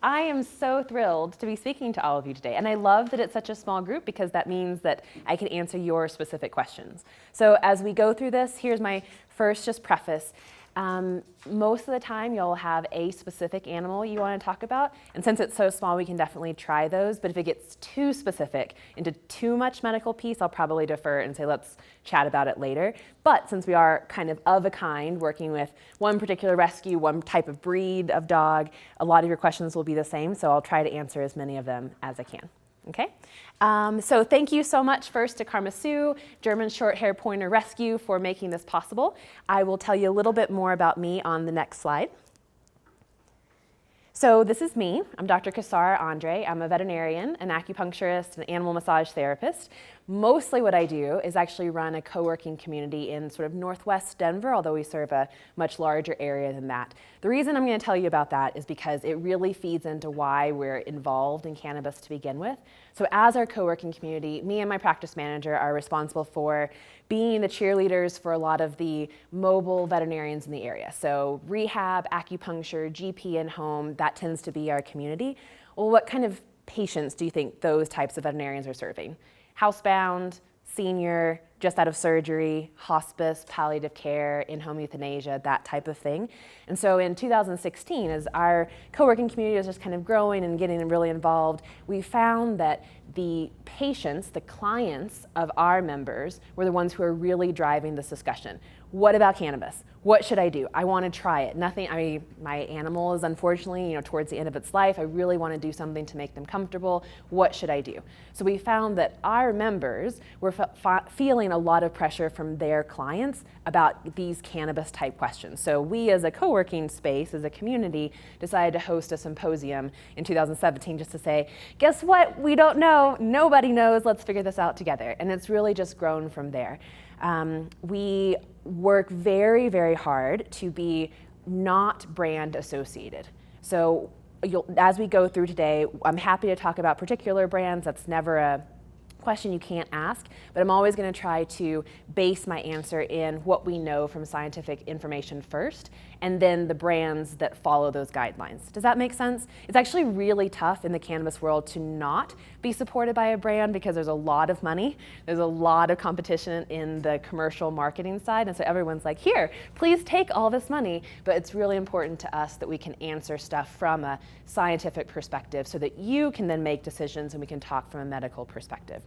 I am so thrilled to be speaking to all of you today. And I love that it's such a small group because that means that I can answer your specific questions. So as we go through this, here's my first just preface. Most of the time you'll have a specific animal you want to talk about, and since it's so small we can definitely try those, but if it gets too specific into too much medical piece, I'll probably defer and say let's chat about it later. But since we are kind of a kind, working with one particular rescue, one type of breed of dog, a lot of your questions will be the same, so I'll try to answer as many of them as I can. Okay, so thank you so much first to KarmaSue, German Short-Hair Pointer Rescue, for making this possible. I will tell you a little bit more about me on the next slide. So this is me. I'm Dr. Casara Andre. I'm a veterinarian, an acupuncturist, an animal massage therapist. Mostly what I do is actually run a co-working community in sort of northwest Denver, although we serve a much larger area than that. The reason I'm going to tell you about that is because it really feeds into why we're involved in cannabis to begin with. So as our co-working community, me and my practice manager are responsible for being the cheerleaders for a lot of the mobile veterinarians in the area. So rehab, acupuncture, GP in home, that tends to be our community. Well, what kind of patients do you think those types of veterinarians are serving? Housebound, senior, just out of surgery, hospice, palliative care, in-home euthanasia, that type of thing. And so in 2016, as our co-working community was just kind of growing and getting really involved, we found that the patients, the clients of our members, were the ones who are really driving this discussion. What about cannabis? What should I do? I want to try it. My animal is unfortunately, towards the end of its life. I really want to do something to make them comfortable. What should I do? So we found that our members were feeling a lot of pressure from their clients about these cannabis type questions. So we as a co-working space, as a community, decided to host a symposium in 2017 just to say, guess what? We don't know. Nobody knows. Let's figure this out together. And it's really just grown from there. We work very, very hard to be not brand associated. So as we go through today, I'm happy to talk about particular brands. That's never a question you can't ask, but I'm always going to try to base my answer in what we know from scientific information first, and then the brands that follow those guidelines. Does that make sense? It's actually really tough in the cannabis world to not be supported by a brand because there's a lot of money, there's a lot of competition in the commercial marketing side, and so everyone's like, here, please take all this money, but it's really important to us that we can answer stuff from a scientific perspective so that you can then make decisions and we can talk from a medical perspective.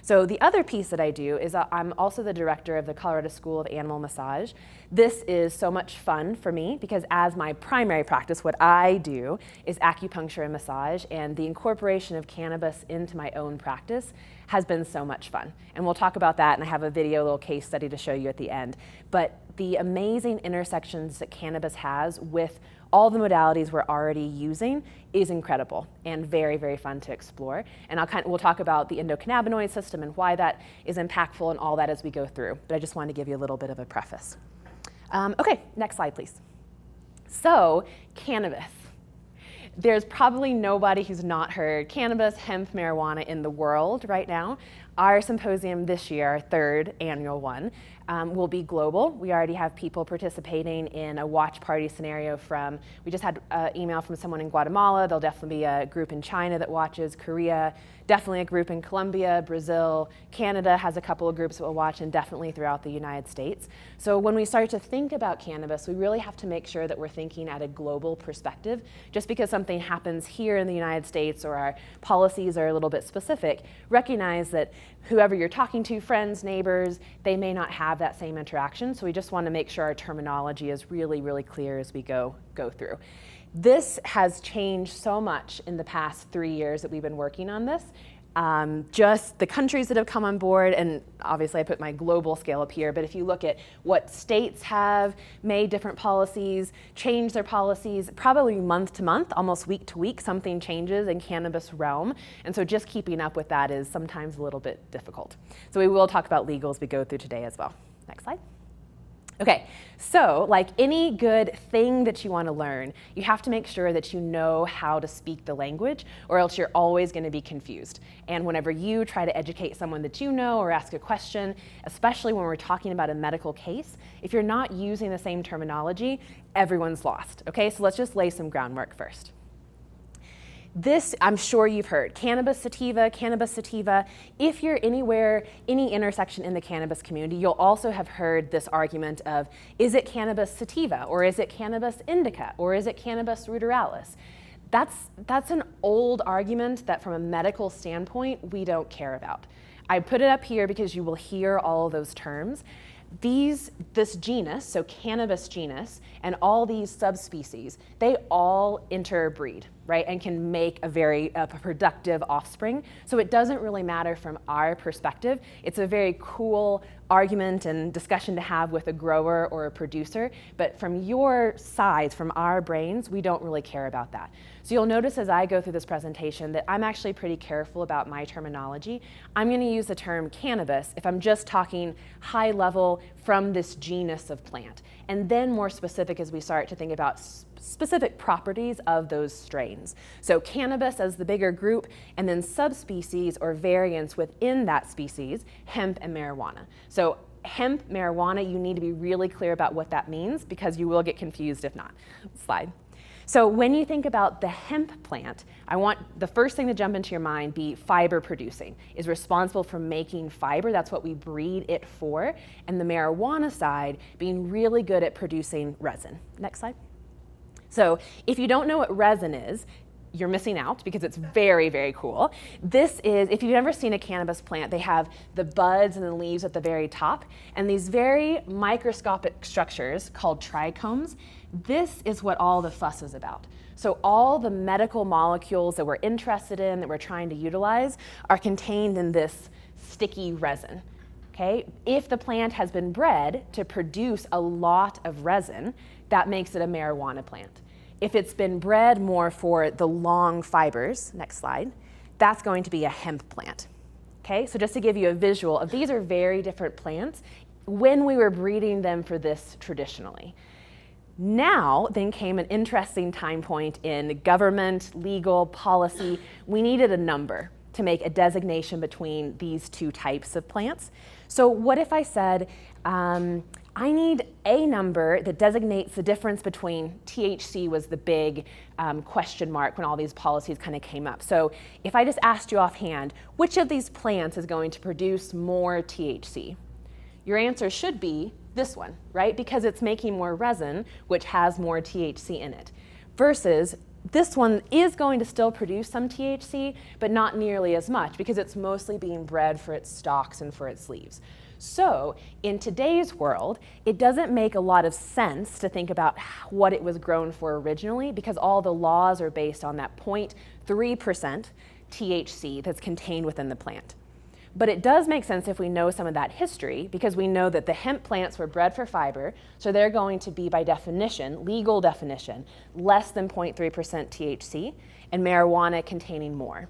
So the other piece that I do is I'm also the director of the Colorado School of Animal Massage. This is so much fun for me because as my primary practice, what I do is acupuncture and massage, and the incorporation of cannabis into my own practice has been so much fun. And we'll talk about that, and I have a video little case study to show you at the end. But the amazing intersections that cannabis has with all the modalities we're already using is incredible and very, very fun to explore. And we'll talk about the endocannabinoid system and why that is impactful and all that as we go through. But I just wanted to give you a little bit of a preface. Okay, next slide, please. So, cannabis. There's probably nobody who's not heard cannabis, hemp, marijuana in the world right now. Our symposium this year, our third annual one, will be global. We already have people participating in a watch party scenario we just had an email from someone in Guatemala. There'll definitely be a group in China that watches, Korea, definitely a group in Colombia, Brazil, Canada has a couple of groups that will watch, and definitely throughout the United States. So when we start to think about cannabis, we really have to make sure that we're thinking at a global perspective. Just because something happens here in the United States or our policies are a little bit specific, recognize that whoever you're talking to, friends, neighbors, they may not have that same interaction. So we just want to make sure our terminology is really, really clear as we go through. This has changed so much in the past 3 years that we've been working on this. Just the countries that have come on board, and obviously I put my global scale up here, but if you look at what states have made different policies, changed their policies, probably month to month, almost week to week, something changes in cannabis realm. And so just keeping up with that is sometimes a little bit difficult. So we will talk about legal as we go through today as well. Next slide. Okay, so like any good thing that you want to learn, you have to make sure that you know how to speak the language, or else you're always going to be confused. And whenever you try to educate someone that you know or ask a question, especially when we're talking about a medical case, if you're not using the same terminology, everyone's lost. Okay, so let's just lay some groundwork first. This, I'm sure you've heard, cannabis sativa, cannabis sativa. If you're anywhere, any intersection in the cannabis community, you'll also have heard this argument of, is it cannabis sativa, or is it cannabis indica, or is it cannabis ruderalis? That's an old argument that from a medical standpoint, we don't care about. I put it up here because you will hear all of those terms. This genus, so cannabis genus, and all these subspecies, they all interbreed, right, and can make a very productive offspring. So it doesn't really matter from our perspective. It's a very cool argument and discussion to have with a grower or a producer, but from your sides, from our brains, we don't really care about that. So you'll notice as I go through this presentation that I'm actually pretty careful about my terminology. I'm going to use the term cannabis if I'm just talking high level from this genus of plant, and then more specific as we start to think about specific properties of those strains. So cannabis as the bigger group, and then subspecies or variants within that species, hemp and marijuana. So hemp, marijuana, you need to be really clear about what that means because you will get confused if not. Slide. So when you think about the hemp plant, I want the first thing to jump into your mind be fiber producing, is responsible for making fiber. That's what we breed it for. And the marijuana side being really good at producing resin. Next slide. So if you don't know what resin is, you're missing out because it's very, very cool. This is, if you've ever seen a cannabis plant, they have the buds and the leaves at the very top, and these very microscopic structures called trichomes. This is what all the fuss is about. So all the medical molecules that we're interested in, that we're trying to utilize, are contained in this sticky resin. Okay? If the plant has been bred to produce a lot of resin, that makes it a marijuana plant. If it's been bred more for the long fibers, next slide, that's going to be a hemp plant. Okay, so just to give you a visual of these are very different plants when we were breeding them for this traditionally. Now then came an interesting time point in government, legal, policy. We needed a number to make a designation between these two types of plants. So what if I said, I need a number that designates the difference between THC was the big question mark when all these policies kind of came up. So if I just asked you offhand, which of these plants is going to produce more THC? Your answer should be this one, right? Because it's making more resin, which has more THC in it. Versus this one is going to still produce some THC, but not nearly as much because it's mostly being bred for its stalks and for its leaves. So in today's world, it doesn't make a lot of sense to think about what it was grown for originally because all the laws are based on that 0.3% THC that's contained within the plant. But it does make sense if we know some of that history because we know that the hemp plants were bred for fiber, so they're going to be by definition, legal definition, less than 0.3% THC and marijuana containing more.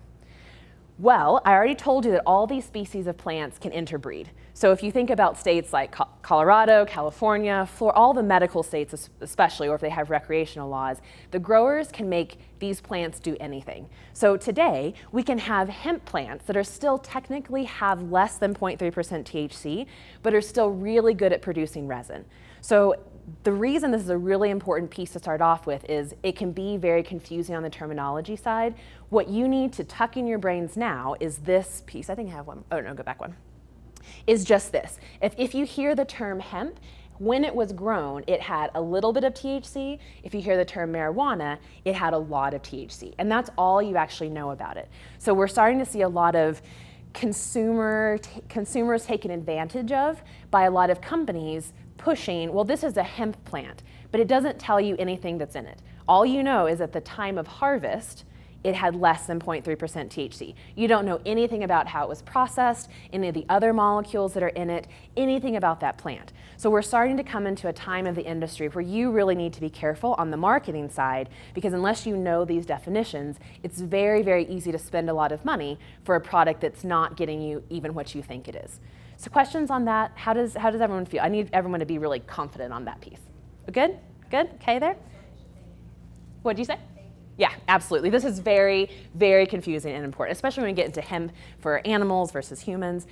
Well, I already told you that all these species of plants can interbreed. So if you think about states like Colorado, California, all the medical states especially, or if they have recreational laws, the growers can make these plants do anything. So today, we can have hemp plants that are still technically have less than 0.3% THC, but are still really good at producing resin. So the reason this is a really important piece to start off with is it can be very confusing on the terminology side. What you need to tuck in your brains now is this piece. I think I have one. Oh, no, go back one. Is just this. If you hear the term hemp, when it was grown, it had a little bit of THC. If you hear the term marijuana, it had a lot of THC. And that's all you actually know about it. So we're starting to see a lot of consumers taken advantage of by a lot of companies pushing, well, this is a hemp plant, but it doesn't tell you anything that's in it. All you know is at the time of harvest, it had less than 0.3% THC. You don't know anything about how it was processed, any of the other molecules that are in it, anything about that plant. So we're starting to come into a time of the industry where you really need to be careful on the marketing side because unless you know these definitions, it's very, very easy to spend a lot of money for a product that's not getting you even what you think it is. So questions on that? How does everyone feel? I need everyone to be really confident on that piece. Good? Good? Okay there? What did you say? Yeah, absolutely. This is very, very confusing and important, especially when we get into hemp for animals versus humans.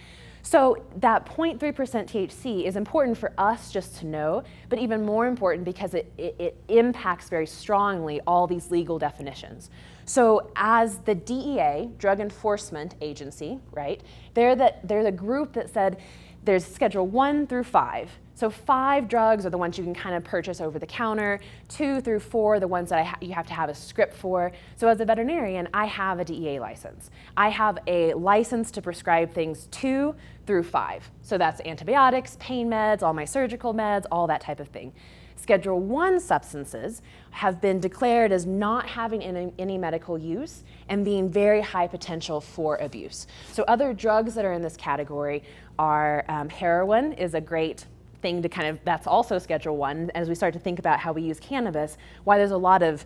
So that 0.3% THC is important for us just to know, but even more important because it impacts very strongly all these legal definitions. So as the DEA, Drug Enforcement Agency, right, they're the group that said there's Schedule 1 through 5. So 5 drugs are the ones you can kind of purchase over the counter. 2 through 4 are the ones that you have to have a script for. So as a veterinarian, I have a DEA license. I have a license to prescribe things 2 through 5. So that's antibiotics, pain meds, all my surgical meds, all that type of thing. Schedule 1 substances have been declared as not having any medical use and being very high potential for abuse. So other drugs that are in this category are heroin is a great thing to kind of, that's also Schedule 1, as we start to think about how we use cannabis, why there's a lot of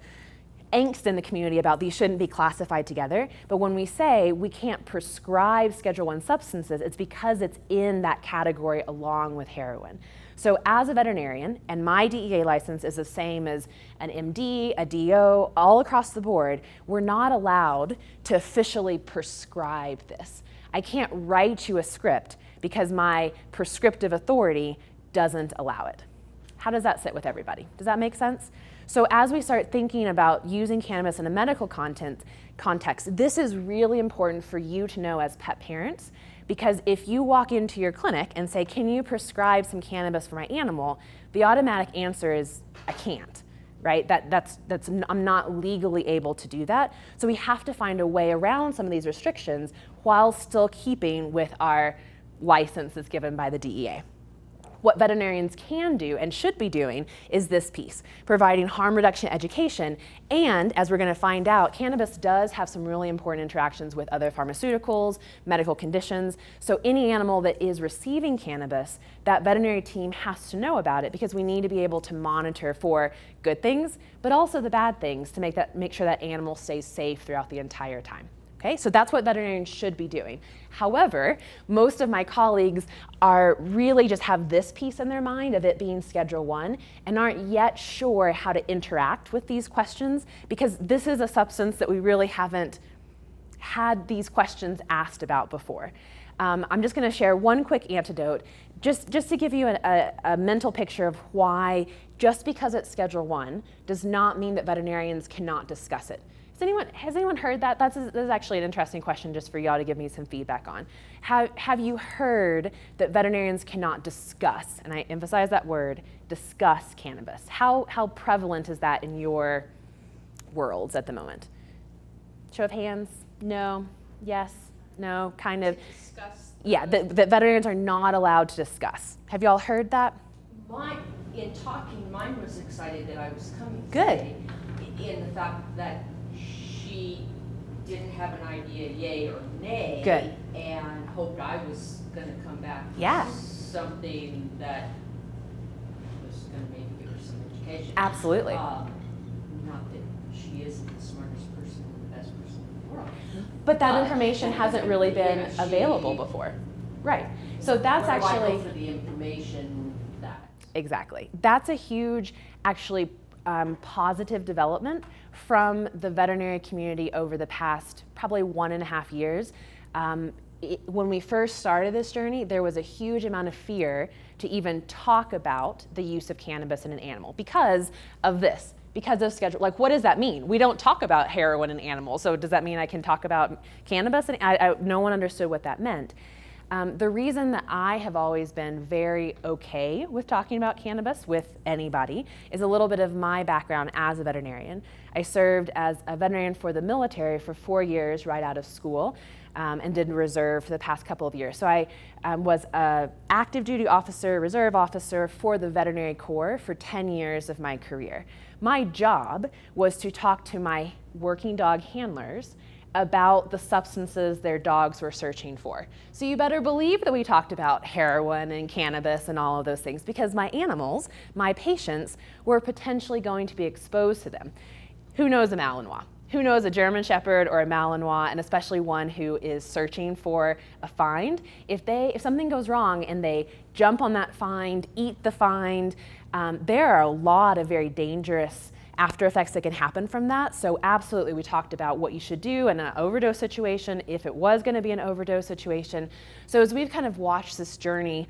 angst in the community about these shouldn't be classified together. But when we say we can't prescribe Schedule 1 substances, it's because it's in that category along with heroin. So as a veterinarian, and my DEA license is the same as an MD, a DO, all across the board, we're not allowed to officially prescribe this. I can't write you a script because my prescriptive authority doesn't allow it. How does that sit with everybody? Does that make sense? So as we start thinking about using cannabis in a medical context, this is really important for you to know as pet parents, because if you walk into your clinic and say, can you prescribe some cannabis for my animal? The automatic answer is, I can't, right? I'm not legally able to do that. So we have to find a way around some of these restrictions while still keeping with our license that's given by the DEA. What veterinarians can do and should be doing is this piece, providing harm reduction education. And as we're going to find out, cannabis does have some really important interactions with other pharmaceuticals, medical conditions. So any animal that is receiving cannabis, that veterinary team has to know about it, because we need to be able to monitor for good things, but also the bad things to make sure that animal stays safe throughout the entire time. Okay, so that's what veterinarians should be doing. However, most of my colleagues are really just have this piece in their mind of it being Schedule 1 and aren't yet sure how to interact with these questions, because this is a substance that we really haven't had these questions asked about before. I'm just going to share one quick antidote just to give you a mental picture of why just because it's Schedule 1 does not mean that veterinarians cannot discuss it. Has anyone heard that? This is actually an interesting question just for y'all to give me some feedback on. Have you heard that veterinarians cannot discuss, and I emphasize that word, discuss cannabis? How prevalent is that in your worlds at the moment? Show of hands? No? Yes? No? Kind of? Discuss. Yeah, that veterinarians are not allowed to discuss. Have y'all heard that? In talking, mine was excited that I was coming Good. today, in the fact that she didn't have an idea, yay or nay. Good. And hoped I was going to come back Yeah. with something that was going to maybe give her some education. Absolutely. Not that she isn't the smartest person and the best person in the world. But that information hasn't really been Yeah, available before. Right. So that's Where do I go actually, for the information that. exactly. That's a huge, actually, positive development from the veterinary community over the past probably 1.5 years. When we first started this journey, there was a huge amount of fear to even talk about the use of cannabis in an animal because of this. Because of schedule, like, what does that mean? We don't talk about heroin in animals, so does that mean I can talk about cannabis? And no one understood what that meant. The reason that I have always been very okay with talking about cannabis with anybody is a little bit of my background as a veterinarian. I served as a veterinarian for the military for 4 years right out of school, and did reserve for the past couple of years. So I was an active duty officer, reserve officer for the Veterinary Corps for 10 years of my career. My job was to talk to my working dog handlers about the substances their dogs were searching for. So you better believe that we talked about heroin and cannabis and all of those things, because my animals, my patients, were potentially going to be exposed to them. Who knows a Malinois? Who knows a German Shepherd or a Malinois, and especially one who is searching for a find? If something goes wrong and they jump on that find, eat the find, there are a lot of very dangerous after effects that can happen from that. So absolutely, we talked about what you should do in an overdose situation if it was going to be an overdose situation. So as we've kind of watched this journey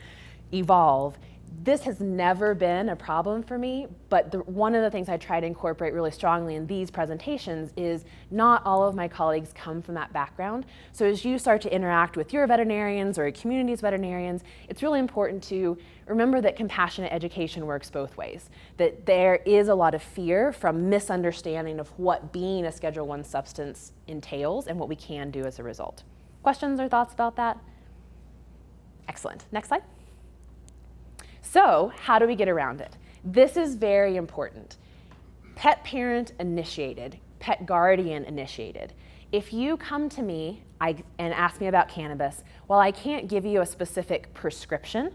evolve, this has never been a problem for me, but one of the things I try to incorporate really strongly in these presentations is not all of my colleagues come from that background. So as you start to interact with your veterinarians or your community's veterinarians, it's really important to remember that compassionate education works both ways, that there is a lot of fear from misunderstanding of what being a Schedule I substance entails and what we can do as a result. Questions or thoughts about that? Excellent. Next slide. So how do we get around it? This is very important. Pet parent initiated, pet guardian initiated. If you come to me and ask me about cannabis, while I can't give you a specific prescription,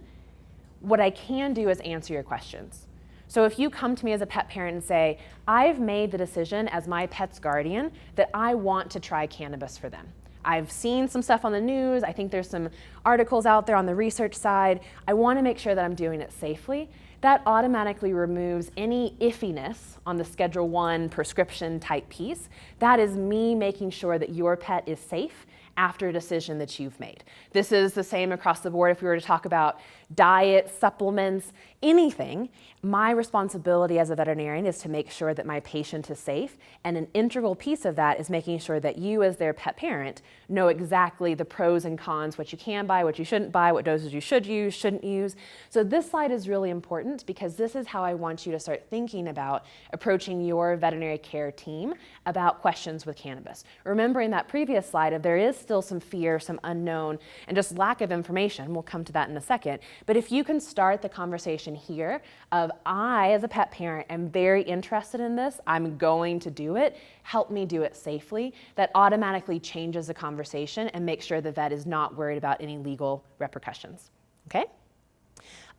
what I can do is answer your questions. So if you come to me as a pet parent and say, I've made the decision as my pet's guardian that I want to try cannabis for them. I've seen some stuff on the news. I think there's some articles out there on the research side. I want to make sure that I'm doing it safely. That automatically removes any iffiness on the Schedule I prescription type piece. That is me making sure that your pet is safe after a decision that you've made. This is the same across the board if we were to talk about diet, supplements, anything. My responsibility as a veterinarian is to make sure that my patient is safe, and an integral piece of that is making sure that you as their pet parent know exactly the pros and cons, what you can buy, what you shouldn't buy, what doses you should use, shouldn't use. So this slide is really important because this is how I want you to start thinking about approaching your veterinary care team about questions with cannabis. Remembering that previous slide of there is still some fear, some unknown, and just lack of information. We'll come to that in a second. But if you can start the conversation here of I, as a pet parent, am very interested in this, I'm going to do it, help me do it safely, that automatically changes the conversation and makes sure the vet is not worried about any legal repercussions. Okay?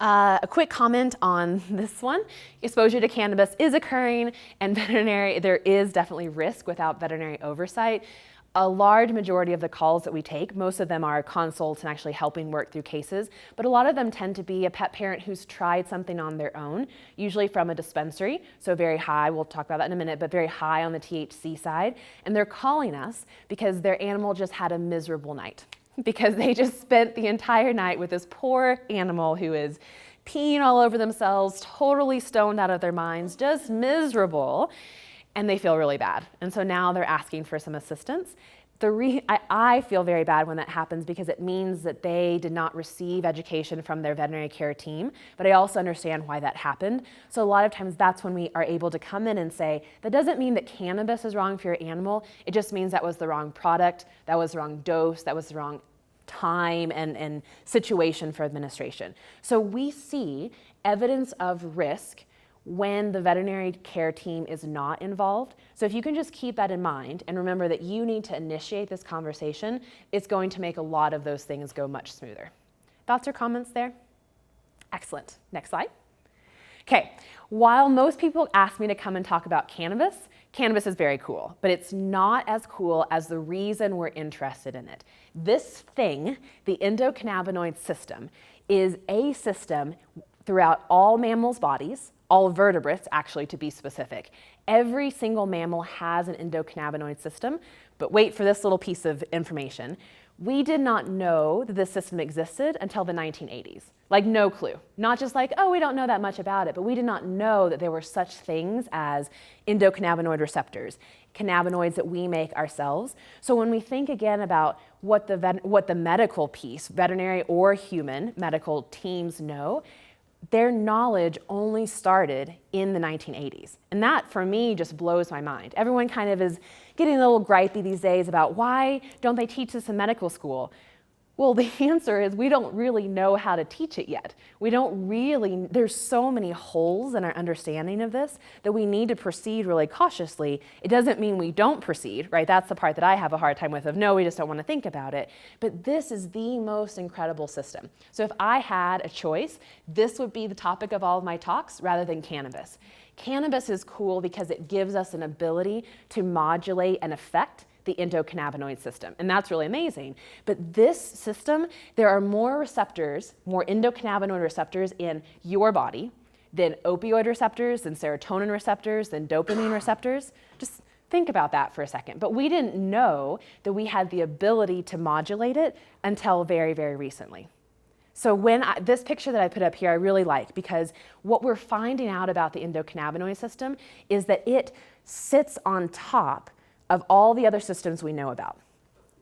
A quick comment on this one. Exposure to cannabis is occurring, and there is definitely risk without veterinary oversight. A large majority of the calls that we take, most of them are consults and actually helping work through cases, but a lot of them tend to be a pet parent who's tried something on their own, usually from a dispensary, so very high, we'll talk about that in a minute, but very high on the THC side, and they're calling us because their animal just had a miserable night, because they just spent the entire night with this poor animal who is peeing all over themselves, totally stoned out of their minds, just miserable, and they feel really bad. And so now they're asking for some assistance. I feel very bad when that happens because it means that they did not receive education from their veterinary care team, but I also understand why that happened. So a lot of times that's when we are able to come in and say, that doesn't mean that cannabis is wrong for your animal, it just means that was the wrong product, that was the wrong dose, that was the wrong time and situation for administration. So we see evidence of risk when the veterinary care team is not involved. So if you can just keep that in mind and remember that you need to initiate this conversation, it's going to make a lot of those things go much smoother. Thoughts or comments there? Excellent. Next slide. Okay, while most people ask me to come and talk about cannabis, cannabis is very cool, but it's not as cool as the reason we're interested in it. This thing, the endocannabinoid system, is a system throughout all mammals' bodies, all vertebrates, actually, to be specific. Every single mammal has an endocannabinoid system, but wait for this little piece of information. We did not know that this system existed until the 1980s. Like, no clue. Not just like, oh, we don't know that much about it, but we did not know that there were such things as endocannabinoid receptors, cannabinoids that we make ourselves. So when we think again about what the medical piece, veterinary or human medical teams know, their knowledge only started in the 1980s. And that, for me, just blows my mind. Everyone kind of is getting a little gripey these days about why don't they teach this in medical school? Well, the answer is we don't really know how to teach it yet. There's so many holes in our understanding of this that we need to proceed really cautiously. It doesn't mean we don't proceed, right? That's the part that I have a hard time with of no, we just don't want to think about it. But this is the most incredible system. So if I had a choice, this would be the topic of all of my talks rather than cannabis. Cannabis is cool because it gives us an ability to modulate and affect the endocannabinoid system, and that's really amazing. But this system, there are more receptors, more endocannabinoid receptors in your body, than opioid receptors, than serotonin receptors, than dopamine receptors. Just think about that for a second. But we didn't know that we had the ability to modulate it until very, very recently. So this picture that I put up here I really like, because what we're finding out about the endocannabinoid system is that it sits on top of all the other systems we know about.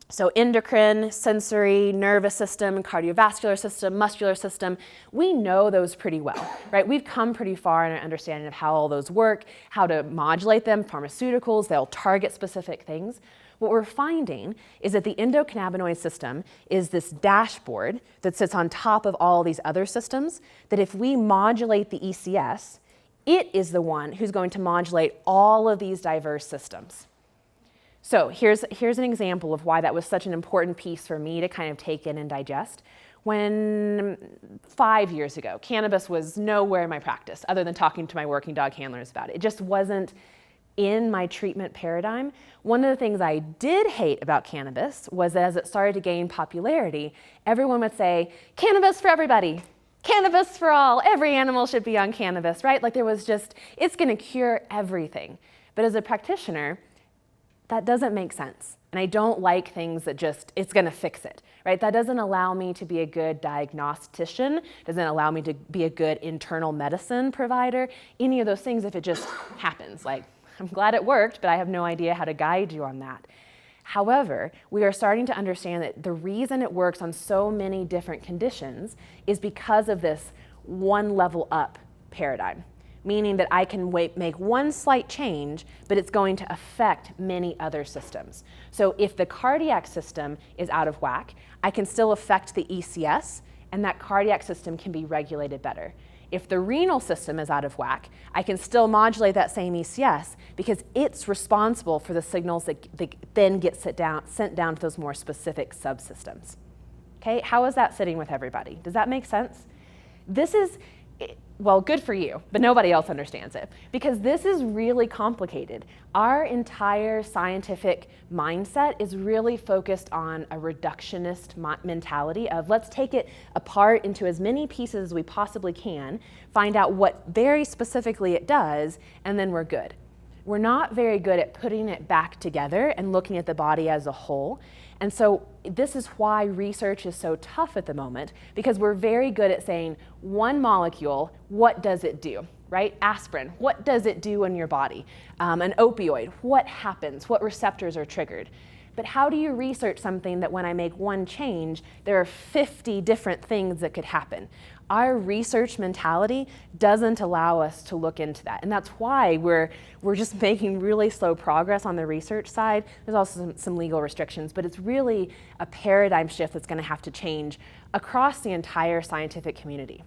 So endocrine, sensory, nervous system, cardiovascular system, muscular system, we know those pretty well, right? We've come pretty far in our understanding of how all those work, how to modulate them, pharmaceuticals, they'll target specific things. What we're finding is that the endocannabinoid system is this dashboard that sits on top of all these other systems, that if we modulate the ECS, it is the one who's going to modulate all of these diverse systems. So here's an example of why that was such an important piece for me to kind of take in and digest. When 5 years ago, cannabis was nowhere in my practice other than talking to my working dog handlers about it. It just wasn't in my treatment paradigm. One of the things I did hate about cannabis was that as it started to gain popularity, everyone would say, cannabis for everybody, cannabis for all, every animal should be on cannabis, right? Like there was just, it's gonna cure everything. But as a practitioner, that doesn't make sense. And I don't like things that just, it's gonna fix it, right? That doesn't allow me to be a good diagnostician, doesn't allow me to be a good internal medicine provider, any of those things if it just happens. Like, I'm glad it worked, but I have no idea how to guide you on that. However, we are starting to understand that the reason it works on so many different conditions is because of this one level up paradigm. Meaning that I can make one slight change, but it's going to affect many other systems. So if the cardiac system is out of whack, I can still affect the ECS, and that cardiac system can be regulated better. If the renal system is out of whack, I can still modulate that same ECS because it's responsible for the signals that then get sent down to those more specific subsystems. Okay, how is that sitting with everybody? Does that make sense? This is, well, good for you, but nobody else understands it because this is really complicated. Our entire scientific mindset is really focused on a reductionist mentality of let's take it apart into as many pieces as we possibly can, find out what very specifically it does, and then we're good. We're not very good at putting it back together and looking at the body as a whole. And so this is why research is so tough at the moment, because we're very good at saying one molecule, what does it do, right? Aspirin, what does it do in your body? An opioid, what happens? What receptors are triggered? But how do you research something that when I make one change, there are 50 different things that could happen? Our research mentality doesn't allow us to look into that. And that's why we're just making really slow progress on the research side. There's also some legal restrictions, but it's really a paradigm shift that's gonna have to change across the entire scientific community.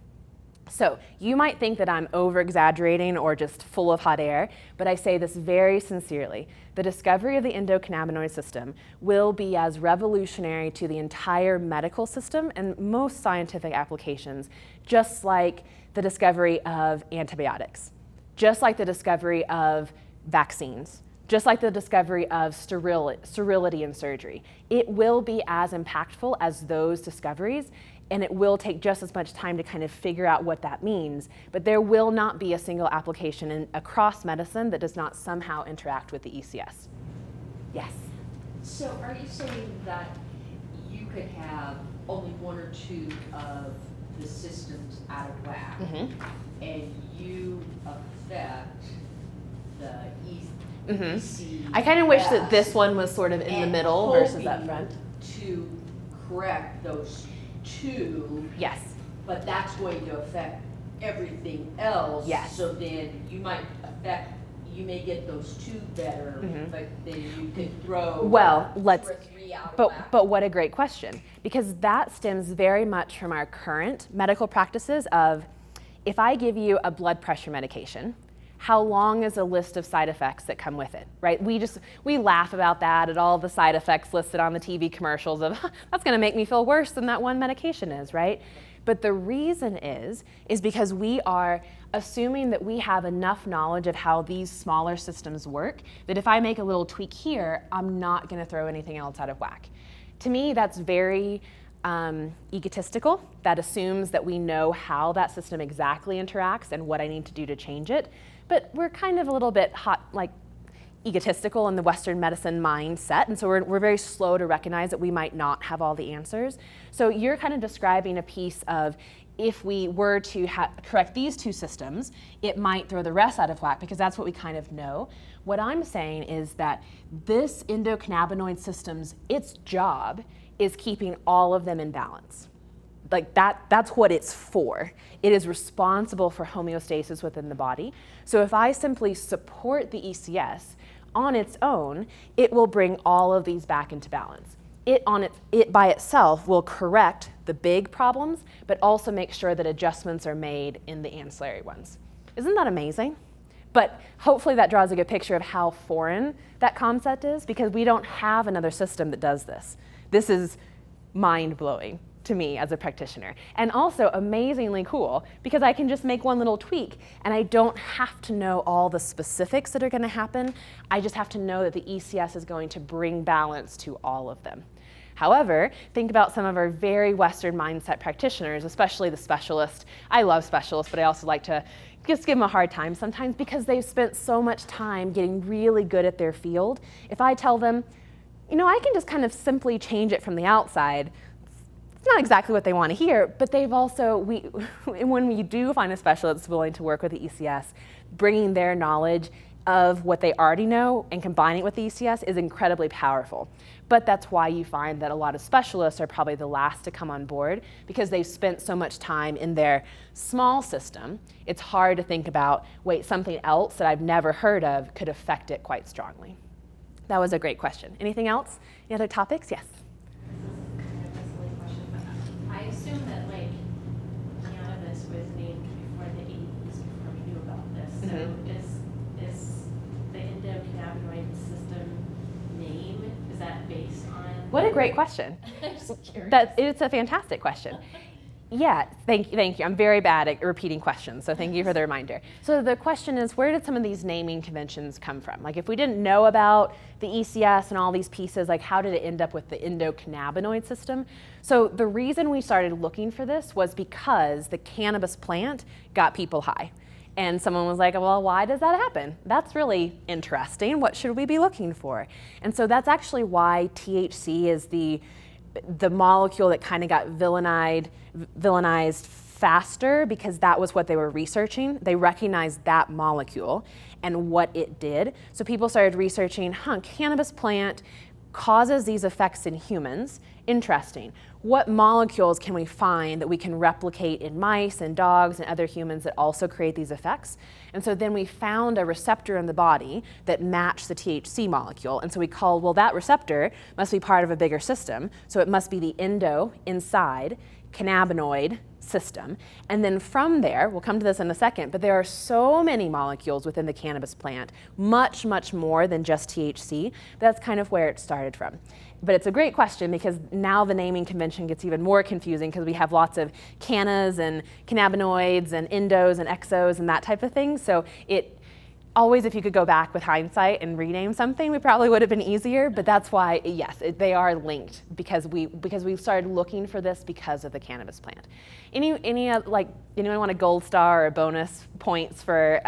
So you might think that I'm over-exaggerating or just full of hot air, but I say this very sincerely. The discovery of the endocannabinoid system will be as revolutionary to the entire medical system and most scientific applications, just like the discovery of antibiotics, just like the discovery of vaccines, just like the discovery of sterility in surgery. It will be as impactful as those discoveries, and it will take just as much time to kind of figure out what that means, but there will not be a single application across medicine that does not somehow interact with the ECS. Yes? So are you saying that you could have only one or two of the systems out of whack, and you affect the ECS? I kind of wish that this one was sort of in the middle versus up front. To correct those two. Yes. But that's going to affect everything else. Yes. So then you may get those two better, but then you could throw two or three out of whack. But what a great question, because that stems very much from our current medical practices of, if I give you a blood pressure medication, how long is a list of side effects that come with it, right? We laugh about that at all the side effects listed on the TV commercials of, that's gonna make me feel worse than that one medication is, right? But the reason is because we are assuming that we have enough knowledge of how these smaller systems work, that if I make a little tweak here, I'm not gonna throw anything else out of whack. To me, that's very egotistical, that assumes that we know how that system exactly interacts and what I need to do to change it. But we're kind of a little bit egotistical in the Western medicine mindset, and so we're very slow to recognize that we might not have all the answers. So you're kind of describing a piece of, if we were to correct these two systems, it might throw the rest out of whack, because that's what we kind of know. What I'm saying is that this endocannabinoid system's, its job is keeping all of them in balance. Like that's what it's for. It is responsible for homeostasis within the body. So if I simply support the ECS on its own, it will bring all of these back into balance. It by itself will correct the big problems, but also make sure that adjustments are made in the ancillary ones. Isn't that amazing? But hopefully that draws a good picture of how foreign that concept is, because we don't have another system that does this. This is mind-blowing to me as a practitioner, and also amazingly cool, because I can just make one little tweak and I don't have to know all the specifics that are going to happen. I just have to know that the ECS is going to bring balance to all of them. However, think about some of our very Western mindset practitioners, especially the specialists. I love specialists, but I also like to just give them a hard time sometimes, because they've spent so much time getting really good at their field. If I tell them, you know, I can just kind of simply change it from the outside, it's not exactly what they want to hear, but they've also, when we do find a specialist that's willing to work with the ECS, bringing their knowledge of what they already know and combining it with the ECS is incredibly powerful. But that's why you find that a lot of specialists are probably the last to come on board, because they've spent so much time in their small system. It's hard to think about, wait, something else that I've never heard of could affect it quite strongly. That was a great question. Anything else? Any other topics? Yes. I assume that cannabis was named before the 80s, before we knew about this. So is the endocannabinoid system name, is that based on? What a great question. Just curious. It's a fantastic question. Yeah, thank you. I'm very bad at repeating questions, so thank you for the reminder. So the question is, where did some of these naming conventions come from? Like, if we didn't know about the ECS and all these pieces, like, how did it end up with the endocannabinoid system? So the reason we started looking for this was because the cannabis plant got people high. And someone was like, well, why does that happen? That's really interesting. What should we be looking for? And so that's actually why THC is the molecule that kind of got villainized faster, because that was what they were researching. They recognized that molecule and what it did. So people started researching, cannabis plant causes these effects in humans. Interesting. What molecules can we find that we can replicate in mice and dogs and other humans that also create these effects? And so then we found a receptor in the body that matched the THC molecule. And so we called, well, that receptor must be part of a bigger system. So it must be the inside cannabinoid system. And then from there, we'll come to this in a second, but there are so many molecules within the cannabis plant, much, much more than just THC. That's kind of where it started from. But it's a great question, because now the naming convention gets even more confusing, because we have lots of cannas and cannabinoids and endos and exos and that type of thing. So it always, if you could go back with hindsight and rename something, we probably would have been easier. But that's why, yes, they are linked, because we started looking for this because of the cannabis plant. Anyone want a gold star or bonus points for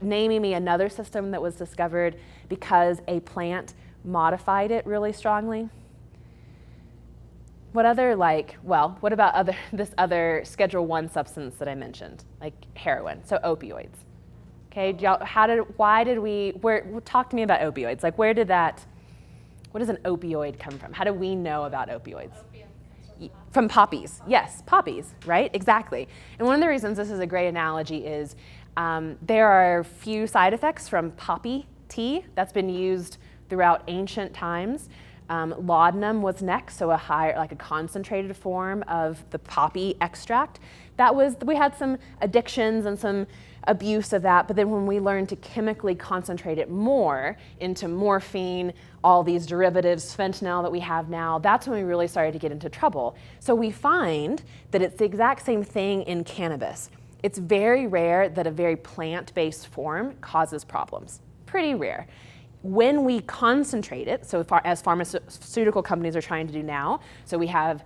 naming me another system that was discovered because a plant modified it really strongly? What about this other Schedule I substance that I mentioned, like heroin, so opioids? Okay, talk to me about opioids. Like, where does an opioid come from? How do we know about opioids? From poppies, yes, poppies, right? Exactly. And one of the reasons this is a great analogy is there are few side effects from poppy tea that's been used throughout ancient times. Laudanum was next, so a concentrated form of the poppy extract. We had some addictions and some abuse of that, but then when we learned to chemically concentrate it more into morphine, all these derivatives, fentanyl that we have now, that's when we really started to get into trouble. So we find that it's the exact same thing in cannabis. It's very rare that a very plant-based form causes problems. Pretty rare. When we concentrate it, so far as pharmaceutical companies are trying to do now, so we have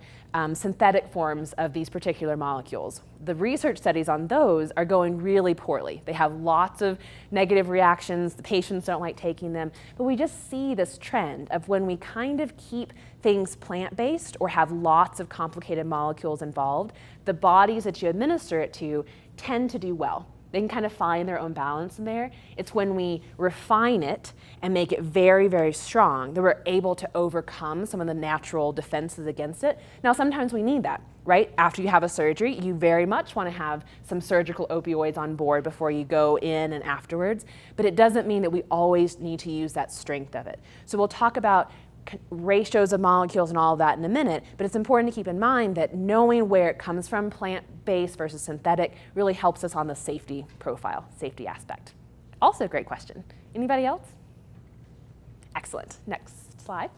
synthetic forms of these particular molecules. The research studies on those are going really poorly. They have lots of negative reactions, the patients don't like taking them, but we just see this trend of when we kind of keep things plant-based or have lots of complicated molecules involved, the bodies that you administer it to tend to do well. They can kind of find their own balance in there. It's when we refine it and make it very, very strong that we're able to overcome some of the natural defenses against it. Now, sometimes we need that, right? After you have a surgery, you very much want to have some surgical opioids on board before you go in and afterwards, but it doesn't mean that we always need to use that strength of it. So we'll talk about ratios of molecules and all of that in a minute, but it's important to keep in mind that knowing where it comes from, plant-based versus synthetic, really helps us on the safety profile, safety aspect. Also a great question. Anybody else? Excellent. Next slide.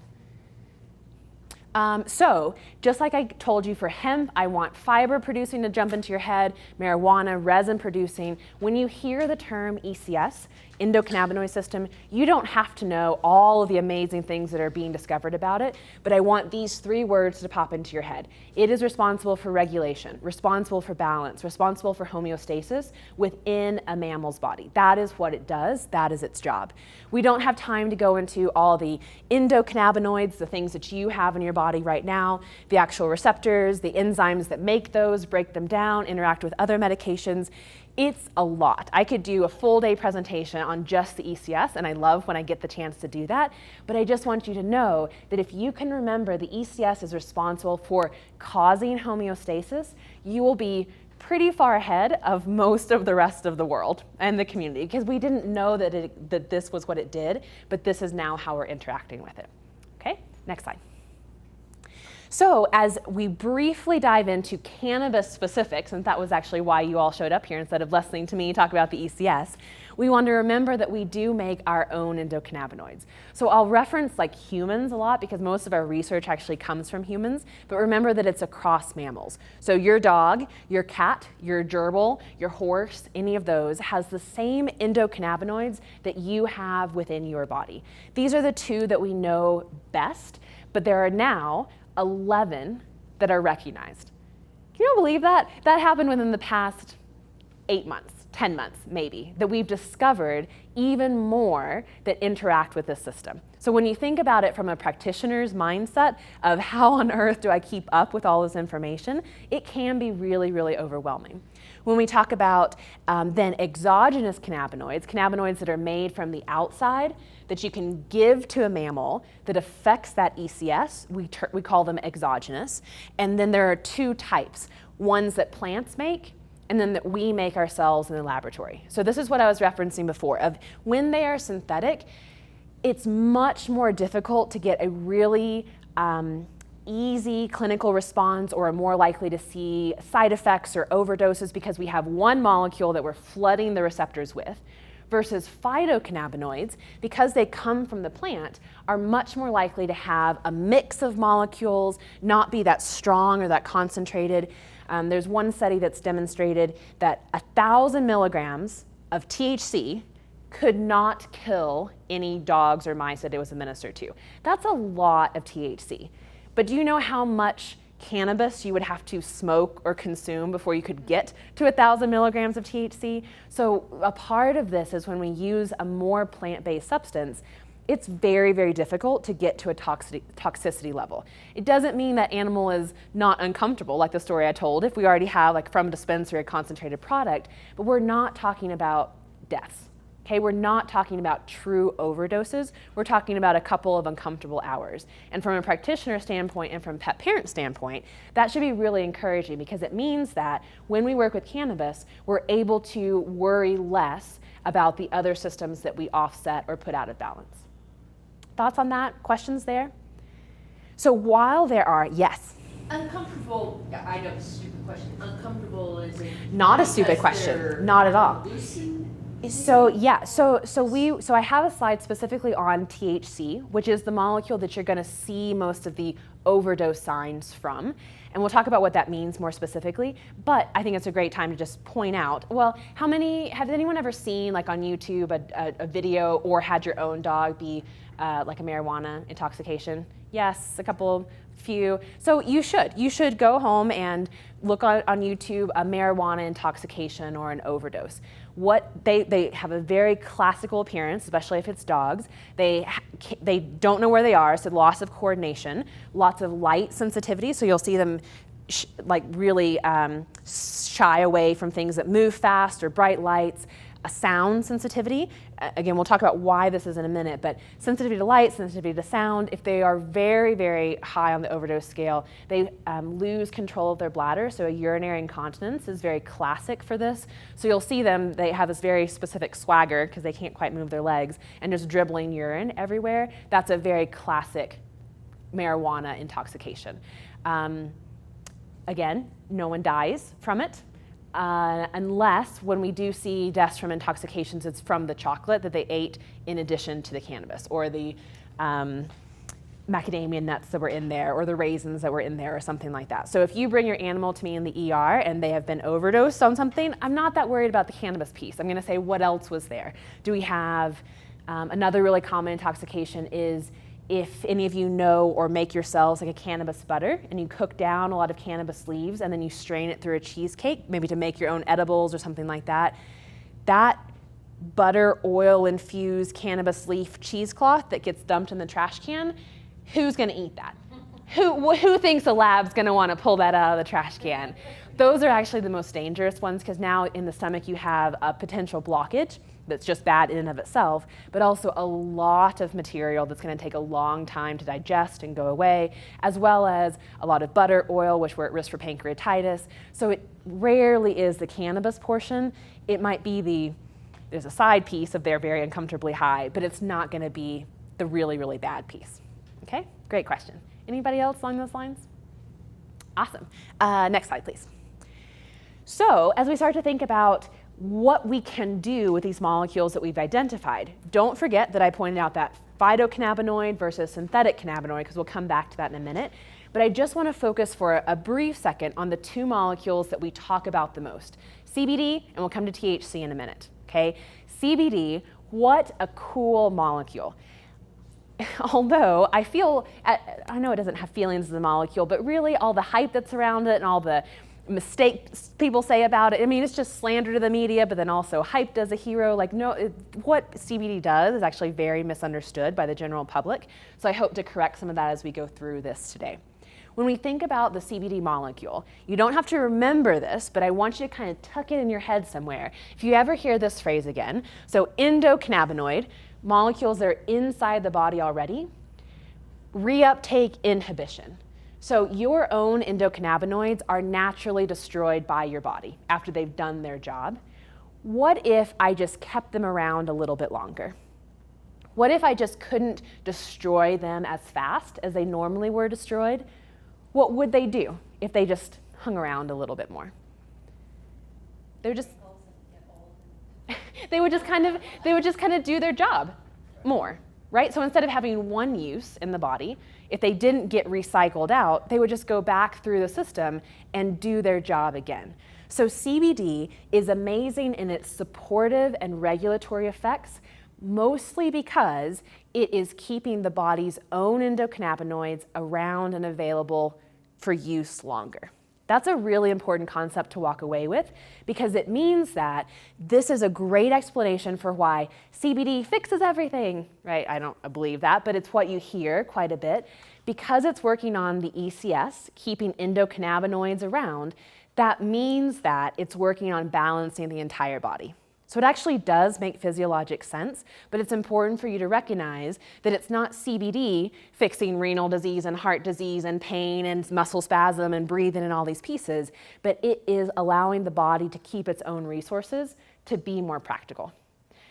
So just like I told you for hemp, I want fiber producing to jump into your head, marijuana, resin producing. When you hear the term ECS, endocannabinoid system, you don't have to know all of the amazing things that are being discovered about it, but I want these 3 words to pop into your head. It is responsible for regulation, responsible for balance, responsible for homeostasis within a mammal's body. That is what it does, that is its job. We don't have time to go into all the endocannabinoids, the things that you have in your body right now, the actual receptors, the enzymes that make those, break them down, interact with other medications. It's a lot. I could do a full day presentation on just the ECS, and I love when I get the chance to do that, but I just want you to know that if you can remember the ECS is responsible for causing homeostasis, you will be pretty far ahead of most of the rest of the world and the community, because we didn't know that this was what it did, but this is now how we're interacting with it. Okay, next slide. So as we briefly dive into cannabis specifics, and that was actually why you all showed up here instead of listening to me talk about the ECS, we want to remember that we do make our own endocannabinoids. So I'll reference like humans a lot because most of our research actually comes from humans, but remember that it's across mammals. So your dog, your cat, your gerbil, your horse, any of those has the same endocannabinoids that you have within your body. These are the 2 that we know best, but there are now 11 that are recognized. Can you believe that? That happened within the past 8 months, 10 months maybe, that we've discovered even more that interact with this system. So when you think about it from a practitioner's mindset of how on earth do I keep up with all this information, it can be really, really overwhelming. When we talk about then exogenous cannabinoids, cannabinoids that are made from the outside that you can give to a mammal that affects that ECS, we call them exogenous. And then there are 2 types, ones that plants make and then that we make ourselves in the laboratory. So this is what I was referencing before, of when they are synthetic, it's much more difficult to get a really easy clinical response or are more likely to see side effects or overdoses because we have one molecule that we're flooding the receptors with, versus phytocannabinoids, because they come from the plant, are much more likely to have a mix of molecules, not be that strong or that concentrated. There's one study that's demonstrated that 1,000 milligrams of THC could not kill any dogs or mice that it was administered to. That's a lot of THC. But do you know how much cannabis you would have to smoke or consume before you could get to 1,000 milligrams of THC? So a part of this is when we use a more plant-based substance, it's very, very difficult to get to a toxicity level. It doesn't mean that animal is not uncomfortable, like the story I told, if we already have like from a dispensary a concentrated product, but we're not talking about deaths. Okay, we're not talking about true overdoses. We're talking about a couple of uncomfortable hours. And from a practitioner standpoint and from pet parent standpoint, that should be really encouraging because it means that when we work with cannabis, we're able to worry less about the other systems that we offset or put out of balance. Thoughts on that? Questions there? So while there are, yes? Uncomfortable, I know it's a stupid question. Uncomfortable is it? Not a stupid question, not at all. So yeah, so I have a slide specifically on THC, which is the molecule that you're going to see most of the overdose signs from, and we'll talk about what that means more specifically. But I think it's a great time to just point out, well, has anyone ever seen like on YouTube a video or had your own dog be like a marijuana intoxication? Yes, a couple few. So you should go home and look on YouTube a marijuana intoxication or an overdose. They have a very classical appearance, especially if it's dogs. They don't know where they are, so loss of coordination, lots of light sensitivity. So you'll see them really shy away from things that move fast or bright lights. A sound sensitivity. Again, we'll talk about why this is in a minute, but sensitivity to light, sensitivity to sound, if they are very, very high on the overdose scale, they lose control of their bladder. So a urinary incontinence is very classic for this. So you'll see them, they have this very specific swagger because they can't quite move their legs and just dribbling urine everywhere. That's a very classic marijuana intoxication. Again, no one dies from it. Unless when we do see deaths from intoxications, it's from the chocolate that they ate in addition to the cannabis, or the macadamia nuts that were in there, or the raisins that were in there, or something like that. So if you bring your animal to me in the ER and they have been overdosed on something, I'm not that worried about the cannabis piece. I'm going to say, what else was there? Do we have another really common intoxication is if any of you know or make yourselves like a cannabis butter and you cook down a lot of cannabis leaves and then you strain it through a cheesecake, maybe to make your own edibles or something like that, that butter oil infused cannabis leaf cheesecloth that gets dumped in the trash can, who's going to eat that? Who thinks a lab's going to want to pull that out of the trash can? Those are actually the most dangerous ones because now in the stomach you have a potential blockage that's just bad in and of itself, but also a lot of material that's going to take a long time to digest and go away, as well as a lot of butter, oil, which we're at risk for pancreatitis. So it rarely is the cannabis portion. It might be there's a side piece of they're very uncomfortably high, but it's not going to be the really, really bad piece. Okay, great question. Anybody else along those lines? Awesome. Next slide, please. So as we start to think about what we can do with these molecules that we've identified, don't forget that I pointed out that phytocannabinoid versus synthetic cannabinoid, because we'll come back to that in a minute. But I just want to focus for a brief second on the two molecules that we talk about the most, CBD, and we'll come to THC in a minute. Okay, CBD, what a cool molecule. Although I know it doesn't have feelings as a molecule, but really all the hype that's around it and all the mistakes people say about it, I mean, it's just slander to the media, but then also hyped as a hero. What CBD does is actually very misunderstood by the general public. So I hope to correct some of that as we go through this today. When we think about the CBD molecule, you don't have to remember this, but I want you to kind of tuck it in your head somewhere. If you ever hear this phrase again, so endocannabinoid, molecules that are inside the body already, reuptake inhibition. So your own endocannabinoids are naturally destroyed by your body after they've done their job. What if I just kept them around a little bit longer? What if I just couldn't destroy them as fast as they normally were destroyed? What would they do if they just hung around a little bit more? They would just kind of do their job more, right? So instead of having one use in the body, if they didn't get recycled out, they would just go back through the system and do their job again. So CBD is amazing in its supportive and regulatory effects, mostly because it is keeping the body's own endocannabinoids around and available for use longer. That's a really important concept to walk away with because it means that this is a great explanation for why CBD fixes everything, right? I don't believe that, but it's what you hear quite a bit. Because it's working on the ECS, keeping endocannabinoids around, that means that it's working on balancing the entire body. So it actually does make physiologic sense, but it's important for you to recognize that it's not CBD fixing renal disease and heart disease and pain and muscle spasm and breathing and all these pieces, but it is allowing the body to keep its own resources to be more practical.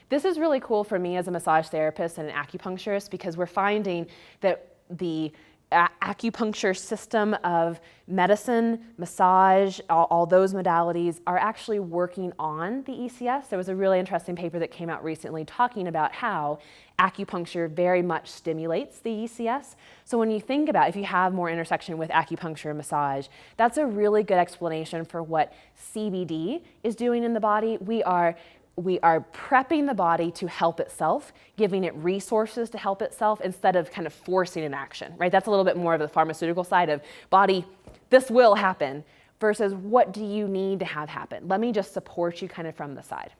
This is really cool for me as a massage therapist and an acupuncturist because we're finding that the acupuncture system of medicine, massage, all those modalities are actually working on the ECS. There was a really interesting paper that came out recently talking about how acupuncture very much stimulates the ECS. So when you think about if you have more intersection with acupuncture and massage, that's a really good explanation for what CBD is doing in the body. We are we are prepping the body to help itself, giving it resources to help itself instead of kind of forcing an action, right? That's a little bit more of the pharmaceutical side of body, this will happen, versus what do you need to have happen? Let me just support you kind of from the side.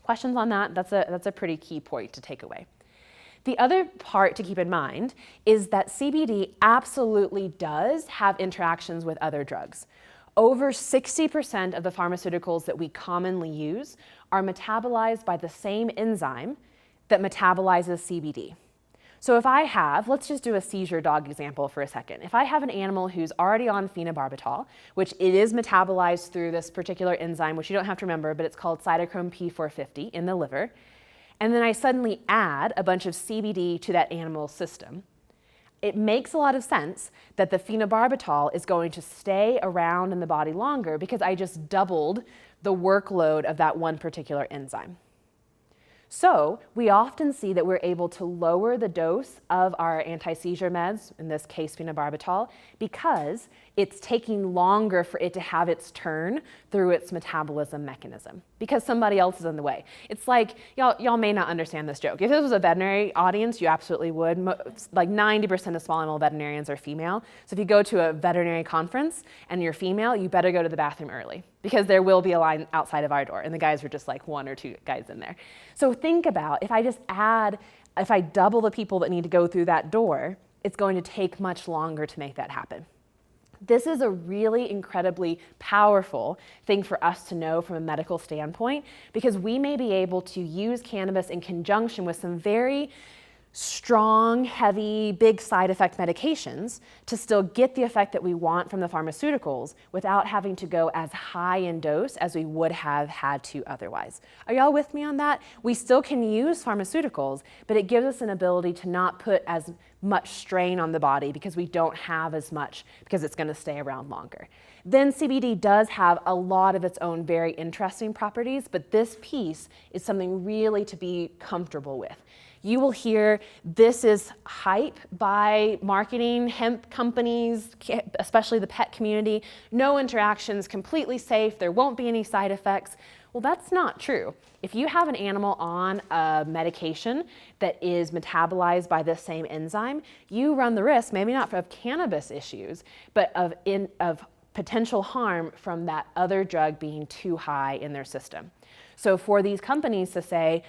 Questions on that? That's a pretty key point to take away. The other part to keep in mind is that CBD absolutely does have interactions with other drugs. Over 60% of the pharmaceuticals that we commonly use are metabolized by the same enzyme that metabolizes CBD. So if I have, let's just do a seizure dog example for a second. If I have an animal who's already on phenobarbital, which it is metabolized through this particular enzyme, which you don't have to remember, but it's called cytochrome P450 in the liver, and then I suddenly add a bunch of CBD to that animal's system, it makes a lot of sense that the phenobarbital is going to stay around in the body longer because I just doubled the workload of that one particular enzyme. So we often see that we're able to lower the dose of our anti-seizure meds, in this case phenobarbital, because it's taking longer for it to have its turn through its metabolism mechanism, because somebody else is in the way. It's like, y'all may not understand this joke. If this was a veterinary audience, you absolutely would. Like 90% of small animal veterinarians are female. So if you go to a veterinary conference and you're female, you better go to the bathroom early, because there will be a line outside of our door, and the guys are just like 1 or 2 guys in there. So think about, if I double the people that need to go through that door, it's going to take much longer to make that happen. This is a really incredibly powerful thing for us to know from a medical standpoint, because we may be able to use cannabis in conjunction with some very strong, heavy, big side effect medications to still get the effect that we want from the pharmaceuticals without having to go as high in dose as we would have had to otherwise. Are y'all with me on that? We still can use pharmaceuticals, but it gives us an ability to not put as much strain on the body because we don't have as much, because it's going to stay around longer. Then CBD does have a lot of its own very interesting properties, but this piece is something really to be comfortable with. You will hear this is hype by marketing, hemp companies, especially the pet community. No interactions, completely safe, there won't be any side effects. Well, that's not true. If you have an animal on a medication that is metabolized by this same enzyme, you run the risk, maybe not of cannabis issues, but of potential harm from that other drug being too high in their system. So for these companies to say,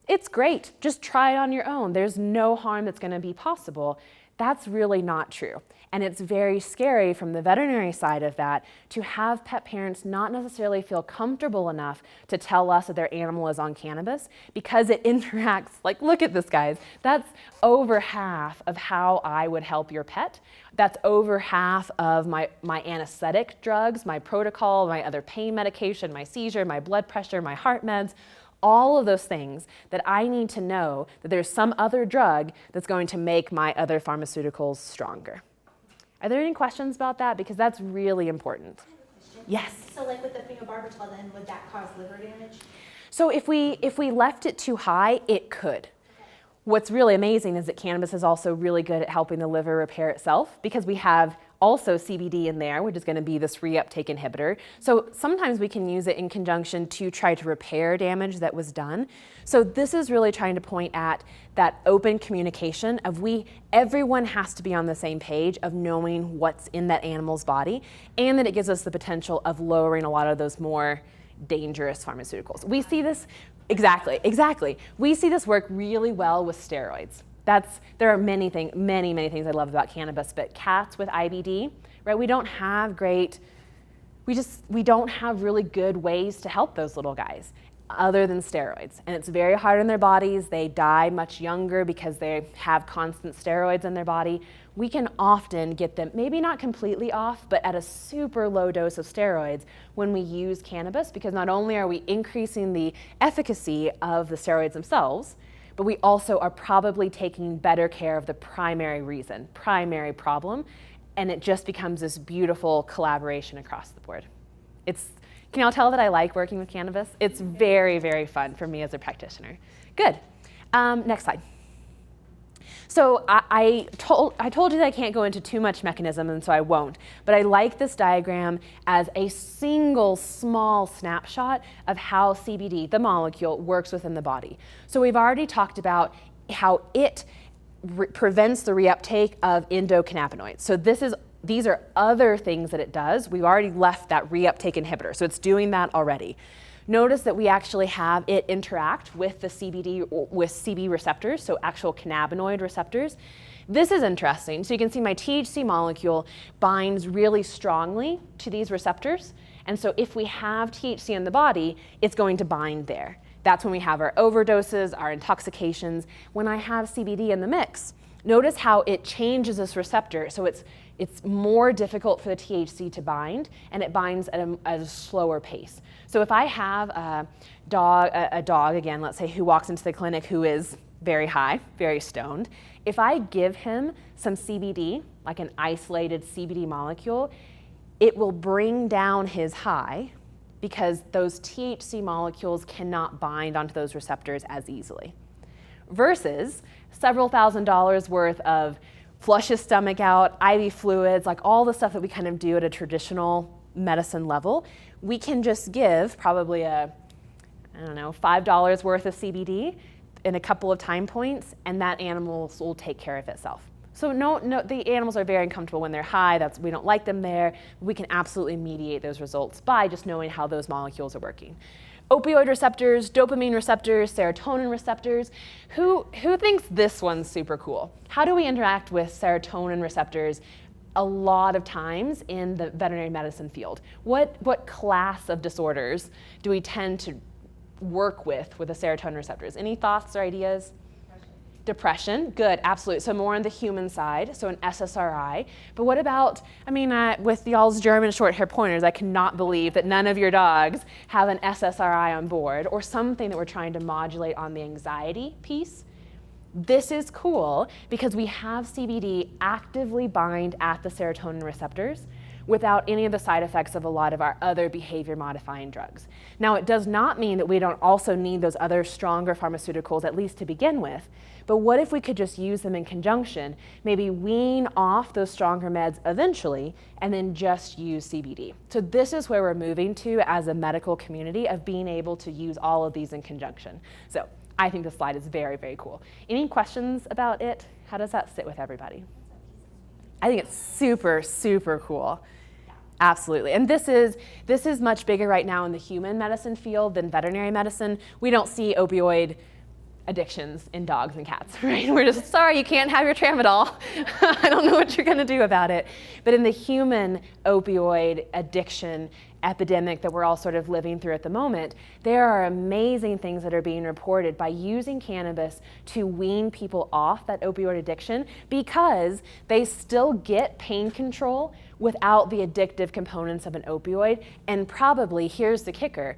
it's great, just try it on your own, there's no harm that's going to be possible, that's really not true. And it's very scary from the veterinary side of that to have pet parents not necessarily feel comfortable enough to tell us that their animal is on cannabis, because it interacts, like, look at this, guys, that's over half of how I would help your pet. That's over half of my anesthetic drugs, my protocol, my other pain medication, my seizure, my blood pressure, my heart meds. All of those things that I need to know that there's some other drug that's going to make my other pharmaceuticals stronger. Are there any questions about that? Because that's really important. Yes? So like with the phenobarbital, then would that cause liver damage? So if we left it too high, it could. What's really amazing is that cannabis is also really good at helping the liver repair itself, because we have also CBD in there, which is going to be this reuptake inhibitor. So sometimes we can use it in conjunction to try to repair damage that was done. So this is really trying to point at that open communication of everyone has to be on the same page of knowing what's in that animal's body, and that it gives us the potential of lowering a lot of those more dangerous pharmaceuticals. We see this, exactly. We see this work really well with steroids. There are many things I love about cannabis, but cats with IBD, right? We don't have really good ways to help those little guys other than steroids. And it's very hard on their bodies. They die much younger because they have constant steroids in their body. We can often get them, maybe not completely off, but at a super low dose of steroids when we use cannabis, because not only are we increasing the efficacy of the steroids themselves, but we also are probably taking better care of the primary problem, and it just becomes this beautiful collaboration across the board. Can y'all tell that I like working with cannabis? It's very, very fun for me as a practitioner. Good. Next slide. So I told you that I can't go into too much mechanism, and so I won't. But I like this diagram as a single small snapshot of how CBD, the molecule, works within the body. So we've already talked about how it prevents the reuptake of endocannabinoids. So these are other things that it does. We've already left that reuptake inhibitor, so it's doing that already. Notice that we actually have it interact with the CBD, with CB receptors, so actual cannabinoid receptors. This is interesting. So you can see my THC molecule binds really strongly to these receptors. And so if we have THC in the body, it's going to bind there. That's when we have our overdoses, our intoxications. When I have CBD in the mix, notice how it changes this receptor. So it's more difficult for the THC to bind, and it binds at a slower pace. So if I have a dog, again, let's say, who walks into the clinic who is very high, very stoned, if I give him some CBD, like an isolated CBD molecule, it will bring down his high because those THC molecules cannot bind onto those receptors as easily. Versus several $1,000s worth of flush his stomach out, IV fluids, like all the stuff that we kind of do at a traditional medicine level, we can just give probably $5 worth of CBD in a couple of time points, and that animal will take care of itself. So no, the animals are very uncomfortable when they're high. We don't like them there. We can absolutely mediate those results by just knowing how those molecules are working. Opioid receptors, dopamine receptors, serotonin receptors. Who thinks this one's super cool? How do we interact with serotonin receptors a lot of times in the veterinary medicine field? What class of disorders do we tend to work with the serotonin receptors? Any thoughts or ideas? Depression, good, absolutely. So more on the human side, so an SSRI. But what about, with y'all's German short hair pointers, I cannot believe that none of your dogs have an SSRI on board or something that we're trying to modulate on the anxiety piece. This is cool because we have CBD actively bind at the serotonin receptors without any of the side effects of a lot of our other behavior modifying drugs. Now, it does not mean that we don't also need those other stronger pharmaceuticals, at least to begin with, but what if we could just use them in conjunction, maybe wean off those stronger meds eventually, and then just use CBD. So this is where we're moving to as a medical community, of being able to use all of these in conjunction. So I think this slide is very, very cool. Any questions about it? How does that sit with everybody? I think it's super, super cool. Absolutely. And this is much bigger right now in the human medicine field than veterinary medicine. We don't see opioid addictions in dogs and cats, right? We're just, sorry, you can't have your tramadol. I don't know what you're going to do about it. But in the human opioid addiction epidemic that we're all sort of living through at the moment, there are amazing things that are being reported by using cannabis to wean people off that opioid addiction, because they still get pain control without the addictive components of an opioid, and probably, here's the kicker,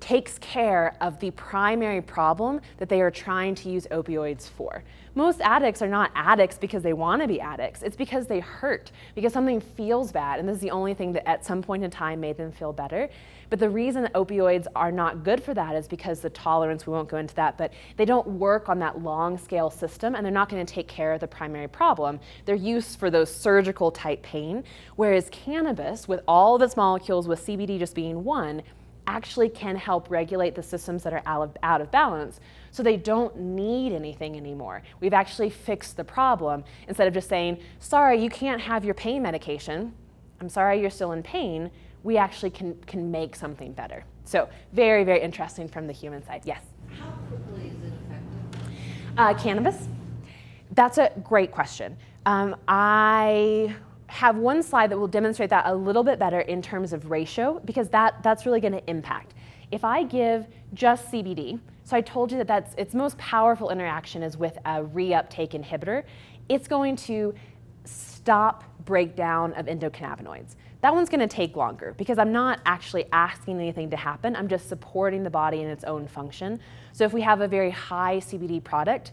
takes care of the primary problem that they are trying to use opioids for. Most addicts are not addicts because they want to be addicts. It's because they hurt, because something feels bad, and this is the only thing that at some point in time made them feel better. But the reason that opioids are not good for that is because the tolerance, we won't go into that, but they don't work on that long scale system, and they're not going to take care of the primary problem. They're used for those surgical type pain, whereas cannabis, with all of its molecules, with CBD just being one, actually can help regulate the systems that are out of balance, so they don't need anything anymore. We've actually fixed the problem. Instead of just saying, sorry, you can't have your pain medication, I'm sorry you're still in pain, we actually can make something better. So very, very interesting from the human side. Yes? How quickly is it effective? Cannabis? That's a great question. I have one slide that will demonstrate that a little bit better in terms of ratio, because that's really going to impact. If I give just CBD, so I told you that its most powerful interaction is with a reuptake inhibitor, it's going to stop breakdown of endocannabinoids. That one's going to take longer because I'm not actually asking anything to happen. I'm just supporting the body in its own function. So if we have a very high CBD product,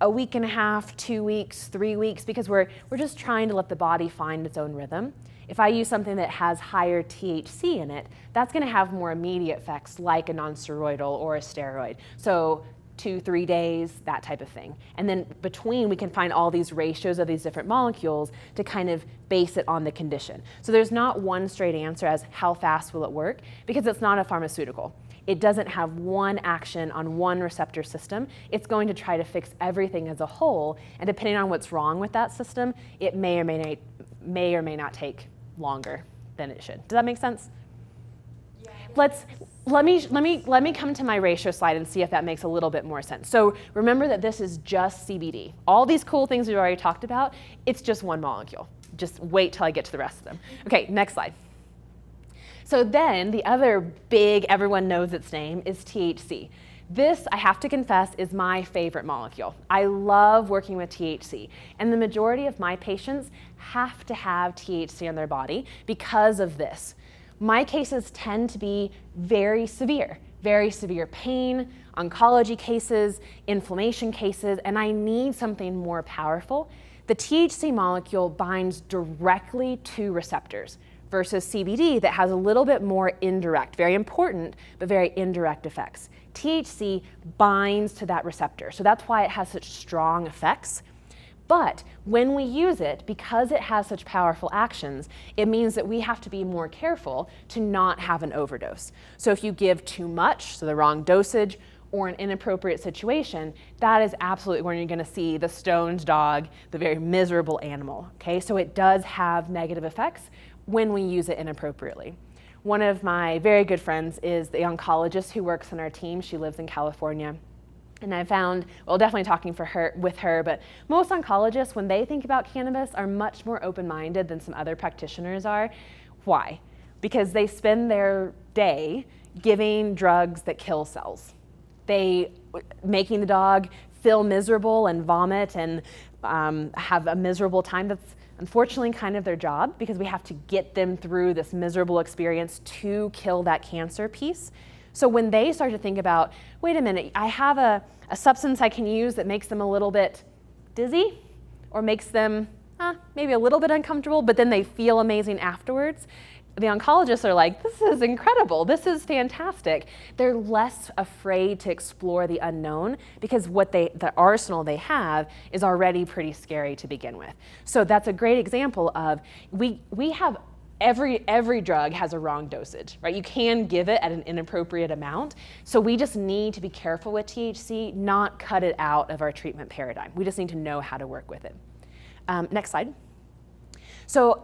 a week and a half, 2 weeks, 3 weeks, because we're just trying to let the body find its own rhythm. If I use something that has higher THC in it, that's going to have more immediate effects like a non-steroidal or a steroid. So 2-3 days, that type of thing. And then between, we can find all these ratios of these different molecules to kind of base it on the condition. So there's not one straight answer as how fast will it work, because it's not a pharmaceutical. It doesn't have one action on one receptor system. It's going to try to fix everything as a whole, and depending on what's wrong with that system, it may or may not take longer than it should. Does that make sense? Let me come to my ratio slide and see if that makes a little bit more sense. So remember that this is just CBD. All these cool things we've already talked about, it's just one molecule. Just wait till I get to the rest of them. Okay, next slide. So then the other big, everyone knows its name, is THC. This, I have to confess, is my favorite molecule. I love working with THC, and the majority of my patients have to have THC in their body because of this. My cases tend to be very severe pain, oncology cases, inflammation cases, and I need something more powerful. The THC molecule binds directly to receptors versus CBD that has a little bit more indirect, very important, but very indirect effects. THC binds to that receptor, so that's why it has such strong effects. But when we use it, because it has such powerful actions, it means that we have to be more careful to not have an overdose. So if you give too much, so the wrong dosage, or an inappropriate situation, that is absolutely when you're gonna see the stoned dog, the very miserable animal, okay? So it does have negative effects when we use it inappropriately. One of my very good friends is the oncologist who works on our team. She lives in California. And I found, well, definitely talking with her, but most oncologists, when they think about cannabis, are much more open-minded than some other practitioners are. Why? Because they spend their day giving drugs that kill cells. Making the dog feel miserable and vomit and have a miserable time. That's unfortunately kind of their job, because we have to get them through this miserable experience to kill that cancer piece. So when they start to think about, wait a minute, I have a substance I can use that makes them a little bit dizzy or makes them maybe a little bit uncomfortable, but then they feel amazing afterwards, the oncologists are like, this is incredible, this is fantastic. They're less afraid to explore the unknown because the arsenal they have is already pretty scary to begin with. So that's a great example of, we have every drug has a wrong dosage, right? You can give it at an inappropriate amount. So we just need to be careful with THC, not cut it out of our treatment paradigm. We just need to know how to work with it. Next slide. So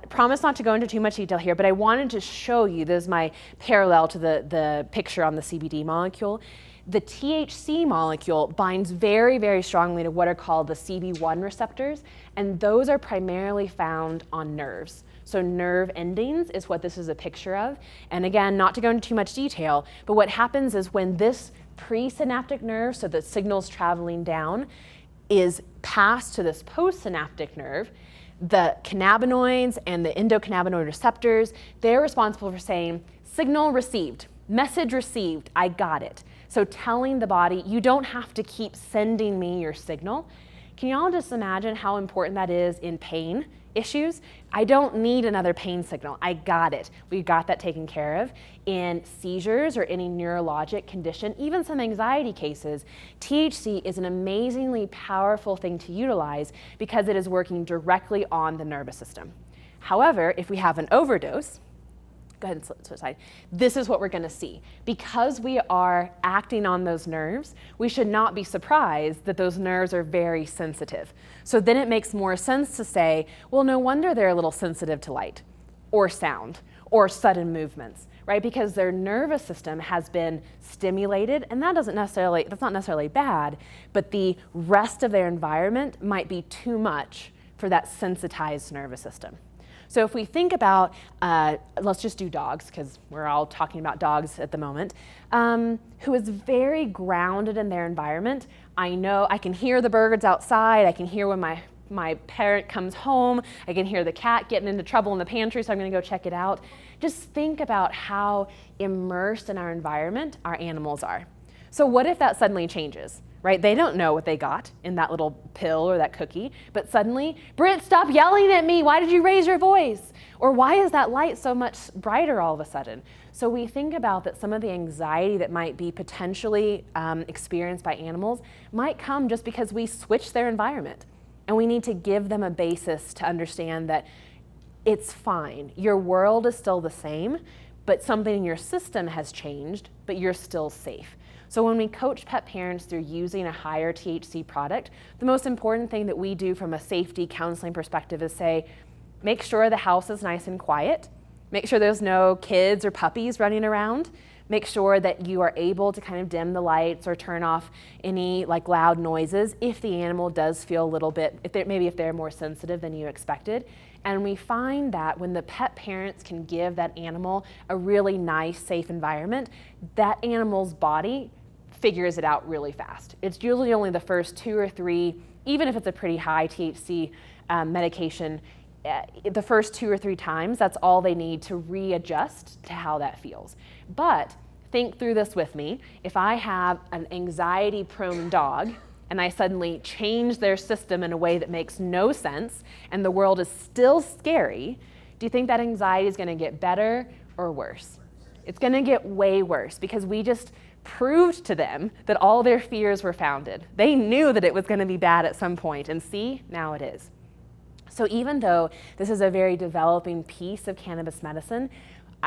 promise not to go into too much detail here, but I wanted to show you, this is my parallel to the picture on the CBD molecule. The THC molecule binds very, very strongly to what are called the CB1 receptors, and those are primarily found on nerves. So nerve endings is what this is a picture of. And again, not to go into too much detail, but what happens is when this presynaptic nerve, so the signal's traveling down, is passed to this postsynaptic nerve, the cannabinoids and the endocannabinoid receptors, they're responsible for saying, signal received, message received, I got it. So telling the body, you don't have to keep sending me your signal. Can you all just imagine how important that is in pain issues? I don't need another pain signal. I got it. We got that taken care of. In seizures or any neurologic condition, even some anxiety cases, THC is an amazingly powerful thing to utilize because it is working directly on the nervous system. However, if we have an overdose, go ahead and switch aside. This is what we're going to see. Because we are acting on those nerves, we should not be surprised that those nerves are very sensitive. So then it makes more sense to say, well, no wonder they're a little sensitive to light or sound or sudden movements, right? Because their nervous system has been stimulated, and that's not necessarily bad, but the rest of their environment might be too much for that sensitized nervous system. So if we think about, let's just do dogs, because we're all talking about dogs at the moment, who is very grounded in their environment. I know I can hear the birds outside, I can hear when my parent comes home, I can hear the cat getting into trouble in the pantry, so I'm gonna go check it out. Just think about how immersed in our environment our animals are. So what if that suddenly changes, right? They don't know what they got in that little pill or that cookie, but suddenly, Britt, stop yelling at me. Why did you raise your voice? Or why is that light so much brighter all of a sudden? So we think about that some of the anxiety that might be potentially experienced by animals might come just because we switch their environment. And we need to give them a basis to understand that it's fine. Your world is still the same, but something in your system has changed, but you're still safe. So when we coach pet parents through using a higher THC product, the most important thing that we do from a safety counseling perspective is say, make sure the house is nice and quiet. Make sure there's no kids or puppies running around. Make sure that you are able to kind of dim the lights or turn off any like loud noises if the animal does feel a little bit, if they're more sensitive than you expected. And we find that when the pet parents can give that animal a really nice, safe environment, that animal's body figures it out really fast. It's usually only the first 2 or 3, even if it's a pretty high THC medication, the first 2 or 3 times, that's all they need to readjust to how that feels. But think through this with me. If I have an anxiety-prone dog and I suddenly change their system in a way that makes no sense and the world is still scary, do you think that anxiety is going to get better or worse? It's going to get way worse because we just proved to them that all their fears were founded. They knew that it was going to be bad at some point, and see, now it is. So even though this is a very developing piece of cannabis medicine,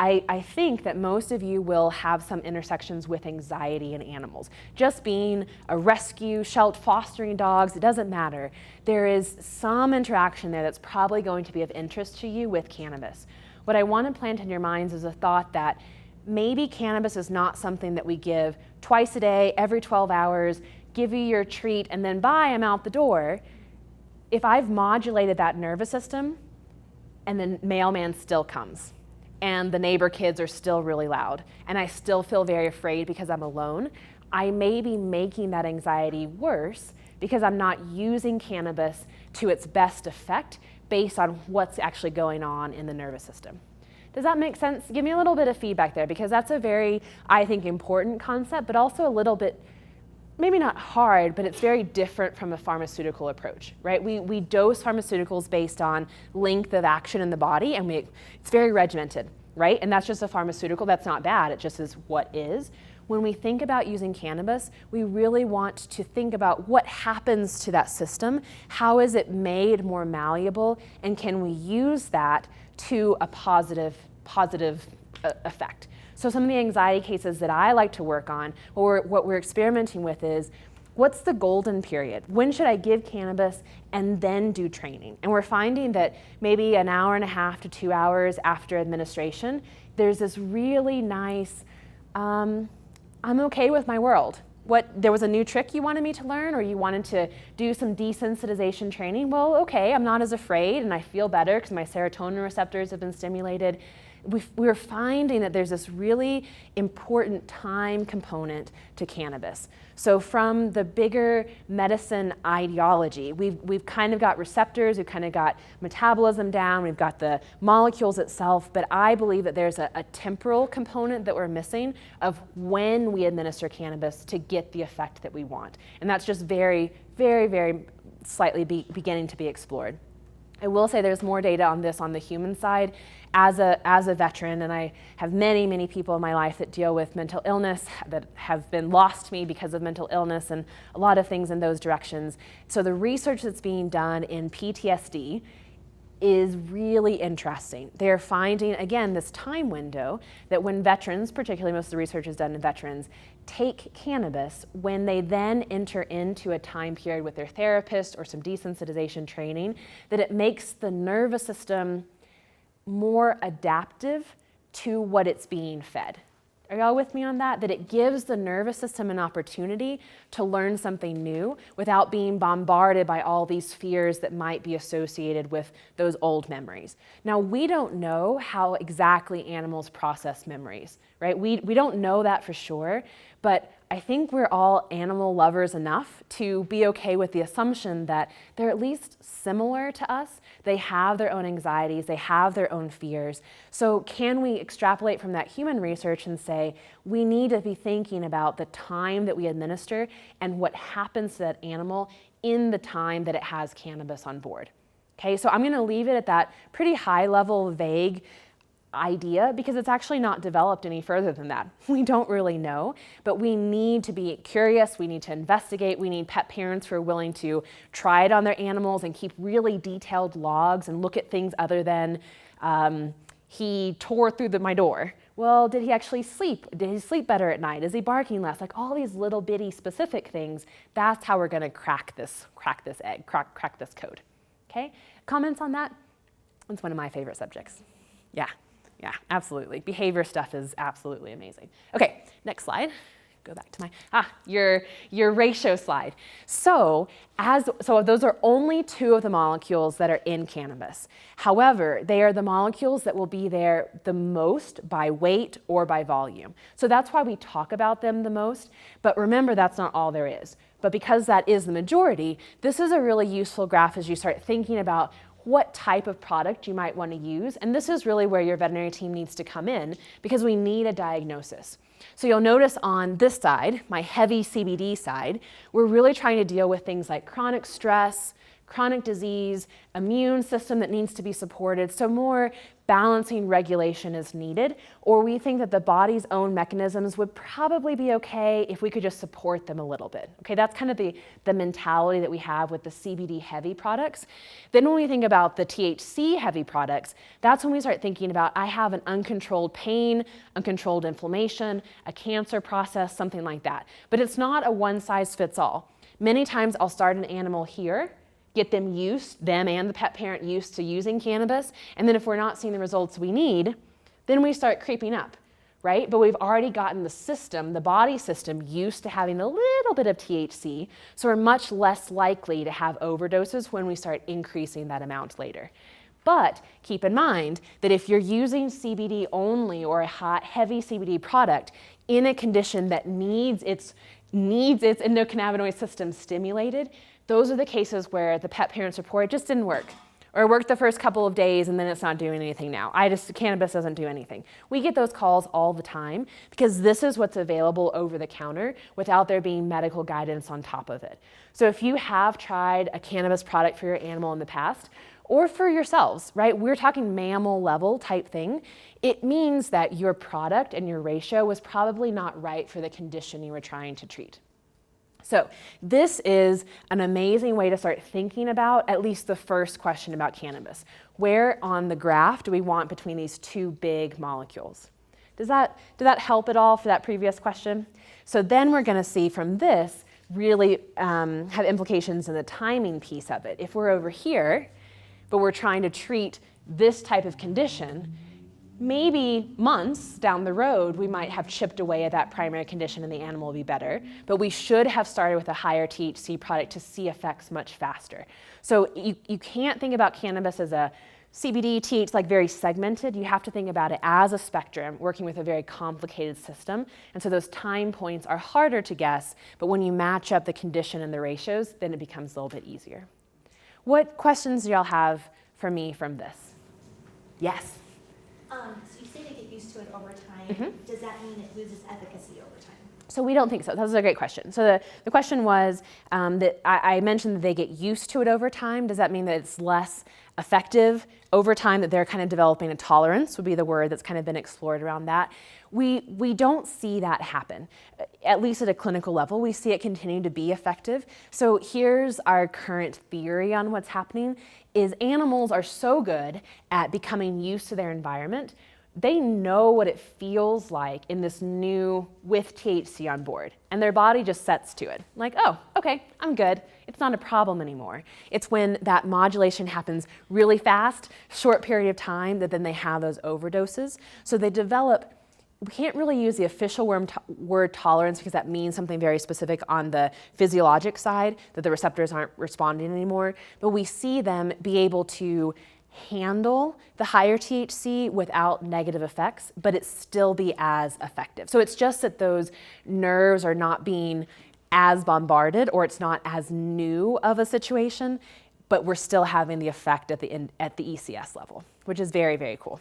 I think that most of you will have some intersections with anxiety in animals. Just being a rescue, shelter, fostering dogs, it doesn't matter. There is some interaction there that's probably going to be of interest to you with cannabis. What I want to plant in your minds is a thought that maybe cannabis is not something that we give twice a day, every 12 hours, give you your treat, and then bye, I'm out the door. If I've modulated that nervous system and the mailman still comes and the neighbor kids are still really loud and I still feel very afraid because I'm alone, I may be making that anxiety worse because I'm not using cannabis to its best effect based on what's actually going on in the nervous system. Does that make sense? Give me a little bit of feedback there because that's a very, I think, important concept, but also a little bit maybe not hard, but it's very different from a pharmaceutical approach, right? We dose pharmaceuticals based on length of action in the body, and it's very regimented, right? And that's just a pharmaceutical. That's not bad. It just is what is. When we think about using cannabis, we really want to think about what happens to that system, how is it made more malleable, and can we use that to a positive effect. So some of the anxiety cases that I like to work on, or what we're experimenting with is, what's the golden period? When should I give cannabis and then do training? And we're finding that maybe an hour and a half to 2 hours after administration, there's this really nice, I'm okay with my world. There was a new trick you wanted me to learn, or you wanted to do some desensitization training? Well, okay, I'm not as afraid and I feel better because my serotonin receptors have been stimulated. We're finding that there's this really important time component to cannabis. So from the bigger medicine ideology, we've kind of got receptors, we've kind of got metabolism down, we've got the molecules itself, but I believe that there's a temporal component that we're missing of when we administer cannabis to get the effect that we want. And that's just very, very, very slightly beginning to be explored. I will say there's more data on this on the human side. As a veteran, and I have many, many people in my life that deal with mental illness, that have been lost to me because of mental illness, and a lot of things in those directions. So the research that's being done in PTSD is really interesting. They're finding, again, this time window that when veterans, particularly most of the research is done in veterans, take cannabis, when they then enter into a time period with their therapist or some desensitization training, that it makes the nervous system more adaptive to what it's being fed. Are y'all with me on that? That it gives the nervous system an opportunity to learn something new without being bombarded by all these fears that might be associated with those old memories. Now, we don't know how exactly animals process memories, right? We don't know that for sure, but I think we're all animal lovers enough to be okay with the assumption that they're at least similar to us. They have their own anxieties, they have their own fears. So can we extrapolate from that human research and say, we need to be thinking about the time that we administer and what happens to that animal in the time that it has cannabis on board. Okay, so I'm gonna leave it at that pretty high level, vague idea because it's actually not developed any further than that. We don't really know, but we need to be curious, we need to investigate, we need pet parents who are willing to try it on their animals and keep really detailed logs and look at things other than he tore through my door. Well, did he actually sleep? Did he sleep better at night? Is he barking less? Like all these little bitty specific things, that's how we're gonna crack this egg, crack this code. Okay, comments on that? It's one of my favorite subjects. Yeah, absolutely. Behavior stuff is absolutely amazing. Okay, next slide. Go back to my, your ratio slide. So those are only 2 of the molecules that are in cannabis. However, they are the molecules that will be there the most by weight or by volume. So that's why we talk about them the most, but remember that's not all there is. But because that is the majority, this is a really useful graph as you start thinking about what type of product you might want to use. And this is really where your veterinary team needs to come in because we need a diagnosis. So you'll notice on this side, my heavy CBD side, we're really trying to deal with things like chronic stress, chronic disease, immune system that needs to be supported. So more balancing regulation is needed, or we think that the body's own mechanisms would probably be okay if we could just support them a little bit. Okay, that's kind of the mentality that we have with the CBD heavy products. Then when we think about the THC heavy products, that's when we start thinking about, I have an uncontrolled pain, uncontrolled inflammation, a cancer process, something like that. But it's not a one size fits all. Many times I'll start an animal here, get them and the pet parent used to using cannabis, and then if we're not seeing the results we need, then we start creeping up, right? But we've already gotten the system, the body system, used to having a little bit of THC, so we're much less likely to have overdoses when we start increasing that amount later. But keep in mind that if you're using CBD only or a heavy CBD product in a condition that needs its endocannabinoid system stimulated, those are the cases where the pet parents report it just didn't work, or it worked the first couple of days and then it's not doing anything now. Cannabis doesn't do anything. We get those calls all the time because this is what's available over the counter without there being medical guidance on top of it. So if you have tried a cannabis product for your animal in the past, or for yourselves, right? We're talking mammal level type thing. It means that your product and your ratio was probably not right for the condition you were trying to treat. So this is an amazing way to start thinking about at least the first question about cannabis. Where on the graph do we want between these 2 big molecules? Did that help at all for that previous question? So then we're gonna see from this really have implications in the timing piece of it. If we're over here, but we're trying to treat this type of condition, maybe months down the road, we might have chipped away at that primary condition and the animal will be better, but we should have started with a higher THC product to see effects much faster. So you can't think about cannabis as a CBD, THC, like very segmented. You have to think about it as a spectrum, working with a very complicated system. And so those time points are harder to guess, but when you match up the condition and the ratios, then it becomes a little bit easier. What questions do y'all have for me from this? Yes? So you say they get used to it over time. Does that mean it loses efficacy over time? So we don't think so. That's a great question. So the question was that I mentioned that they get used to it over time. Does that mean that it's less effective over time, that they're kind of developing a tolerance, would be the word that's kind of been explored around that? We don't see that happen, at least at a clinical level. We see it continue to be effective. So here's our current theory on what's happening, is animals are so good at becoming used to their environment. They know what it feels like in this new, with THC on board, and their body just sets to it. Like, oh, okay, I'm good. It's not a problem anymore. It's when that modulation happens really fast, short period of time, that then they have those overdoses. So they develop, we can't really use the official word tolerance because that means something very specific on the physiologic side, that the receptors aren't responding anymore, but we see them be able to handle the higher THC without negative effects, but it still be as effective. So it's just that those nerves are not being as bombarded, or it's not as new of a situation, but we're still having the effect at the ECS level, which is very, very cool.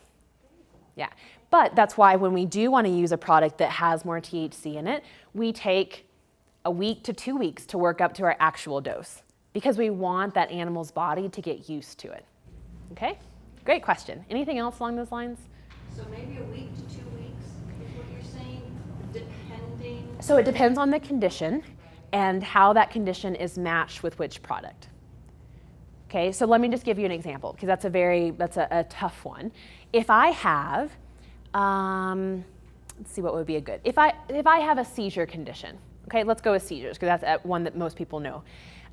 Yeah, but that's why when we do want to use a product that has more THC in it, we take a week to 2 weeks to work up to our actual dose, because we want that animal's body to get used to it. Okay, great question. Anything else along those lines? So maybe a week to 2 weeks is what you're saying, depending? So it depends on the condition and how that condition is matched with which product. Okay, so let me just give you an example, because that's a tough one. If I have, let's see what would be a good, if I have a seizure condition, okay, let's go with seizures, because that's one that most people know,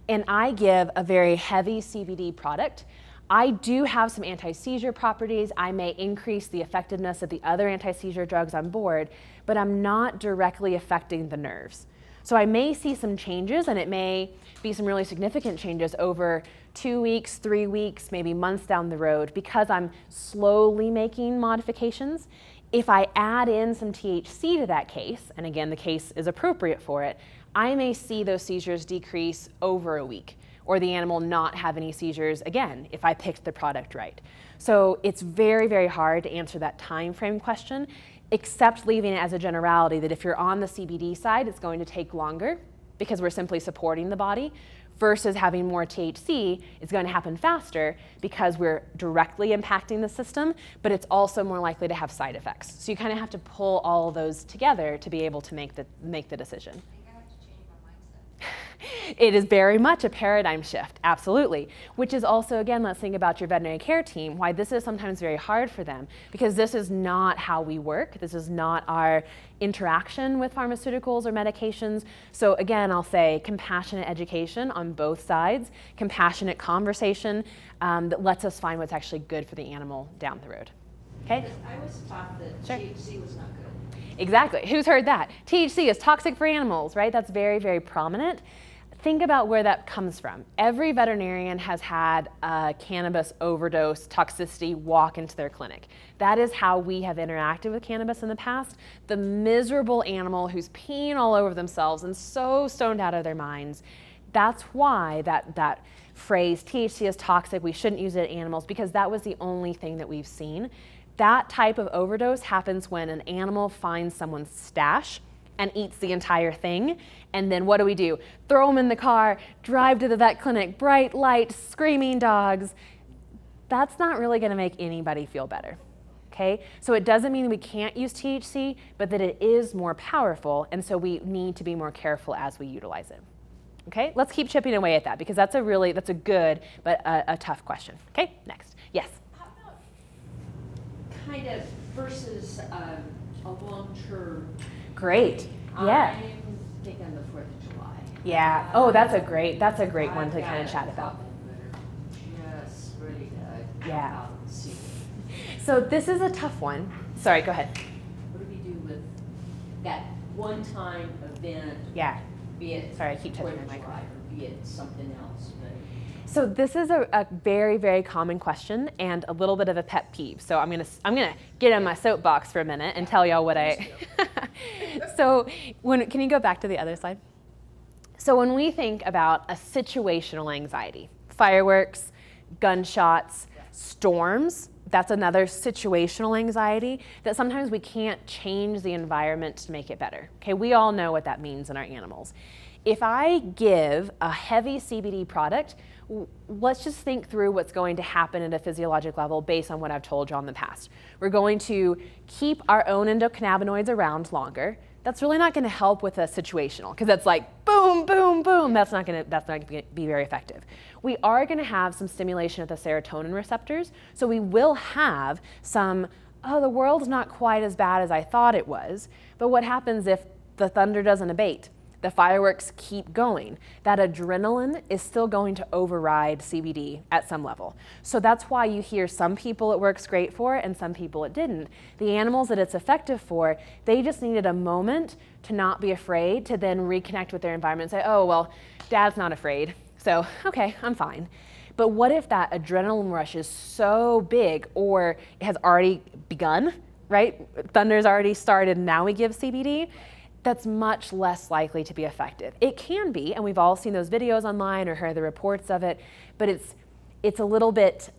and I give a very heavy CBD product, I do have some anti-seizure properties. I may increase the effectiveness of the other anti-seizure drugs on board, but I'm not directly affecting the nerves. So I may see some changes, and it may be some really significant changes over 2 weeks, 3 weeks, maybe months down the road, because I'm slowly making modifications. If I add in some THC to that case, and again, the case is appropriate for it, I may see those seizures decrease over a week, or the animal not have any seizures again if I picked the product right. So it's very, very hard to answer that time frame question, except leaving it as a generality that if you're on the CBD side, it's going to take longer because we're simply supporting the body, versus having more THC is going to happen faster because we're directly impacting the system, but it's also more likely to have side effects. So you kind of have to pull all of those together to be able to make the decision. It is very much a paradigm shift, absolutely. Which is also, again, let's think about your veterinary care team, why this is sometimes very hard for them, because this is not how we work. This is not our interaction with pharmaceuticals or medications. So again, I'll say compassionate education on both sides, compassionate conversation that lets us find what's actually good for the animal down the road. Okay? I was taught that Sure. THC was not good. Exactly. Who's heard that? THC is toxic for animals, right? That's very, very prominent. Think about where that comes from. Every veterinarian has had a cannabis overdose toxicity walk into their clinic. That is how we have interacted with cannabis in the past. The miserable animal who's peeing all over themselves and so stoned out of their minds. That's why that phrase, THC is toxic, we shouldn't use it in animals, because that was the only thing that we've seen. That type of overdose happens when an animal finds someone's stash and eats the entire thing. And then what do? Throw them in the car, drive to the vet clinic, bright lights, screaming dogs. That's not really gonna make anybody feel better, okay? So it doesn't mean we can't use THC, but that it is more powerful, and so we need to be more careful as we utilize it. Okay, let's keep chipping away at that, because that's a good but a tough question. Okay, next, yes? How about kind of versus a long-term? Great, yeah. I'm thinking the 4th of July. Yeah, oh, that's a great one to kind of chat about. Just ready to Yeah. come out and see. So this is a tough one. Sorry, go ahead. What do we do with that one-time event? Yeah. Be it Sorry, I keep touching 4th of my July, microphone. or be it something else, but. So this is a very, very common question and a little bit of a pet peeve. So I'm gonna get on my soapbox for a minute and tell y'all what I. So can you go back to the other slide? So when we think about a situational anxiety, fireworks, gunshots, storms, that's another situational anxiety that sometimes we can't change the environment to make it better. Okay, we all know what that means in our animals. If I give a heavy CBD product, let's just think through what's going to happen at a physiologic level based on what I've told you in the past. We're going to keep our own endocannabinoids around longer. That's really not going to help with a situational, because that's like boom, boom, boom. That's not going to be very effective. We are going to have some stimulation at the serotonin receptors, so we will have some, oh, the world's not quite as bad as I thought it was. But what happens if the thunder doesn't abate? The fireworks keep going. That adrenaline is still going to override CBD at some level. So that's why you hear some people it works great for and some people it didn't. The animals that it's effective for, they just needed a moment to not be afraid, to then reconnect with their environment and say, oh, well, Dad's not afraid, so okay, I'm fine. But what if that adrenaline rush is so big, or it has already begun, right? Thunder's already started, now we give CBD? That's much less likely to be effective. It can be, and we've all seen those videos online or heard the reports of it, but it's a little bit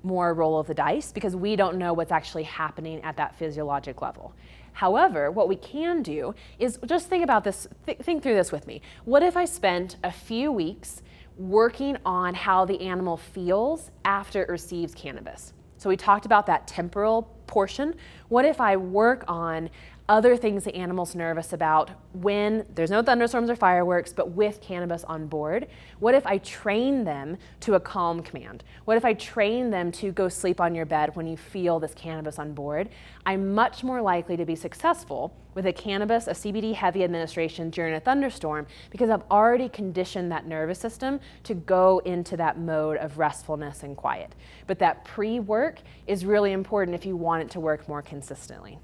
more roll of the dice because we don't know what's actually happening at that physiologic level. However, what we can do is just think about this, think through this with me. What if I spent a few weeks working on how the animal feels after it receives cannabis? So we talked about that temporal portion. What if I work on other things the animal's nervous about when there's no thunderstorms or fireworks, but with cannabis on board? What if I train them to a calm command? What if I train them to go sleep on your bed when you feel this cannabis on board? I'm much more likely to be successful with a cannabis, a CBD heavy administration during a thunderstorm because I've already conditioned that nervous system to go into that mode of restfulness and quiet. But that pre-work is really important if you want it to work more consistently.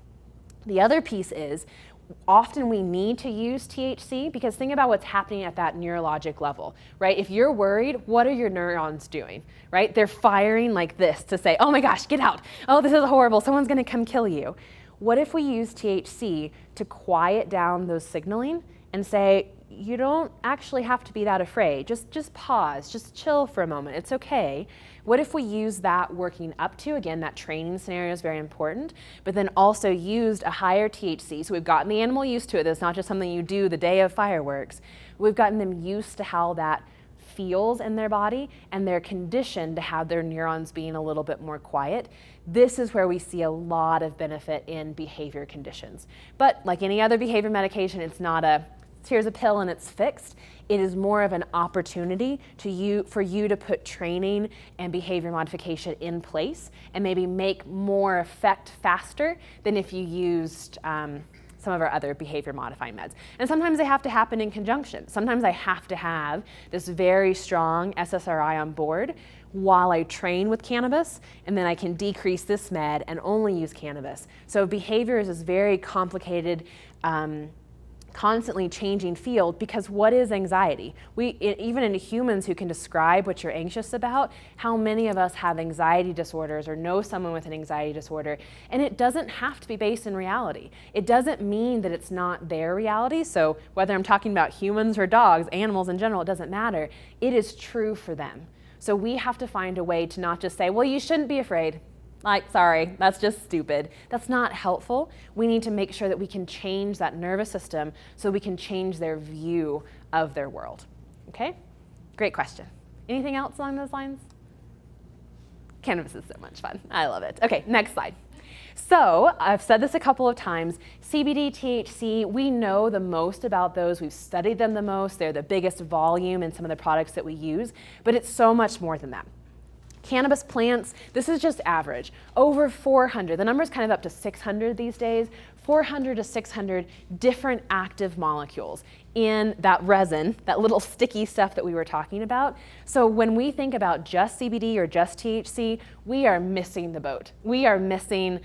The other piece is often we need to use THC because think about what's happening at that neurologic level, right? If you're worried, what are your neurons doing, right? They're firing like this to say, oh my gosh, get out. Oh, this is horrible. Someone's going to come kill you. What if we use THC to quiet down those signaling and say, you don't actually have to be that afraid. Just pause, just chill for a moment. It's okay. What if we use that working up to, again, that training scenario is very important, but then also used a higher THC. So we've gotten the animal used to it. It's not just something you do the day of fireworks. We've gotten them used to how that feels in their body, and they're conditioned to have their neurons being a little bit more quiet. This is where we see a lot of benefit in behavior conditions. But like any other behavior medication, it's not a here's a pill and it's fixed. It is more of an opportunity for you to put training and behavior modification in place and maybe make more effect faster than if you used some of our other behavior modifying meds. And sometimes they have to happen in conjunction. Sometimes I have to have this very strong SSRI on board while I train with cannabis, and then I can decrease this med and only use cannabis. So behavior is this very complicated, constantly changing field because what is anxiety? Even in humans who can describe what you're anxious about, how many of us have anxiety disorders or know someone with an anxiety disorder? And it doesn't have to be based in reality. It doesn't mean that it's not their reality. So whether I'm talking about humans or dogs, animals in general, it doesn't matter. It is true for them. So we have to find a way to not just say, well, you shouldn't be afraid. Like, sorry, that's just stupid. That's not helpful. We need to make sure that we can change that nervous system so we can change their view of their world. Okay? Great question. Anything else along those lines? Cannabis is so much fun. I love it. Okay, next slide. So I've said this a couple of times, CBD, THC, we know the most about those. We've studied them the most. They're the biggest volume in some of the products that we use, but it's so much more than that. Cannabis plants, this is just average, over 400, the number's kind of up to 600 these days, 400 to 600 different active molecules in that resin, that little sticky stuff that we were talking about. So when we think about just CBD or just THC, we are missing the boat. We are missing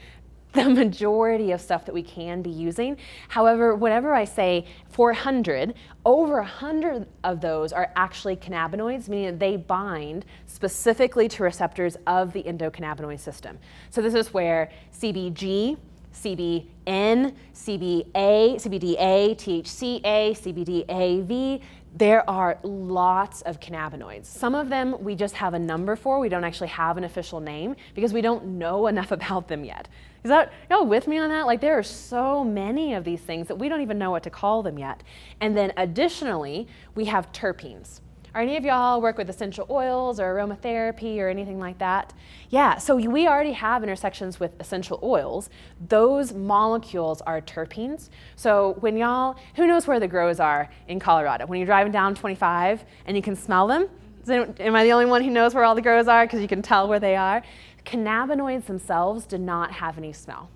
the majority of stuff that we can be using. However, whenever I say 400, over 100 of those are actually cannabinoids, meaning that they bind specifically to receptors of the endocannabinoid system. So this is where CBG, CBN, CBA, CBDA, THCA, CBDAV, there are lots of cannabinoids. Some of them we just have a number for. We don't actually have an official name because we don't know enough about them yet. Is that, y'all with me on that? Like there are so many of these things that we don't even know what to call them yet. And then additionally, we have terpenes. Are any of y'all work with essential oils or aromatherapy or anything like that? Yeah, so we already have intersections with essential oils. Those molecules are terpenes. So when y'all, who knows where the grows are in Colorado? When you're driving down 25 and you can smell them? Am I the only one who knows where all the grows are because you can tell where they are? Cannabinoids themselves do not have any smell.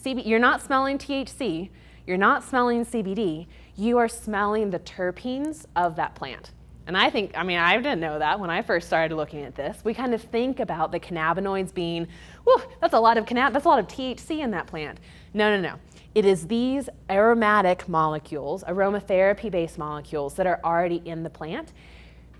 You're not smelling THC, you're not smelling CBD, you are smelling the terpenes of that plant. And I didn't know that when I first started looking at this. We kind of think about the cannabinoids being, whew, that's a lot of THC in that plant. No. It is these aromatic molecules, aromatherapy-based molecules that are already in the plant.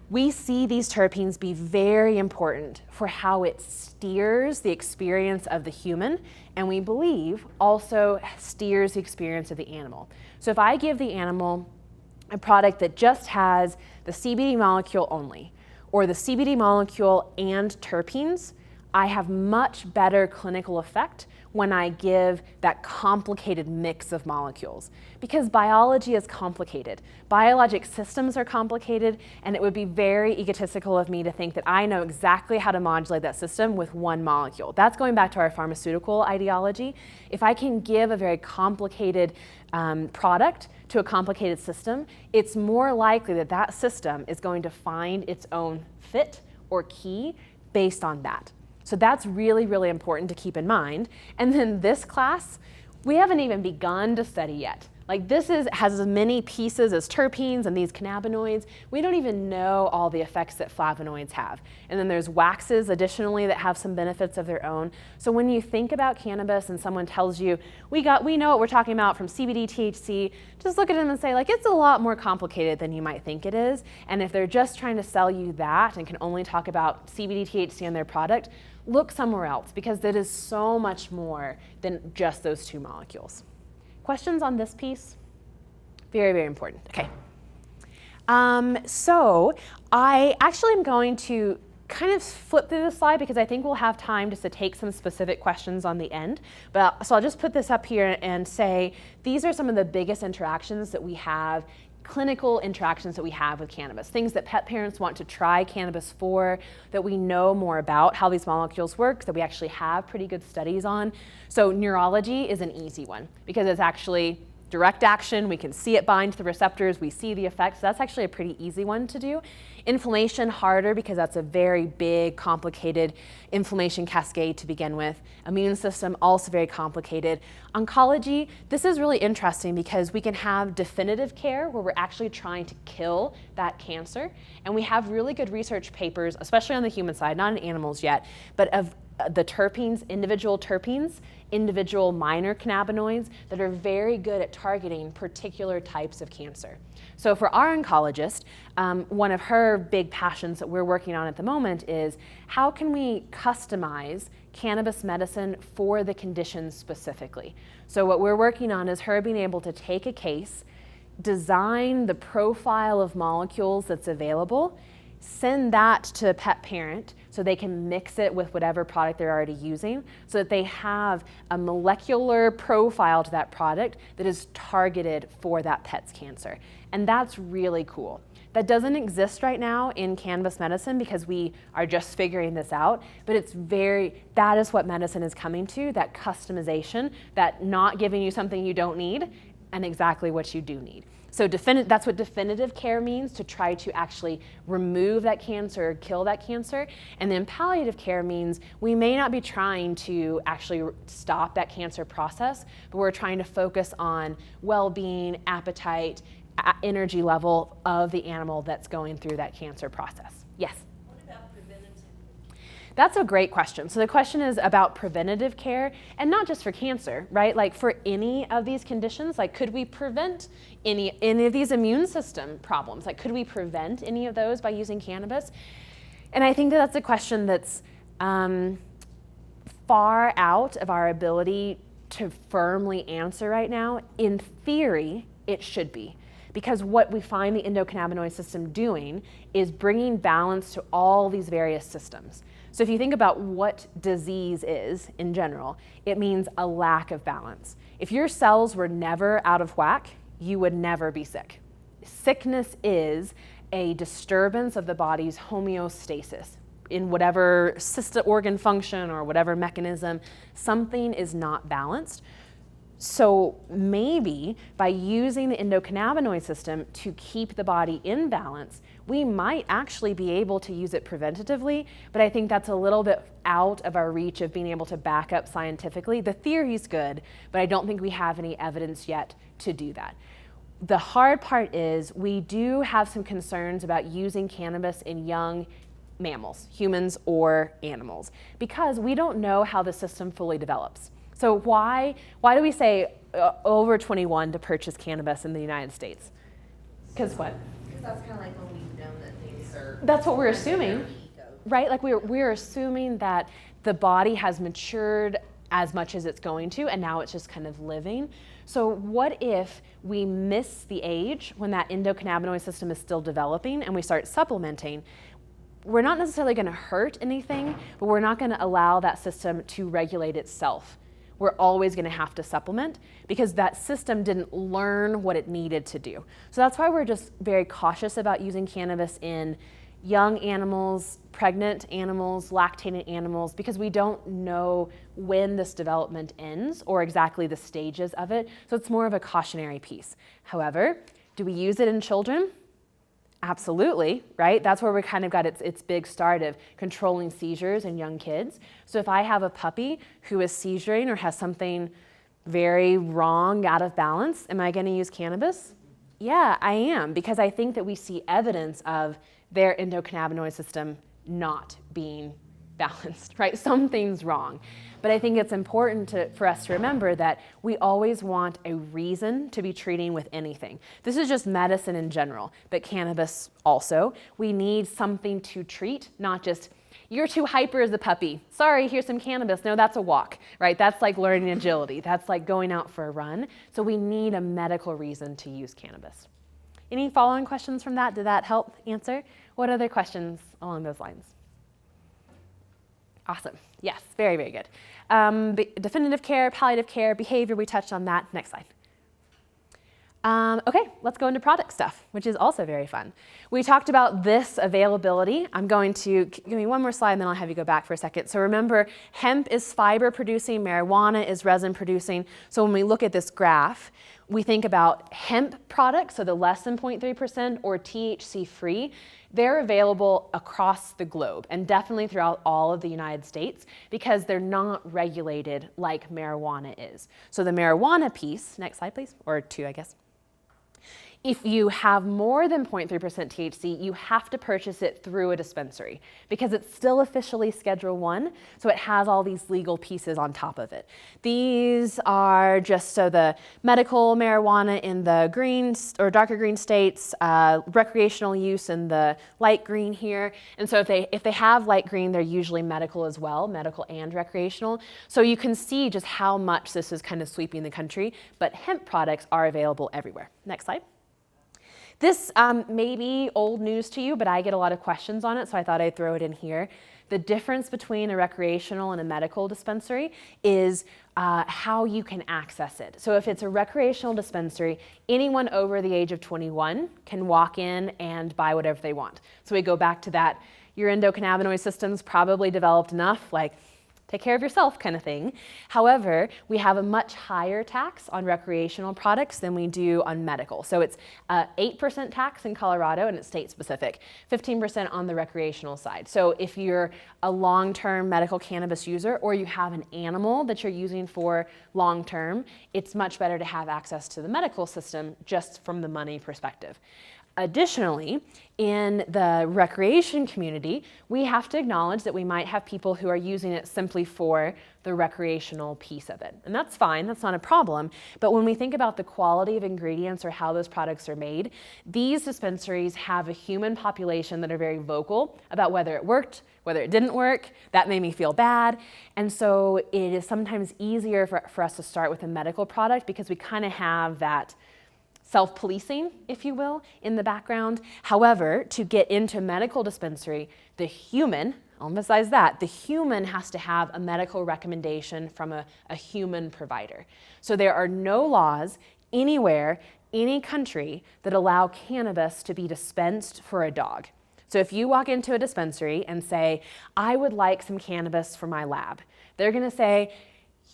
we see these terpenes be very important for how it steers the experience of the human, and we believe also steers the experience of the animal. So if I give the animal a product that just has the CBD molecule only, or the CBD molecule and terpenes, I have much better clinical effect when I give that complicated mix of molecules. Because biology is complicated. Biologic systems are complicated, and it would be very egotistical of me to think that I know exactly how to modulate that system with one molecule. That's going back to our pharmaceutical ideology. If I can give a very complicated product to a complicated system, it's more likely that that system is going to find its own fit or key based on that. So that's really, really important to keep in mind. And then this class, we haven't even begun to study yet. Like this has as many pieces as terpenes and these cannabinoids. We don't even know all the effects that flavonoids have. And then there's waxes additionally that have some benefits of their own. So when you think about cannabis and someone tells you, we know what we're talking about from CBD, THC, just look at them and say like, it's a lot more complicated than you might think it is. And if they're just trying to sell you that and can only talk about CBD, THC in their product, look somewhere else because it is so much more than just those two molecules. Questions on this piece? Very, very important. Okay. So I actually am going to kind of flip through this slide because I think we'll have time just to take some specific questions on the end. So I'll just put this up here and say these are some of the biggest interactions that we have, clinical interactions that we have with cannabis, things that pet parents want to try cannabis for, that we know more about how these molecules work, that we actually have pretty good studies on. So neurology is an easy one because it's actually direct action. We can see it bind to the receptors. We see the effects. That's actually a pretty easy one to do. Inflammation, harder because that's a very big, complicated inflammation cascade to begin with. Immune system, also very complicated. Oncology, this is really interesting because we can have definitive care where we're actually trying to kill that cancer. And we have really good research papers, especially on the human side, not in animals yet, but of the terpenes, individual minor cannabinoids that are very good at targeting particular types of cancer. So for our oncologist, one of her big passions that we're working on at the moment is how can we customize cannabis medicine for the condition specifically. So what we're working on is her being able to take a case, design the profile of molecules that's available, send that to a pet parent so they can mix it with whatever product they're already using so that they have a molecular profile to that product that is targeted for that pet's cancer. And that's really cool. That doesn't exist right now in cannabis medicine because we are just figuring this out, but that is what medicine is coming to, that customization, that not giving you something you don't need and exactly what you do need. So that's what definitive care means, to try to actually remove that cancer, or kill that cancer. And then palliative care means we may not be trying to actually stop that cancer process, but we're trying to focus on well-being, appetite, energy level of the animal that's going through that cancer process. Yes? What about preventative? That's a great question. So the question is about preventative care, and not just for cancer, right? Like for any of these conditions, like could we prevent any of these immune system problems? Like could we prevent any of those by using cannabis? And I think that's a question that's far out of our ability to firmly answer right now. In theory, it should be. Because what we find the endocannabinoid system doing is bringing balance to all these various systems. So if you think about what disease is in general, it means a lack of balance. If your cells were never out of whack, you would never be sick. Sickness is a disturbance of the body's homeostasis. In whatever system, organ function or whatever mechanism, something is not balanced. So maybe by using the endocannabinoid system to keep the body in balance, we might actually be able to use it preventatively, but I think that's a little bit out of our reach of being able to back up scientifically. The theory's good, but I don't think we have any evidence yet to do that. The hard part is we do have some concerns about using cannabis in young mammals, humans or animals, because we don't know how the system fully develops. So why do we say over 21 to purchase cannabis in the United States? Because what? Because that's kind of like when we've known that things are mature. That's what we're That's their assuming, ego. right? Like we're assuming that the body has matured as much as it's going to, and now it's just kind of living. So what if we miss the age when that endocannabinoid system is still developing and we start supplementing? We're not necessarily going to hurt anything, but we're not going to allow that system to regulate itself. We're always going to have to supplement because that system didn't learn what it needed to do. So that's why we're just very cautious about using cannabis in young animals, pregnant animals, lactating animals, because we don't know when this development ends or exactly the stages of it. So it's more of a cautionary piece. However, do we use it in children? Absolutely, right? That's where we kind of got its big start of controlling seizures in young kids. So if I have a puppy who is seizuring or has something very wrong, out of balance, am I going to use cannabis? Yeah, I am, because I think that we see evidence of their endocannabinoid system not being balanced, right? Something's wrong. But I think it's important for us to remember that we always want a reason to be treating with anything. This is just medicine in general, but cannabis also. We need something to treat, not just, you're too hyper as a puppy. Sorry, here's some cannabis. No, that's a walk, right? That's like learning agility. That's like going out for a run. So we need a medical reason to use cannabis. Any follow-on questions from that? Did that help answer? What other questions along those lines? Awesome. Yes, very, very good. Definitive care, palliative care, behavior, we touched on that. Next slide. Okay, let's go into product stuff, which is also very fun. We talked about this availability. I'm going to, give me one more slide and then I'll have you go back for a second. So remember, hemp is fiber producing, marijuana is resin producing. So when we look at this graph, we think about hemp products, so the less than 0.3% or THC free. They're available across the globe and definitely throughout all of the United States because they're not regulated like marijuana is. So the marijuana piece, next slide please, or two I guess. If you have more than 0.3% THC, you have to purchase it through a dispensary because it's still officially Schedule 1, so it has all these legal pieces on top of it. These are just so the medical marijuana in the green or darker green states, recreational use in the light green here. And so if they have light green, they're usually medical as well, medical and recreational. So you can see just how much this is kind of sweeping the country, but hemp products are available everywhere. Next slide. This may be old news to you, but I get a lot of questions on it, so I thought I'd throw it in here. The difference between a recreational and a medical dispensary is how you can access it. So if it's a recreational dispensary, anyone over the age of 21 can walk in and buy whatever they want. So we go back to that, your endocannabinoid system's probably developed enough, like take care of yourself kind of thing. However, we have a much higher tax on recreational products than we do on medical. So it's 8% tax in Colorado, and it's state specific, 15% on the recreational side. So if you're a long-term medical cannabis user or you have an animal that you're using for long-term, it's much better to have access to the medical system just from the money perspective. Additionally, in the recreation community, we have to acknowledge that we might have people who are using it simply for the recreational piece of it. And that's fine, that's not a problem. But when we think about the quality of ingredients or how those products are made, these dispensaries have a human population that are very vocal about whether it worked, whether it didn't work. That made me feel bad. And so it is sometimes easier for us to start with a medical product because we kind of have that self-policing, if you will, in the background. However, to get into medical dispensary, the human, I'll emphasize that, the human has to have a medical recommendation from a human provider. So there are no laws anywhere, any country, that allow cannabis to be dispensed for a dog. So if you walk into a dispensary and say, I would like some cannabis for my lab, they're gonna say,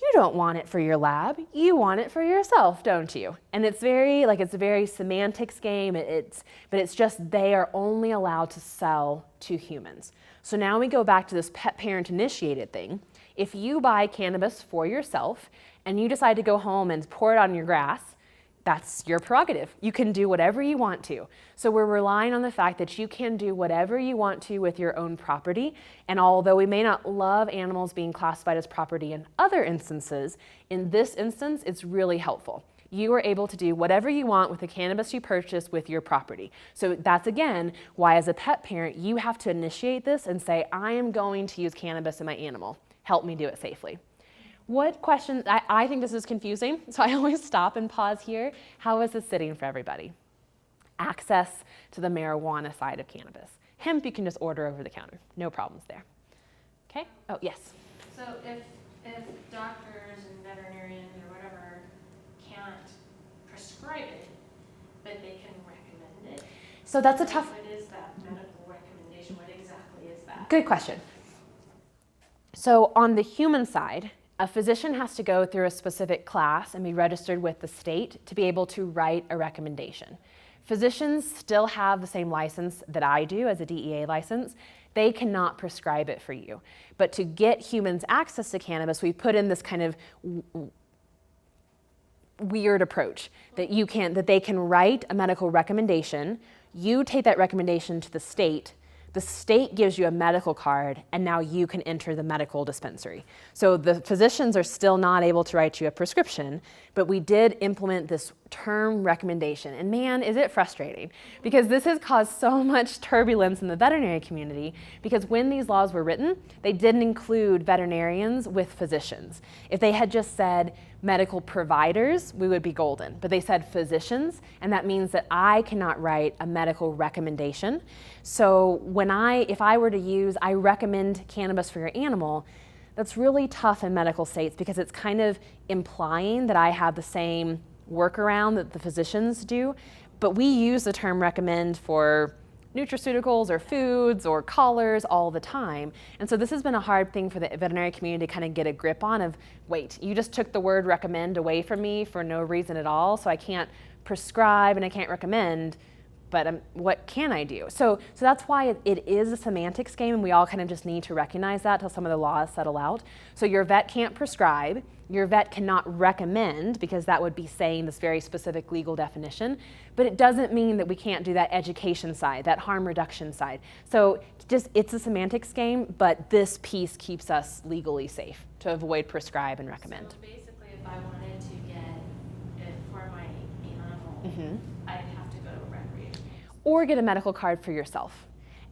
you don't want it for your lab, you want it for yourself, don't you? And it's a very semantics game, but it's just they are only allowed to sell to humans. So now we go back to this pet parent initiated thing. If you buy cannabis for yourself and you decide to go home and pour it on your grass, that's your prerogative. You can do whatever you want to. So we're relying on the fact that you can do whatever you want to with your own property. And although we may not love animals being classified as property in other instances, in this instance, it's really helpful you are able to do whatever you want with the cannabis you purchase with your property. So that's again why as a pet parent, you have to initiate this and say, I am going to use cannabis in my animal. Help me do it safely. What questions, I think this is confusing, so I always stop and pause here. How is this sitting for everybody? Access to the marijuana side of cannabis. Hemp you can just order over the counter, no problems there. Okay, oh yes. So if doctors and veterinarians or whatever can't prescribe it, but they can recommend it. So that's a tough. What is that medical recommendation? What exactly is that? Good question. So on the human side, a physician has to go through a specific class and be registered with the state to be able to write a recommendation. Physicians still have the same license that I do as a DEA license. They cannot prescribe it for you. But to get humans access to cannabis, we put in this kind of weird approach that they can write a medical recommendation. You take that recommendation to the state gives you a medical card, and now you can enter the medical dispensary. So the physicians are still not able to write you a prescription, but we did implement this term recommendation. And man, is it frustrating, because this has caused so much turbulence in the veterinary community, because when these laws were written, they didn't include veterinarians with physicians. If they had just said medical providers, we would be golden. But they said physicians, and that means that I cannot write a medical recommendation. So if I were to use, I recommend cannabis for your animal, that's really tough in medical states because it's kind of implying that I have the same workaround that the physicians do. But we use the term recommend for nutraceuticals or foods or collars all the time. And so this has been a hard thing for the veterinary community to kind of get a grip on of, wait, you just took the word recommend away from me for no reason at all, so I can't prescribe and I can't recommend, but what can I do? So that's why it is a semantics game, and we all kind of just need to recognize that till some of the laws settle out. So your vet can't prescribe, your vet cannot recommend, because that would be saying this very specific legal definition, but it doesn't mean that we can't do that education side, that harm reduction side. So it's a semantics game, but this piece keeps us legally safe to avoid prescribe and recommend. So basically, if I wanted to get it for my animal, I'd have to go to a recreation. Or get a medical card for yourself.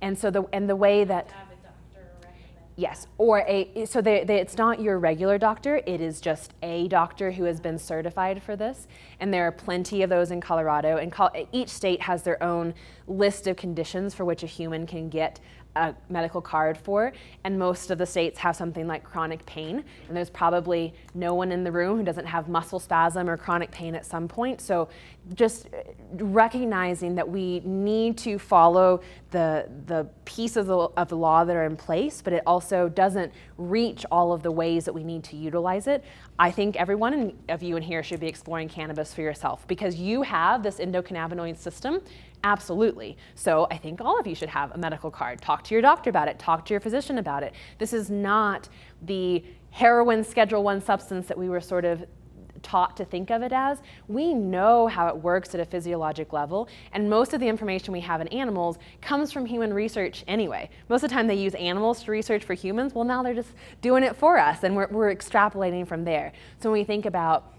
And so the way that Have a doctor recommend. yes, or it's not your regular doctor, it is just a doctor who has been certified for this, and there are plenty of those in Colorado, and each state has their own list of conditions for which a human can get a medical card for, and most of the states have something like chronic pain, and there's probably no one in the room who doesn't have muscle spasm or chronic pain at some point. So just recognizing that we need to follow the pieces of the law that are in place, but it also doesn't reach all of the ways that we need to utilize it. I think every one of you in here should be exploring cannabis for yourself, because you have this endocannabinoid system. Absolutely. So I think all of you should have a medical card. Talk to your doctor about it. Talk to your physician about it. This is not the heroin Schedule I substance that we were sort of taught to think of it as. We know how it works at a physiologic level, and most of the information we have in animals comes from human research anyway. Most of the time they use animals to research for humans. Well, now they're just doing it for us, and we're extrapolating from there. So when we think about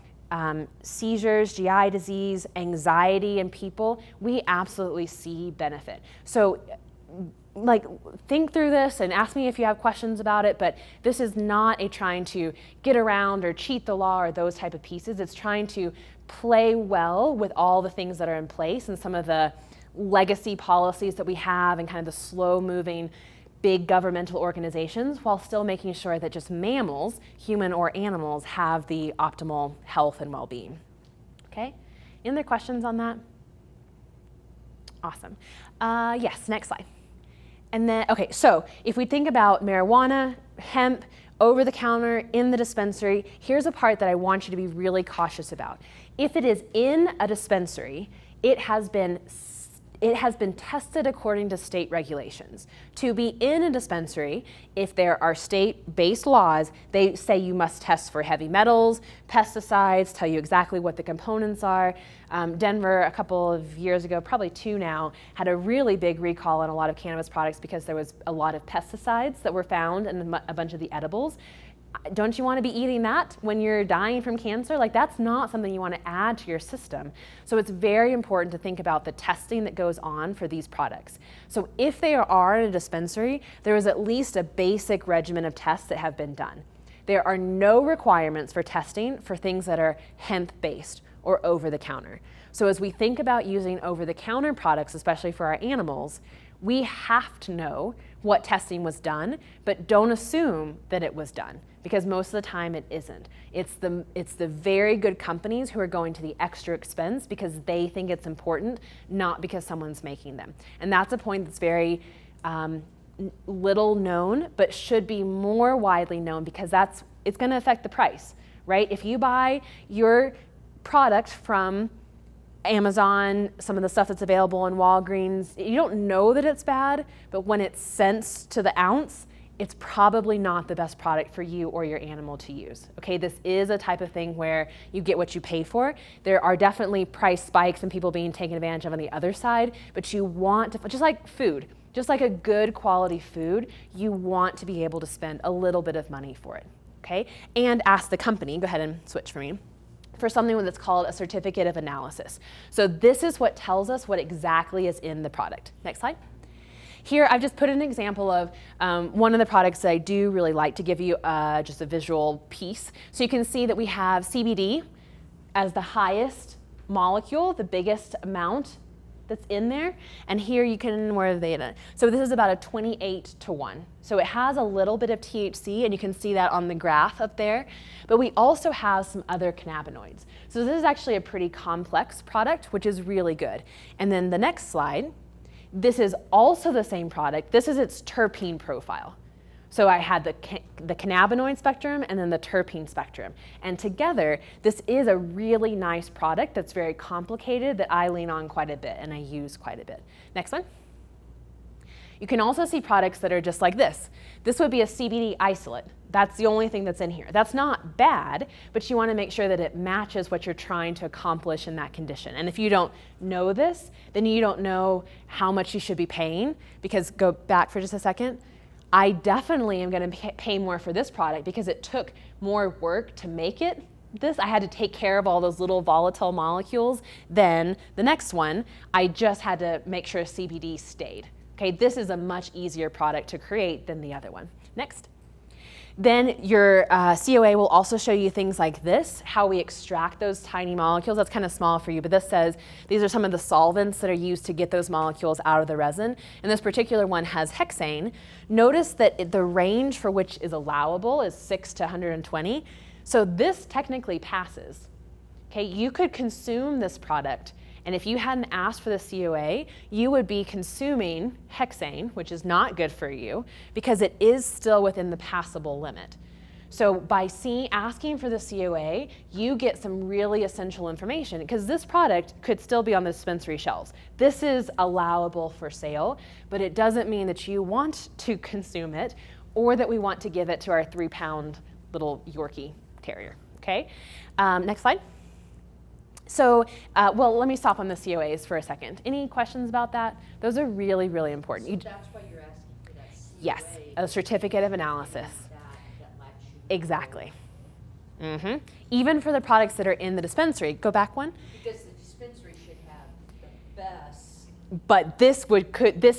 seizures, GI disease, anxiety in people, we absolutely see benefit. So think through this and ask me if you have questions about it, but this is not a trying to get around or cheat the law or those type of pieces. It's trying to play well with all the things that are in place and some of the legacy policies that we have and kind of the slow moving big governmental organizations, while still making sure that just mammals, human or animals, have the optimal health and well-being. Okay, any other questions on that? Awesome. Yes, next slide. And then, okay, so if we think about marijuana, hemp, over the counter, in the dispensary, here's a part that I want you to be really cautious about. If it is in a dispensary, it has been tested according to state regulations. To be in a dispensary, if there are state-based laws, they say you must test for heavy metals, pesticides, tell you exactly what the components are. Denver, a couple of years ago, probably 2 now, had a really big recall on a lot of cannabis products because there was a lot of pesticides that were found in a bunch of the edibles. Don't you want to be eating that when you're dying from cancer? Like, that's not something you want to add to your system. So it's very important to think about the testing that goes on for these products. So if they are at a dispensary, there is at least a basic regimen of tests that have been done. There are no requirements for testing for things that are hemp-based or over-the-counter. So as we think about using over-the-counter products, especially for our animals, we have to know what testing was done, but don't assume that it was done, because most of the time it isn't. It's the very good companies who are going to the extra expense because they think it's important, not because someone's making them. And that's a point that's very little known, but should be more widely known, because it's going to affect the price, right? If you buy your product from Amazon, some of the stuff that's available in Walgreens, you don't know that it's bad, but when it's cents to the ounce, it's probably not the best product for you or your animal to use. Okay, this is a type of thing where you get what you pay for. There are definitely price spikes and people being taken advantage of on the other side, but you want to, just like food, just like a good quality food, you want to be able to spend a little bit of money for it, okay? And ask the company, go ahead and switch for me, for something that's called a certificate of analysis. So this is what tells us what exactly is in the product. Next slide. Here I've just put an example of one of the products that I do really like to give you just a visual piece. So you can see that we have CBD as the highest molecule, the biggest amount that's in there. And here you can, where are they at? So this is about a 28-to-1. So it has a little bit of THC, and you can see that on the graph up there. But we also have some other cannabinoids. So this is actually a pretty complex product, which is really good. And then the next slide, this is also the same product. This is its terpene profile. So I had the cannabinoid spectrum and then the terpene spectrum. And together, this is a really nice product that's very complicated that I lean on quite a bit and I use quite a bit. Next one. You can also see products that are just like this. This would be a CBD isolate. That's the only thing that's in here. That's not bad, but you want to make sure that it matches what you're trying to accomplish in that condition. And if you don't know this, then you don't know how much you should be paying, because go back for just a second. I definitely am going to pay more for this product because it took more work to make it. I had to take care of all those little volatile molecules. Then the next one, I just had to make sure CBD stayed. Okay, this is a much easier product to create than the other one. Next. Then your COA will also show you things like this, how we extract those tiny molecules. That's kind of small for you, but this says these are some of the solvents that are used to get those molecules out of the resin. And this particular one has hexane. Notice that the range for which is allowable is 6 to 120. So this technically passes. Okay, you could consume this product, and if you hadn't asked for the COA, you would be consuming hexane, which is not good for you, because it is still within the passable limit. So by asking for the COA, you get some really essential information, because this product could still be on the dispensary shelves. This is allowable for sale, but it doesn't mean that you want to consume it or that we want to give it to our 3-pound little Yorkie terrier, okay? Next slide. So, well, let me stop on the COAs for a second. Any questions about that? Those are really, really important. So that's why you're asking for that COA. Yes, a certificate of analysis. That lets you Exactly. Mm-hmm. Even for the products that are in the dispensary. Go back one. Because the dispensary should have the best. But this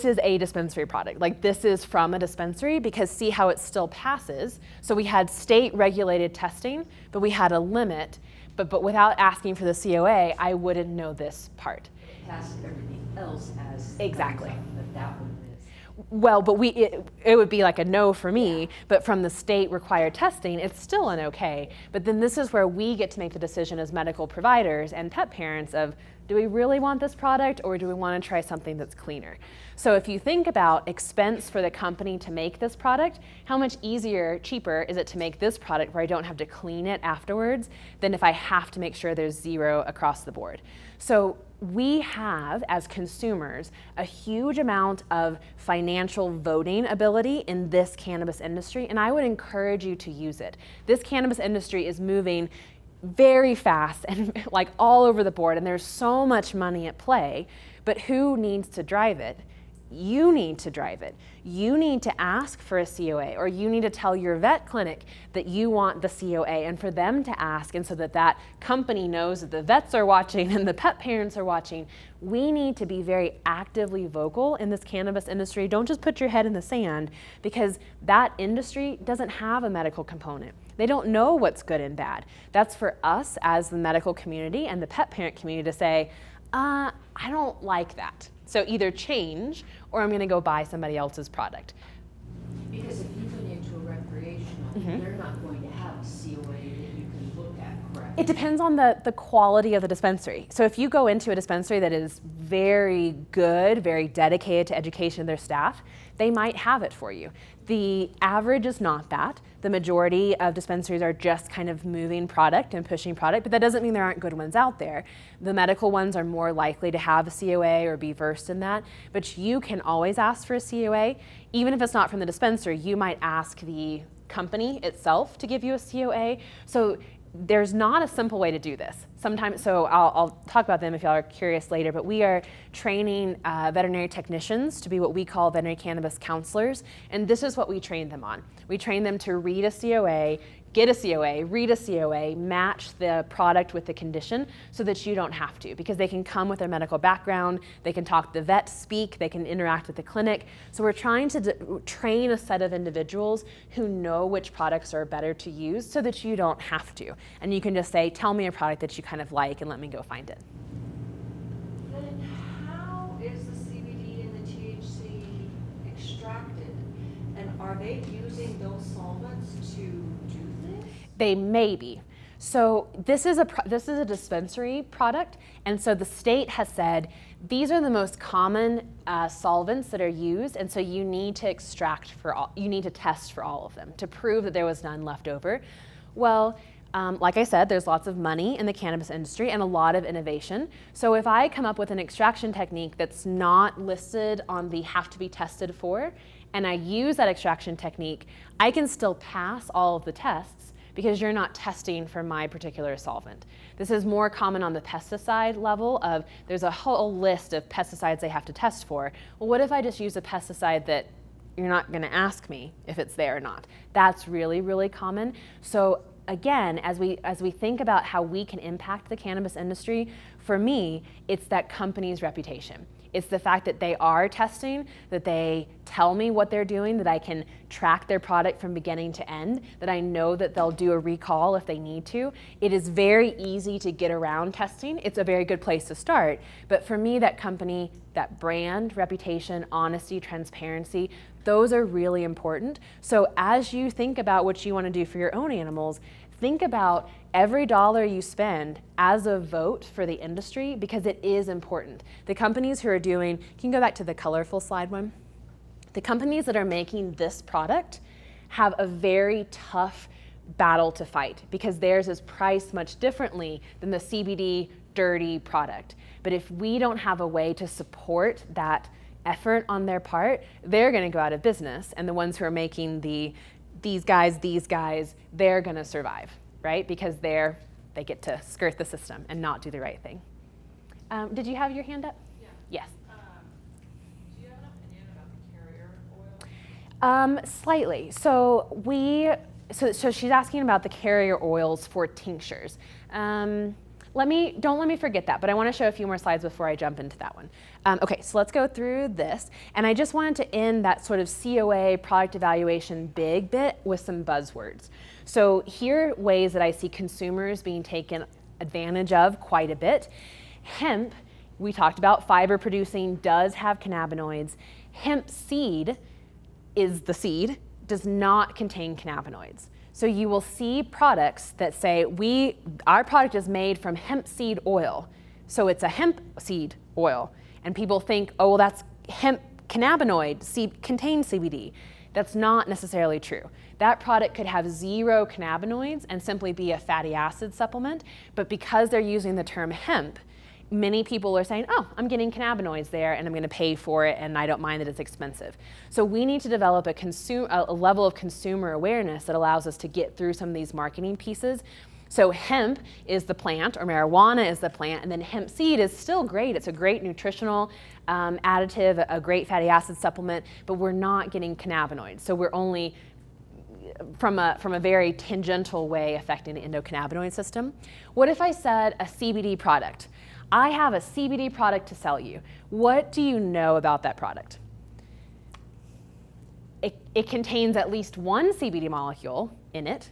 is a dispensary product. Like, this is from a dispensary, because see how it still passes. So we had state regulated testing, but we had a limit. But without asking for the COA, I wouldn't know this part. Past everything else has. Exactly. But that one is. Well, but it would be like a no for me, but from the state required testing, it's still an okay. But then this is where we get to make the decision as medical providers and pet parents of, do we really want this product, or do we want to try something that's cleaner? So if you think about expense for the company to make this product, how much easier, cheaper is it to make this product where I don't have to clean it afterwards than if I have to make sure there's zero across the board? So we have, as consumers, a huge amount of financial voting ability in this cannabis industry, and I would encourage you to use it. This cannabis industry is moving very fast and like all over the board, and there's so much money at play, but who needs to drive it? You need to drive it. You need to ask for a COA, or you need to tell your vet clinic that you want the COA, and for them to ask, and so that that company knows that the vets are watching and the pet parents are watching. We need to be very actively vocal in this cannabis industry. Don't just put your head in the sand, because that industry doesn't have a medical component. They don't know what's good and bad. That's for us as the medical community and the pet parent community to say, I don't like that. So either change, or I'm going to go buy somebody else's product. Because if you went into a recreational, they're not going to have a COA that you can look at, correct? It depends on the quality of the dispensary. So if you go into a dispensary that is very good, very dedicated to education of their staff, they might have it for you. The average is not that. The majority of dispensaries are just kind of moving product and pushing product, but that doesn't mean there aren't good ones out there. The medical ones are more likely to have a COA or be versed in that, but you can always ask for a COA. Even if it's not from the dispensary, you might ask the company itself to give you a COA. So there's not a simple way to do this. Sometimes, so I'll talk about them if y'all are curious later, but we are training veterinary technicians to be what we call veterinary cannabis counselors, and this is what we train them on. We train them to read a COA, get a COA, read a COA, match the product with the condition so that you don't have to, because they can come with their medical background, they can talk to the vet, speak, they can interact with the clinic. So we're trying to train a set of individuals who know which products are better to use so that you don't have to. And you can just say, tell me a product that you kind of like and let me go find it. Then how is the CBD and the THC extracted? And are they using those solvents to do this? They may be. So this is a dispensary product, and so the state has said these are the most common solvents that are used, and so you need to you need to test for all of them to prove that there was none left over. Well, like I said, there's lots of money in the cannabis industry and a lot of innovation. So if I come up with an extraction technique that's not listed on the have to be tested for, and I use that extraction technique, I can still pass all of the tests because you're not testing for my particular solvent. This is more common on the pesticide level of there's a whole list of pesticides they have to test for. Well, what if I just use a pesticide that you're not going to ask me if it's there or not? That's really, really common. So again, as we think about how we can impact the cannabis industry, for me, it's that company's reputation. It's the fact that they are testing, that they tell me what they're doing, that I can track their product from beginning to end, that I know that they'll do a recall if they need to. It is very easy to get around testing. It's a very good place to start. But for me, that company, that brand, reputation, honesty, transparency, those are really important. So as you think about what you want to do for your own animals, think about every dollar you spend as a vote for the industry, because it is important. The companies who are doing, can you go back to the colorful slide one? The companies that are making this product have a very tough battle to fight because theirs is priced much differently than the CBD dirty product. But if we don't have a way to support that effort on their part, they're going to go out of business, and the ones who are making these guys, they're going to survive, right? Because they get to skirt the system and not do the right thing. Did you have your hand up? Yeah. Yes. Do you have an opinion about the carrier oil? Slightly. So she's asking about the carrier oils for tinctures. Don't let me forget that, but I want to show a few more slides before I jump into that one. Okay, so let's go through this. And I just wanted to end that sort of COA product evaluation big bit with some buzzwords. So here are ways that I see consumers being taken advantage of quite a bit. Hemp, we talked about, fiber producing, does have cannabinoids. Hemp seed is the seed, does not contain cannabinoids. So you will see products that say, our product is made from hemp seed oil. So it's a hemp seed oil. And people think, oh, well, that's hemp cannabinoid, contains CBD. That's not necessarily true. That product could have 0 cannabinoids and simply be a fatty acid supplement. But because they're using the term hemp, many people are saying, oh, I'm getting cannabinoids there and I'm going to pay for it and I don't mind that it's expensive. So we need to develop a level of consumer awareness that allows us to get through some of these marketing pieces So hemp is the plant, or marijuana is the plant, and then hemp seed is still great. It's a great nutritional additive, a great fatty acid supplement, but we're not getting cannabinoids. So we're only from a very tangential way affecting the endocannabinoid system. What if I said a CBD product? I have a CBD product to sell you. What do you know about that product? It contains at least one CBD molecule in it,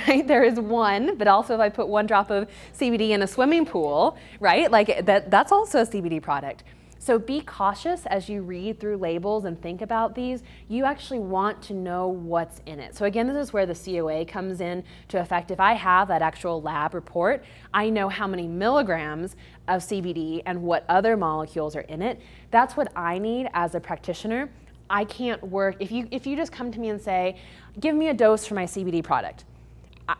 right? There is one, but also if I put 1 drop of CBD in a swimming pool, right? Like that's also a CBD product. So be cautious as you read through labels and think about these. You actually want to know what's in it. So again, this is where the COA comes in to effect. If I have that actual lab report, I know how many milligrams of CBD and what other molecules are in it. That's what I need as a practitioner. I can't work, if you just come to me and say, give me a dose for my CBD product,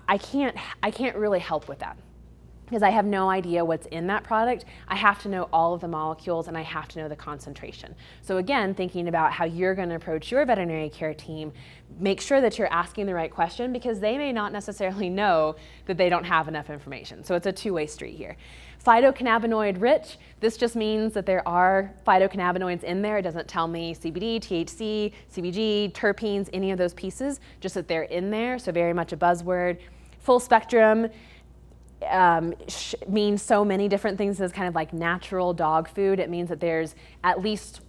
I can't really help with that, because I have no idea what's in that product. I have to know all of the molecules and I have to know the concentration. So again, thinking about how you're going to approach your veterinary care team, make sure that you're asking the right question, because they may not necessarily know that they don't have enough information. So it's a two-way street here. Phytocannabinoid rich, this just means that there are phytocannabinoids in there. It doesn't tell me CBD, THC, CBG, terpenes, any of those pieces, just that they're in there, so very much a buzzword. Full spectrum means so many different things. As kind of like natural dog food. It means that there's at least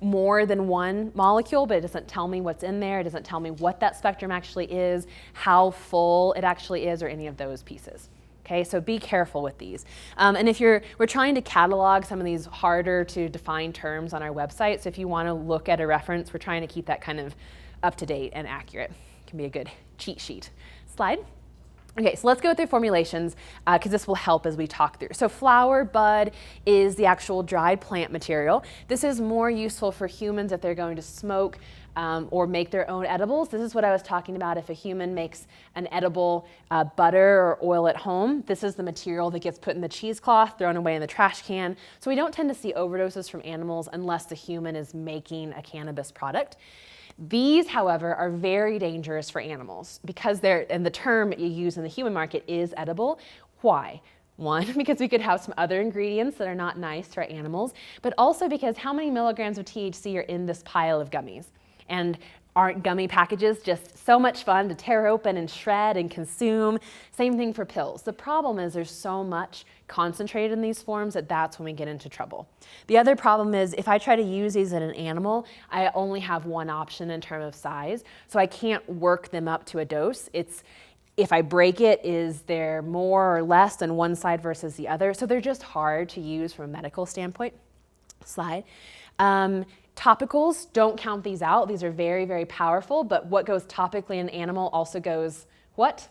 more than one molecule, but it doesn't tell me what's in there. It doesn't tell me what that spectrum actually is, how full it actually is, or any of those pieces. Okay, so be careful with these. And if we're trying to catalog some of these harder to define terms on our website, so if you want to look at a reference, we're trying to keep that kind of up to date and accurate. It can be a good cheat sheet. Slide. Okay, so let's go through formulations because this will help as we talk through. So flower bud is the actual dried plant material. This is more useful for humans if they're going to smoke or make their own edibles. This is what I was talking about. If a human makes an edible butter or oil at home, this is the material that gets put in the cheesecloth, thrown away in the trash can. So we don't tend to see overdoses from animals unless the human is making a cannabis product. These, however, are very dangerous for animals because and the term you use in the human market is edible. Why? One, because we could have some other ingredients that are not nice for animals, but also because how many milligrams of THC are in this pile of gummies? And aren't gummy packages just so much fun to tear open and shred and consume? Same thing for pills. The problem is there's so much concentrated in these forms that's when we get into trouble. The other problem is if I try to use these in an animal, I only have one option in terms of size, so I can't work them up to a dose. If I break it, is there more or less than one side versus the other? So they're just hard to use from a medical standpoint. Slide. Topicals, don't count these out. These are very, very powerful, but what goes topically in an animal also goes what?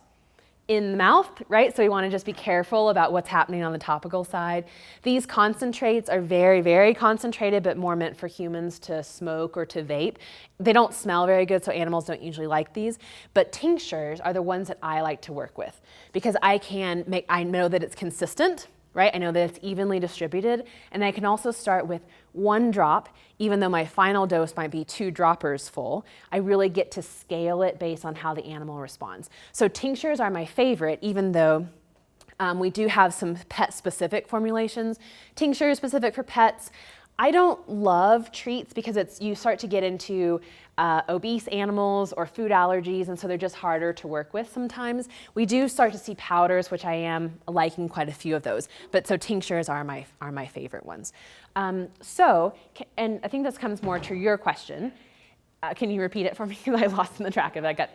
In the mouth, right? So we want to just be careful about what's happening on the topical side. These concentrates are very, very concentrated, but more meant for humans to smoke or to vape. They don't smell very good, so animals don't usually like these, but tinctures are the ones that I like to work with because I know that it's consistent, right? I know that it's evenly distributed, and I can also start with 1 drop, even though my final dose might be 2 droppers full. I really get to scale it based on how the animal responds. So tinctures are my favorite, even though we do have some pet-specific formulations. Tincture specific for pets. I don't love treats because you start to get into obese animals or food allergies, and so they're just harder to work with sometimes. We do start to see powders, which I am liking quite a few of those, but so tinctures are my favorite ones. And I think this comes more to your question. Can you repeat it for me? I lost in the track of it.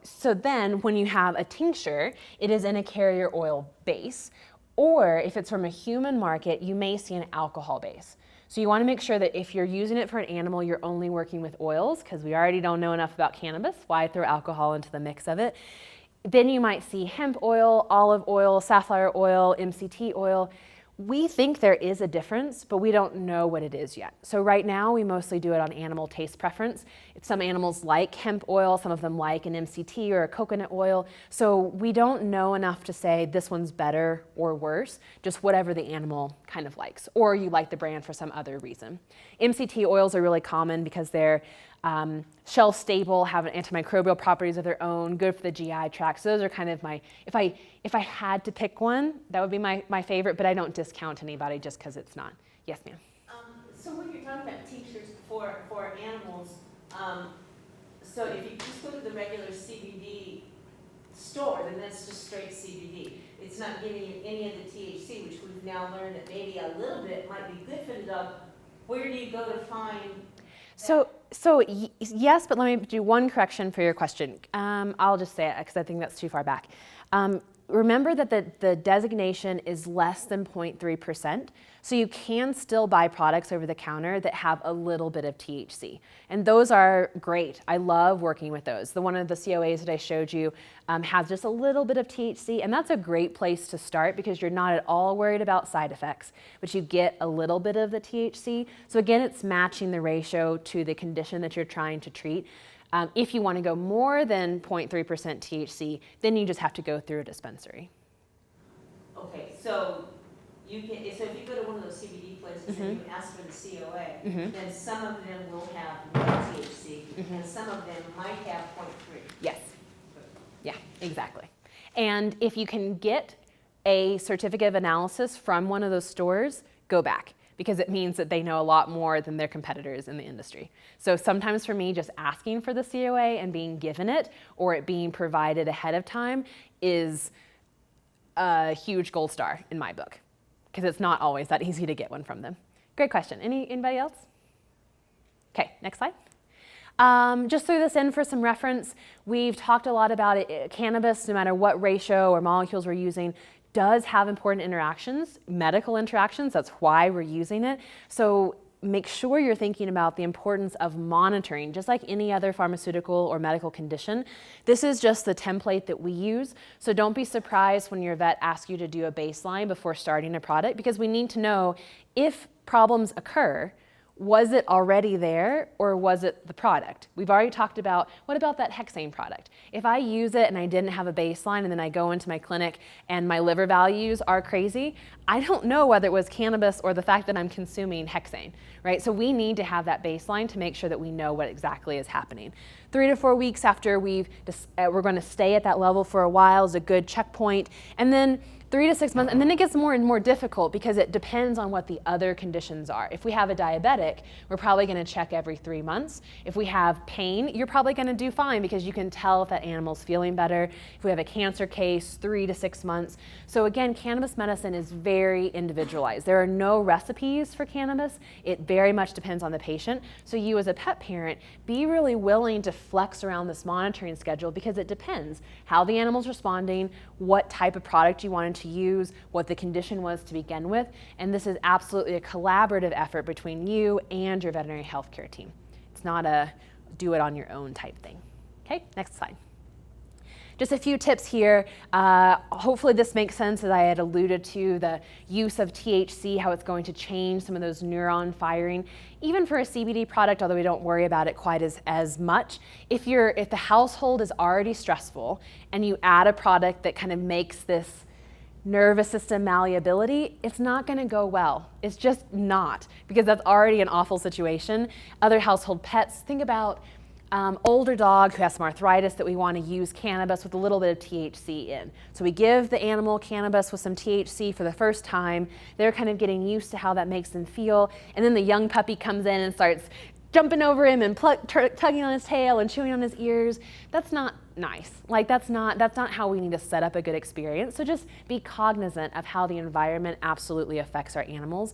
So then when you have a tincture, it is in a carrier oil base. Or if it's from a human market, you may see an alcohol base. So you want to make sure that if you're using it for an animal, you're only working with oils, because we already don't know enough about cannabis. Why throw alcohol into the mix of it? Then you might see hemp oil, olive oil, safflower oil, MCT oil. We think there is a difference, but we don't know what it is yet. So right now, we mostly do it on animal taste preference. Some animals like hemp oil, some of them like an MCT or a coconut oil. So we don't know enough to say this one's better or worse, just whatever the animal kind of likes, or you like the brand for some other reason. MCT oils are really common because they're shelf stable, have antimicrobial properties of their own, good for the GI tract. So those are kind of my, if I had to pick one, that would be my favorite, but I don't discount anybody just because it's not. Yes, ma'am. So when you're talking about tinctures for animals, so if you just go to the regular CBD store, then that's just straight CBD. It's not giving you any of the THC, which we've now learned that maybe a little bit might be good for the dog. Where do you go to find? Yes, but let me do one correction for your question. I'll just say it because I think that's too far back. Remember that the designation is less than 0.3%, so you can still buy products over the counter that have a little bit of THC, and those are great. I love working with those. One of the COAs that I showed you has just a little bit of THC, and that's a great place to start because you're not at all worried about side effects, but you get a little bit of the THC. So again, it's matching the ratio to the condition that you're trying to treat. If you want to go more than 0.3% THC, then you just have to go through a dispensary. Okay, so you can. So if you go to one of those CBD places and you ask for the COA, then some of them will have no THC, and some of them might have 0.3. Yes. Yeah, exactly. And if you can get a certificate of analysis from one of those stores, go back, because it means that they know a lot more than their competitors in the industry. So sometimes for me, just asking for the COA and being given it, or it being provided ahead of time, is a huge gold star in my book, because it's not always that easy to get one from them. Great question. Anybody else? Okay, next slide. Just threw this in for some reference. We've talked a lot about it. Cannabis, no matter what ratio or molecules we're using, does have important interactions, medical interactions. That's why we're using it. So make sure you're thinking about the importance of monitoring, just like any other pharmaceutical or medical condition. This is just the template that we use. So don't be surprised when your vet asks you to do a baseline before starting a product, because we need to know if problems occur, was it already there or was it the product? We've already talked about, what about that hexane product? If I use it and I didn't have a baseline and then I go into my clinic and my liver values are crazy, I don't know whether it was cannabis or the fact that I'm consuming hexane, right? So we need to have that baseline to make sure that we know what exactly is happening. 3 to 4 weeks after we're going to stay at that level for a while is a good checkpoint. And then 3 to 6 months, and then it gets more and more difficult because it depends on what the other conditions are. If we have a diabetic, we're probably going to check every 3 months. If we have pain, you're probably going to do fine because you can tell if that animal's feeling better. If we have a cancer case, 3 to 6 months. So again, cannabis medicine is very individualized. There are no recipes for cannabis. It very much depends on the patient. So you as a pet parent, be really willing to flex around this monitoring schedule because it depends how the animal's responding, what type of product you wanted to use, what the condition was to begin with, and this is absolutely a collaborative effort between you and your veterinary healthcare team. It's not a do it on your own type thing. Okay, next slide. Just a few tips here. Hopefully this makes sense, as I had alluded to, the use of THC, how it's going to change some of those neuron firing. Even for a CBD product, although we don't worry about it quite as much, if the household is already stressful and you add a product that kind of makes this nervous system malleability, it's not going to go well. It's just not, because that's already an awful situation. Other household pets, think about older dog who has some arthritis that we want to use cannabis with a little bit of THC in. So we give the animal cannabis with some THC for the first time. They're kind of getting used to how that makes them feel. And then the young puppy comes in and starts jumping over him and tugging on his tail and chewing on his ears. That's not nice. Like that's not how we need to set up a good experience. So just be cognizant of how the environment absolutely affects our animals.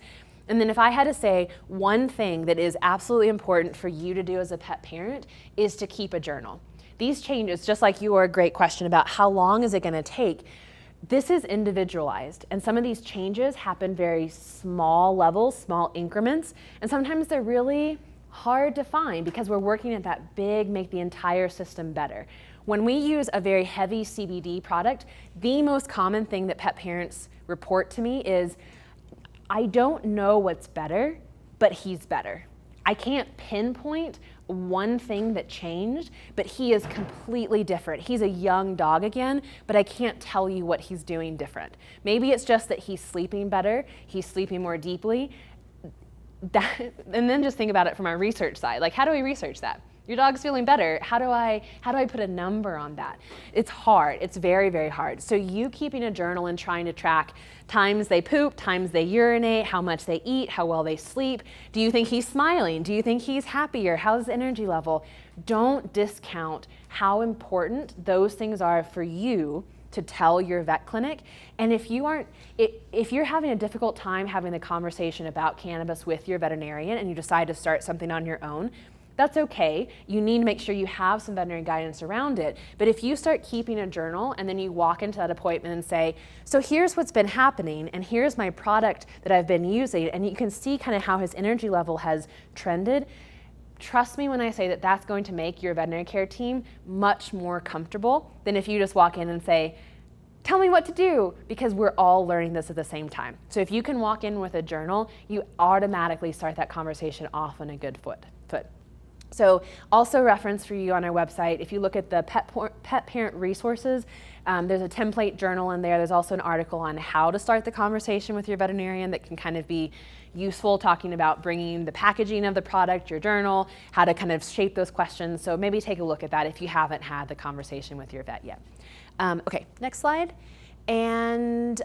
And then if I had to say one thing that is absolutely important for you to do as a pet parent is to keep a journal. These changes, just like your great question about how long is it going to take, this is individualized. And some of these changes happen very small levels, small increments, and sometimes they're really hard to find because we're working at that big, make the entire system better. When we use a very heavy CBD product, the most common thing that pet parents report to me is, I don't know what's better, but he's better. I can't pinpoint one thing that changed, but he is completely different. He's a young dog again, but I can't tell you what he's doing different. Maybe it's just that he's sleeping better, he's sleeping more deeply. And then just think about it from our research side. Like, how do we research that? your dog's feeling better. How do I put a number on that? It's hard. It's very, very hard. So you keeping a journal and trying to track times they poop, times they urinate, how much they eat, how well they sleep. Do you think he's smiling? Do you think he's happier? How's his energy level? Don't discount how important those things are for you to tell your vet clinic. And if you're having a difficult time having the conversation about cannabis with your veterinarian and you decide to start something on your own, that's okay. You need to make sure you have some veterinary guidance around it. But if you start keeping a journal and then you walk into that appointment and say, so here's what's been happening and here's my product that I've been using, and you can see kind of how his energy level has trended, trust me when I say that that's going to make your veterinary care team much more comfortable than if you just walk in and say, tell me what to do, because we're all learning this at the same time. So if you can walk in with a journal, you automatically start that conversation off on a good foot. So also reference for you on our website, if you look at the pet parent resources, there's a template journal in there. There's also an article on how to start the conversation with your veterinarian that can kind of be useful, talking about bringing the packaging of the product, your journal, how to kind of shape those questions. So maybe take a look at that if you haven't had the conversation with your vet yet. Okay, next slide. And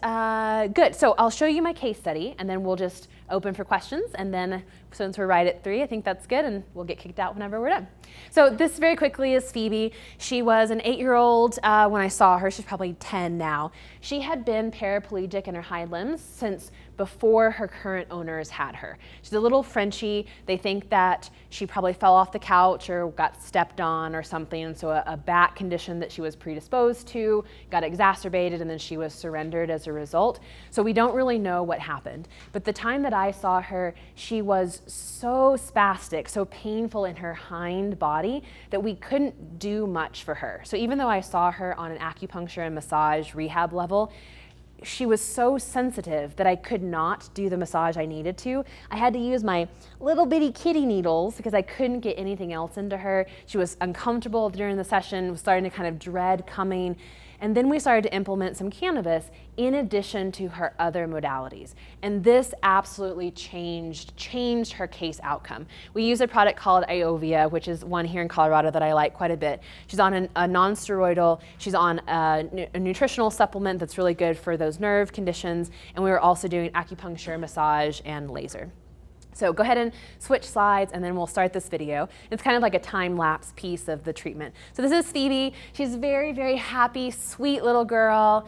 good, so I'll show you my case study and then we'll just open for questions, and then since we're right at 3, I think that's good, and we'll get kicked out whenever we're done. So this very quickly is Phoebe. She was an 8-year-old when I saw her. She's probably 10 now. She had been paraplegic in her hind limbs since before her current owners had her. She's a little Frenchie. They think that she probably fell off the couch or got stepped on or something, and so a back condition that she was predisposed to got exacerbated, and then she was surrendered as a result. So we don't really know what happened. But the time that I saw her, she was so spastic, so painful in her hind body that we couldn't do much for her. So even though I saw her on an acupuncture and massage rehab level, she was so sensitive that I could not do the massage I needed to. I had to use my little bitty kitty needles because I couldn't get anything else into her. She was uncomfortable during the session, was starting to kind of dread coming. And then we started to implement some cannabis in addition to her other modalities. And this absolutely changed her case outcome. We use a product called Iovia, which is one here in Colorado that I like quite a bit. She's on a non-steroidal, she's on a nutritional supplement that's really good for those nerve conditions. And we were also doing acupuncture, massage, and laser. So go ahead and switch slides and then we'll start this video. It's kind of like a time-lapse piece of the treatment. So this is Phoebe. She's very, very happy, sweet little girl.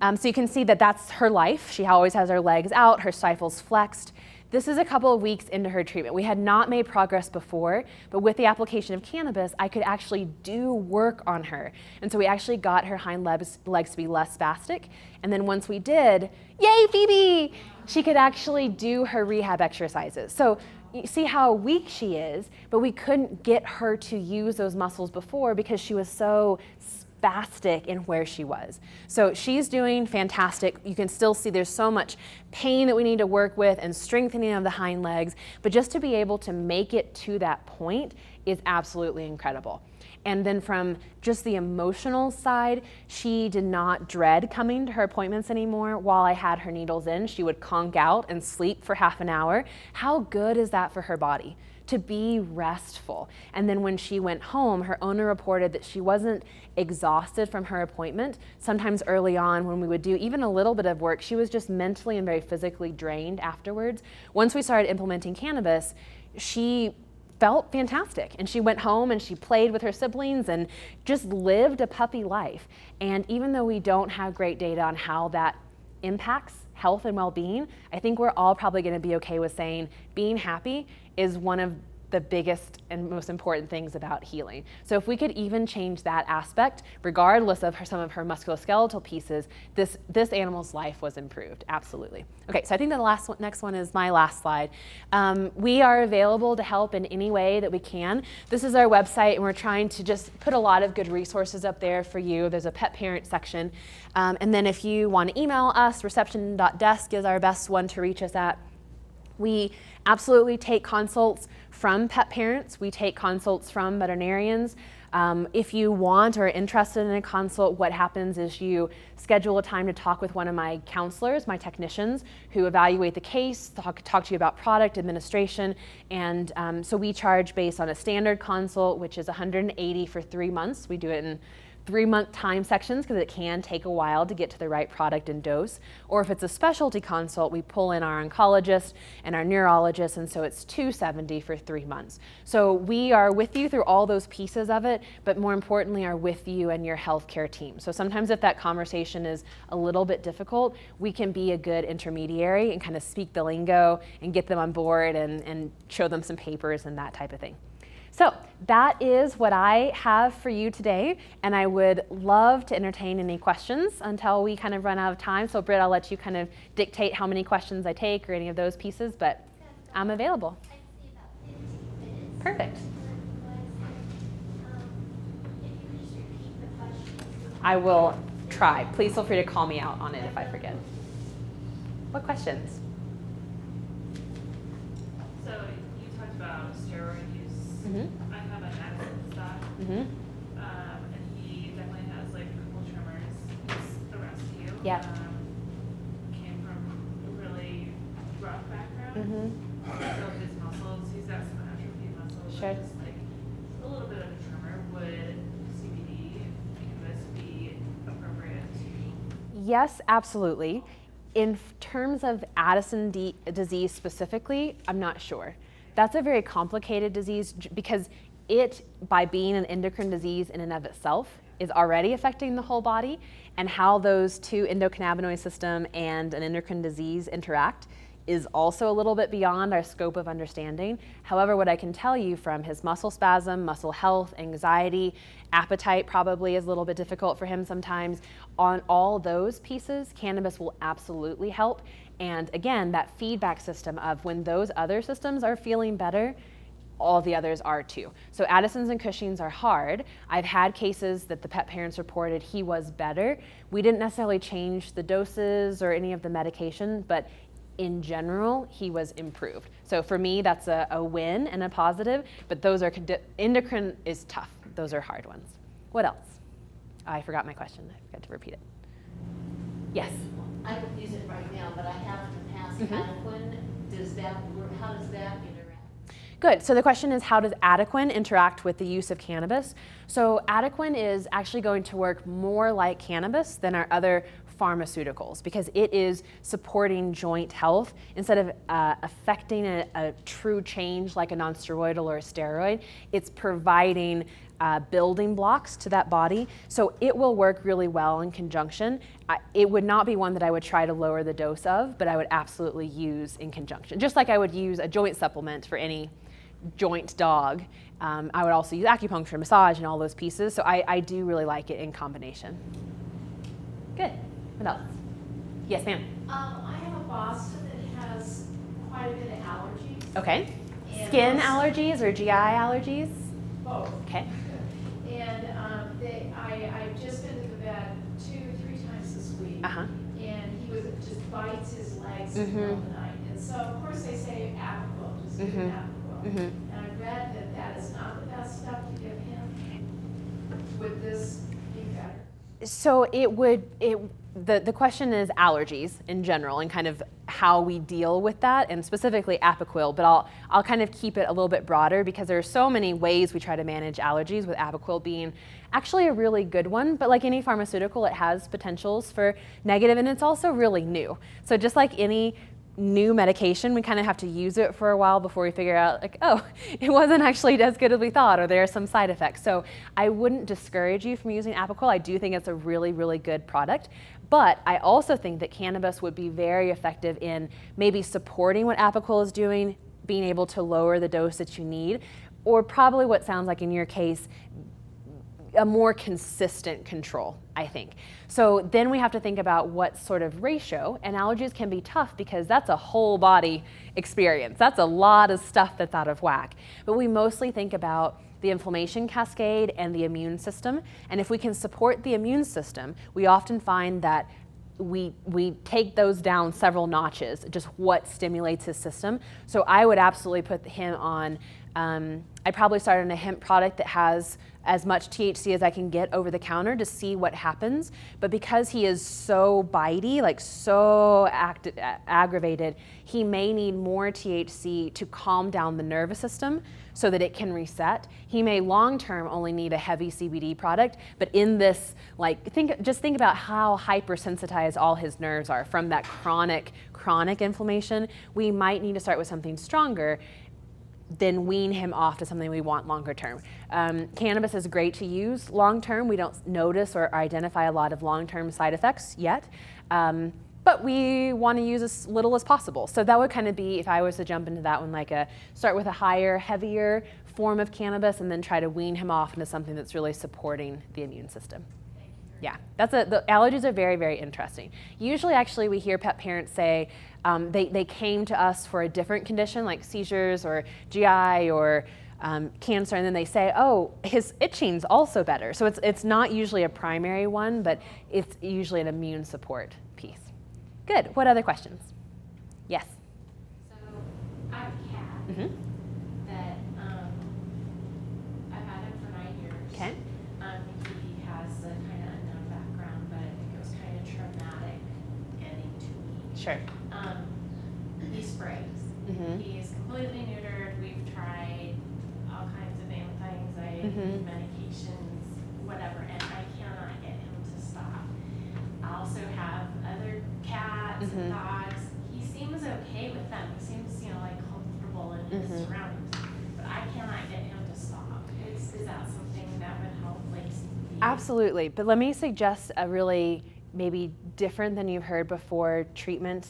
So you can see that that's her life. She always has her legs out, her stifles flexed. This is a couple of weeks into her treatment. We had not made progress before, but with the application of cannabis, I could actually do work on her. And so we actually got her hind legs to be less spastic. And then once we did, yay, Phoebe! She could actually do her rehab exercises. So you see how weak she is, but we couldn't get her to use those muscles before because she was so spastic in where she was. So she's doing fantastic. You can still see there's so much pain that we need to work with and strengthening of the hind legs, but just to be able to make it to that point is absolutely incredible. And then from just the emotional side, she did not dread coming to her appointments anymore. While I had her needles in, she would conk out and sleep for half an hour. How good is that for her body? To be restful. And then when she went home, her owner reported that she wasn't exhausted from her appointment. Sometimes early on when we would do even a little bit of work, she was just mentally and very physically drained afterwards. Once we started implementing cannabis, she felt fantastic. And she went home and she played with her siblings and just lived a puppy life. And even though we don't have great data on how that impacts health and well-being, I think we're all probably going to be okay with saying being happy is one of the biggest and most important things about healing. So if we could even change that aspect, regardless of some of her musculoskeletal pieces, this animal's life was improved, absolutely. Okay, so I think the next one is my last slide. We are available to help in any way that we can. This is our website, and we're trying to just put a lot of good resources up there for you. There's a pet parent section. And then if you want to email us, reception.desk is our best one to reach us at. We absolutely take consults from pet parents. We take consults from veterinarians. If you want or are interested in a consult, what happens is you schedule a time to talk with one of my counselors, my technicians, who evaluate the case, talk to you about product administration, and so we charge based on a standard consult, which is $180 for 3 months. We do it in 3-month time sections because it can take a while to get to the right product and dose. Or if it's a specialty consult, we pull in our oncologist and our neurologist, and so it's $270 for 3 months. So we are with you through all those pieces of it, but more importantly are with you and your healthcare team. So sometimes if that conversation is a little bit difficult, we can be a good intermediary and kind of speak the lingo and get them on board and show them some papers and that type of thing. So that is what I have for you today, and I would love to entertain any questions until we kind of run out of time. So Britt, I'll let you kind of dictate how many questions I take or any of those pieces, but I'm available. I'd say about 15 minutes. Perfect. If you could just repeat the question. I will try. Please feel free to call me out on it if I forget. What questions? So you talked about steroid use. Mm-hmm. I have an Addison stock, Mm-hmm. and he definitely has like a couple tremors. He's a rescue. Yeah. Came from a really rough background. Mm-hmm. So his muscles, he's got some atrophy muscles. Sure. And just like a little bit of a tremor. Would CBD cannabis be appropriate? Yes, absolutely. In terms of Addison disease specifically, I'm not sure. That's a very complicated disease because it, by being an endocrine disease in and of itself, is already affecting the whole body, and how those two endocannabinoid system and an endocrine disease interact is also a little bit beyond our scope of understanding. However, what I can tell you from his muscle spasm, muscle health, anxiety, appetite probably is a little bit difficult for him sometimes. On all those pieces, cannabis will absolutely help. And again, that feedback system of when those other systems are feeling better, all the others are too. So Addison's and Cushing's are hard. I've had cases that the pet parents reported he was better. We didn't necessarily change the doses or any of the medication, but in general, he was improved. So for me, that's a win and a positive, but those are, endocrine is tough. Those are hard ones. What else? I forgot my question. I forgot to repeat it. Yes. I don't use it right now, but I have in the past. Mhm. Adequan, does that work? How does that interact? Good. So the question is, how does Adequan interact with the use of cannabis? So Adequan is actually going to work more like cannabis than our other pharmaceuticals because it is supporting joint health instead of affecting a true change like a nonsteroidal or a steroid. It's providing building blocks to that body, so it will work really well in conjunction. It would not be one that I would try to lower the dose of, but I would absolutely use in conjunction. Just like I would use a joint supplement for any joint dog, I would also use acupuncture, massage, and all those pieces, so I do really like it in combination. Good. What else? Yes, ma'am. I have a boss that has quite a bit of allergies. Okay. And Skin also- allergies or GI allergies? Both. Okay. And I've just been to the vet 2 or 3 times this week. Uh-huh. And he just bites his legs Mhm. in the middle of the night. And so, of course, they say Apoquel, just give him Apoquel. Mhm. And I read that that is not the best stuff to give him. Would this be better? So the question is allergies in general and kind of how we deal with that, and specifically Apoquel, but I'll kind of keep it a little bit broader because there are so many ways we try to manage allergies, with Apoquel being actually a really good one, but like any pharmaceutical, it has potentials for negative, and it's also really new. So just like any new medication, we kind of have to use it for a while before we figure out, like, oh, it wasn't actually as good as we thought, or there are some side effects. So I wouldn't discourage you from using Apoquel. I do think it's a really, really good product. But I also think that cannabis would be very effective in maybe supporting what Apoquel is doing, being able to lower the dose that you need, or probably what sounds like in your case, a more consistent control, I think. So then we have to think about what sort of ratio, and allergies can be tough because that's a whole body experience. That's a lot of stuff that's out of whack. But we mostly think about the inflammation cascade and the immune system. And if we can support the immune system, we often find that we take those down several notches, just what stimulates his system. So I would absolutely put him on I probably started on a hemp product that has as much THC as I can get over the counter to see what happens. But because he is so bitey, like so aggravated, he may need more THC to calm down the nervous system so that it can reset. He may long-term only need a heavy CBD product, but in this, like, just think about how hypersensitized all his nerves are from that chronic inflammation. We might need to start with something stronger, then wean him off to something we want longer term. Cannabis is great to use long term. We don't notice or identify a lot of long-term side effects yet, but we want to use as little as possible. So that would kind of be, if I was to jump into that one, like start with a higher, heavier form of cannabis and then try to wean him off into something that's really supporting the immune system. Yeah, the allergies are very, very interesting. Usually, actually, we hear pet parents say they came to us for a different condition, like seizures or GI or cancer, and then they say, oh, his itching's also better. So it's not usually a primary one, but it's usually an immune support piece. Good. What other questions? Yes. So I have a cat Mm-hmm. that I've had him for 9 years. Okay. He has a kind of unknown background, but I think it was kind of traumatic getting to me. Sure. He sprays. Mm-hmm. He is completely neutered. We've tried all kinds of anti-anxiety Mm-hmm. medications, whatever, and I cannot get him to stop. I also have other cats Mm-hmm. and dogs. He seems okay with them. He seems, like comfortable in his Mm-hmm. surroundings, but I cannot get him to stop. Is that something that would help, like CBD? Absolutely, but let me suggest a really maybe different than you've heard before treatment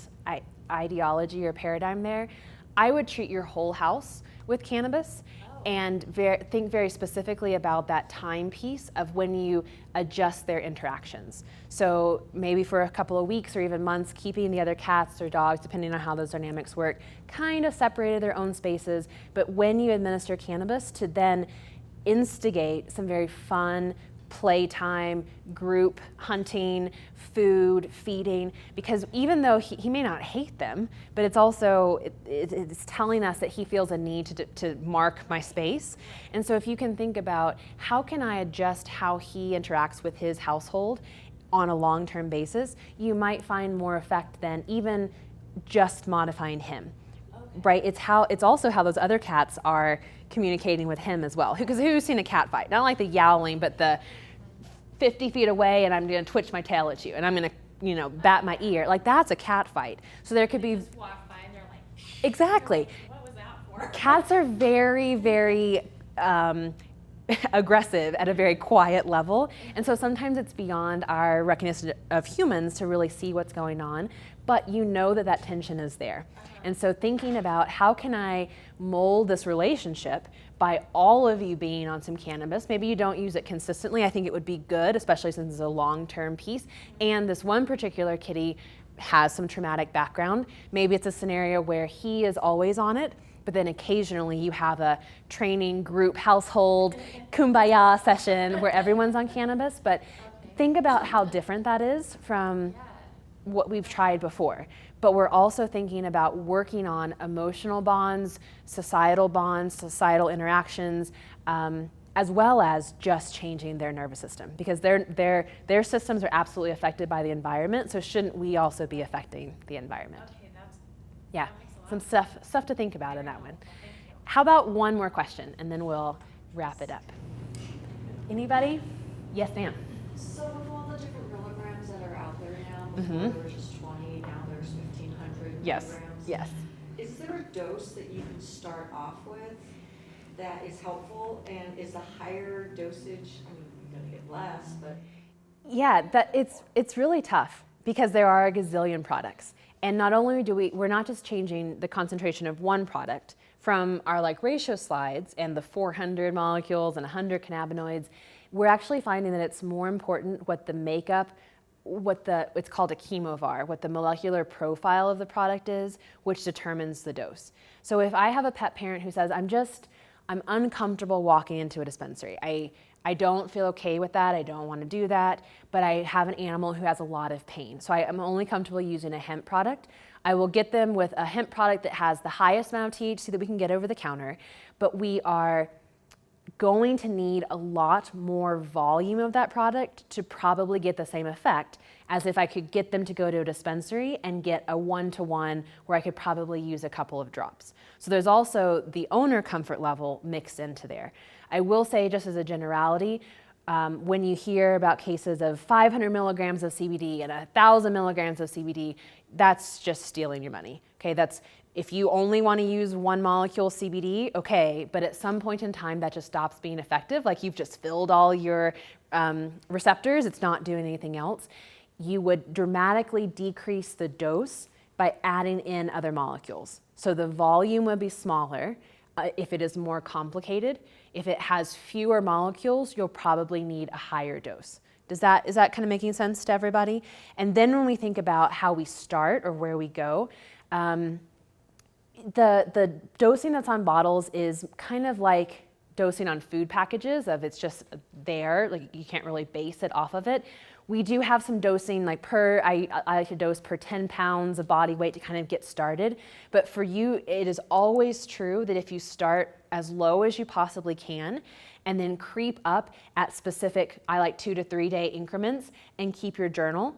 ideology or paradigm there. I would treat your whole house with cannabis and think very specifically about that time piece of when you adjust their interactions. So maybe for a couple of weeks or even months, keeping the other cats or dogs, depending on how those dynamics work, kind of separated their own spaces, but when you administer cannabis to then instigate some very fun playtime, group hunting, food, feeding, because even though he may not hate them, but it's also, it's telling us that he feels a need to mark my space. And so if you can think about how can I adjust how he interacts with his household on a long-term basis, you might find more effect than even just modifying him. Right, it's also how those other cats are communicating with him as well. Because who's seen a cat fight? Not like the yowling, but the 50 feet away and I'm going to twitch my tail at you and I'm going to, bat my ear. Like that's a cat fight. So there could be. Just walk by and they're like, exactly. What was that for? Cats are very, very aggressive at a very quiet level. And so sometimes it's beyond our recognition of humans to really see what's going on, but that tension is there. And so thinking about how can I mold this relationship by all of you being on some cannabis. Maybe you don't use it consistently. I think it would be good, especially since it's a long-term piece. And this one particular kitty has some traumatic background. Maybe it's a scenario where he is always on it, but then occasionally you have a training group household kumbaya session where everyone's on cannabis. But think about how different that is from what we've tried before. But we're also thinking about working on emotional bonds, societal interactions, as well as just changing their nervous system, because their systems are absolutely affected by the environment. So shouldn't we also be affecting the environment? Okay, Yeah, that makes a lot some of stuff to think about in that one. How about one more question, and then we'll wrap it up. Anybody? Yes, ma'am. So with all the different milligrams that are out there now, Mhm. before there was just 20, now there's 1,500 Yes. milligrams. Yes. Is there a dose that you can start off with that is helpful, and is the higher dosage, you're gonna get less, but Yeah, it's really tough because there are a gazillion products. And not only we're not just changing the concentration of one product from our ratio slides and the 400 molecules and 100 cannabinoids, we're actually finding that it's more important what the makeup, it's called a chemovar, what the molecular profile of the product is, which determines the dose. So if I have a pet parent who says, I'm uncomfortable walking into a dispensary. I don't feel okay with that. I don't want to do that. But I have an animal who has a lot of pain. So I'm only comfortable using a hemp product. I will get them with a hemp product that has the highest amount of THC that we can get over the counter, but we are going to need a lot more volume of that product to probably get the same effect as if I could get them to go to a dispensary and get a one-to-one where I could probably use a couple of drops. So there's also the owner comfort level mixed into there. I will say, just as a generality, when you hear about cases of 500 milligrams of CBD and 1,000 milligrams of CBD, that's just stealing your money. Okay, that's if you only want to use one molecule CBD, okay, but at some point in time that just stops being effective. Like you've just filled all your receptors, it's not doing anything else. You would dramatically decrease the dose by adding in other molecules. So the volume would be smaller if it is more complicated. If it has fewer molecules, you'll probably need a higher dose. Is that kind of making sense to everybody? And then when we think about how we start or where we go, the dosing that's on bottles is kind of like dosing on food packages, of it's just there, like you can't really base it off of it. We do have some dosing, like I like to dose per 10 pounds of body weight to kind of get started. But for you, it is always true that if you start as low as you possibly can and then creep up at specific, I like 2 to 3 day increments, and keep your journal,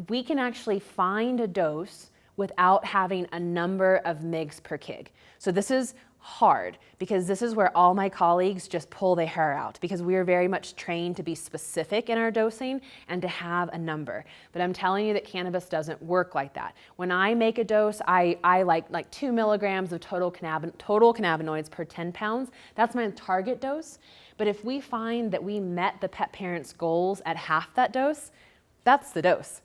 we can actually find a dose without having a number of mgs per kg. So this is hard because this is where all my colleagues just pull their hair out, because we are very much trained to be specific in our dosing and to have a number. But I'm telling you that cannabis doesn't work like that. When I make a dose, I like 2 milligrams of total cannabinoids per 10 pounds. That's my target dose. But if we find that we met the pet parent's goals at half that dose, that's the dose.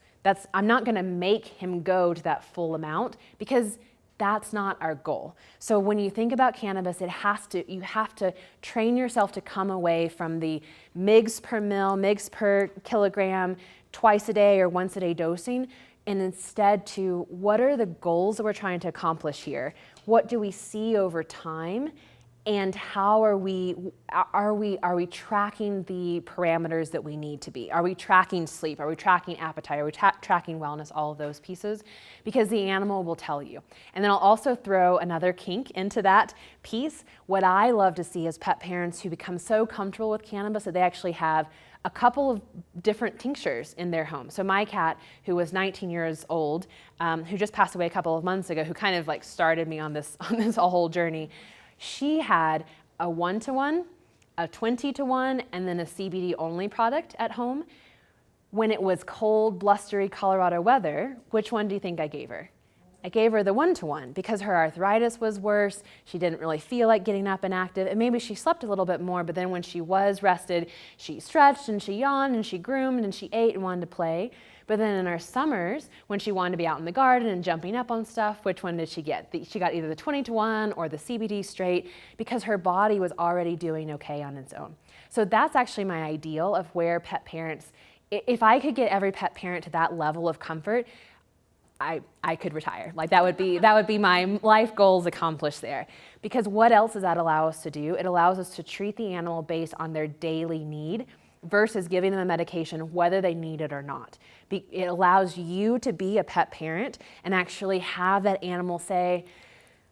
I'm not gonna make him go to that full amount, because that's not our goal. So when you think about cannabis, you have to train yourself to come away from the mgs per mil, mgs per kilogram, twice a day or once a day dosing, and instead to what are the goals that we're trying to accomplish here? What do we see over time? And how are we tracking the parameters that we need to be? Are we tracking sleep? Are we tracking appetite? Are we tracking wellness? All of those pieces, because the animal will tell you. And then I'll also throw another kink into that piece. What I love to see is pet parents who become so comfortable with cannabis that they actually have a couple of different tinctures in their home. So my cat, who was 19 years old, who just passed away a couple of months ago, who kind of like started me on this whole journey, she had a 1-to-1, a 20-to-1, and then a CBD only product at home. When it was cold, blustery Colorado weather, which one do you think I gave her? I gave her the 1-to-1 because her arthritis was worse. She didn't really feel like getting up and active, and maybe she slept a little bit more, but then when she was rested, she stretched and she yawned and she groomed and she ate and wanted to play. But then in our summers, when she wanted to be out in the garden and jumping up on stuff, which one did she get? She got either the 20-to-1 or the CBD straight, because her body was already doing okay on its own. So that's actually my ideal of where pet parents, if I could get every pet parent to that level of comfort, I could retire. Like that would be my life goals accomplished there. Because what else does that allow us to do? It allows us to treat the animal based on their daily need versus giving them a medication whether they need it or not. It allows you to be a pet parent and actually have that animal say,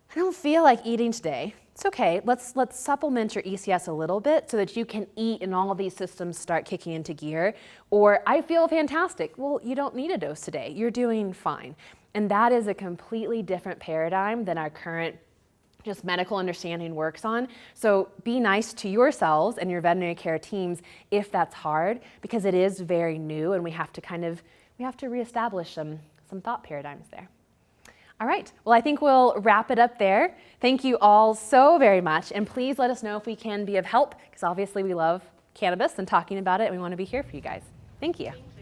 I don't feel like eating today. It's okay, let's supplement your ECS a little bit so that you can eat and all of these systems start kicking into gear. Or I feel fantastic. Well, you don't need a dose today. You're doing fine. And that is a completely different paradigm than our current just medical understanding works on. So be nice to yourselves and your veterinary care teams if that's hard, because it is very new and we have to reestablish some thought paradigms there. All right, well, I think we'll wrap it up there. Thank you all so very much, and please let us know if we can be of help, because obviously we love cannabis and talking about it, and we want to be here for you guys. Thank you. Thank you.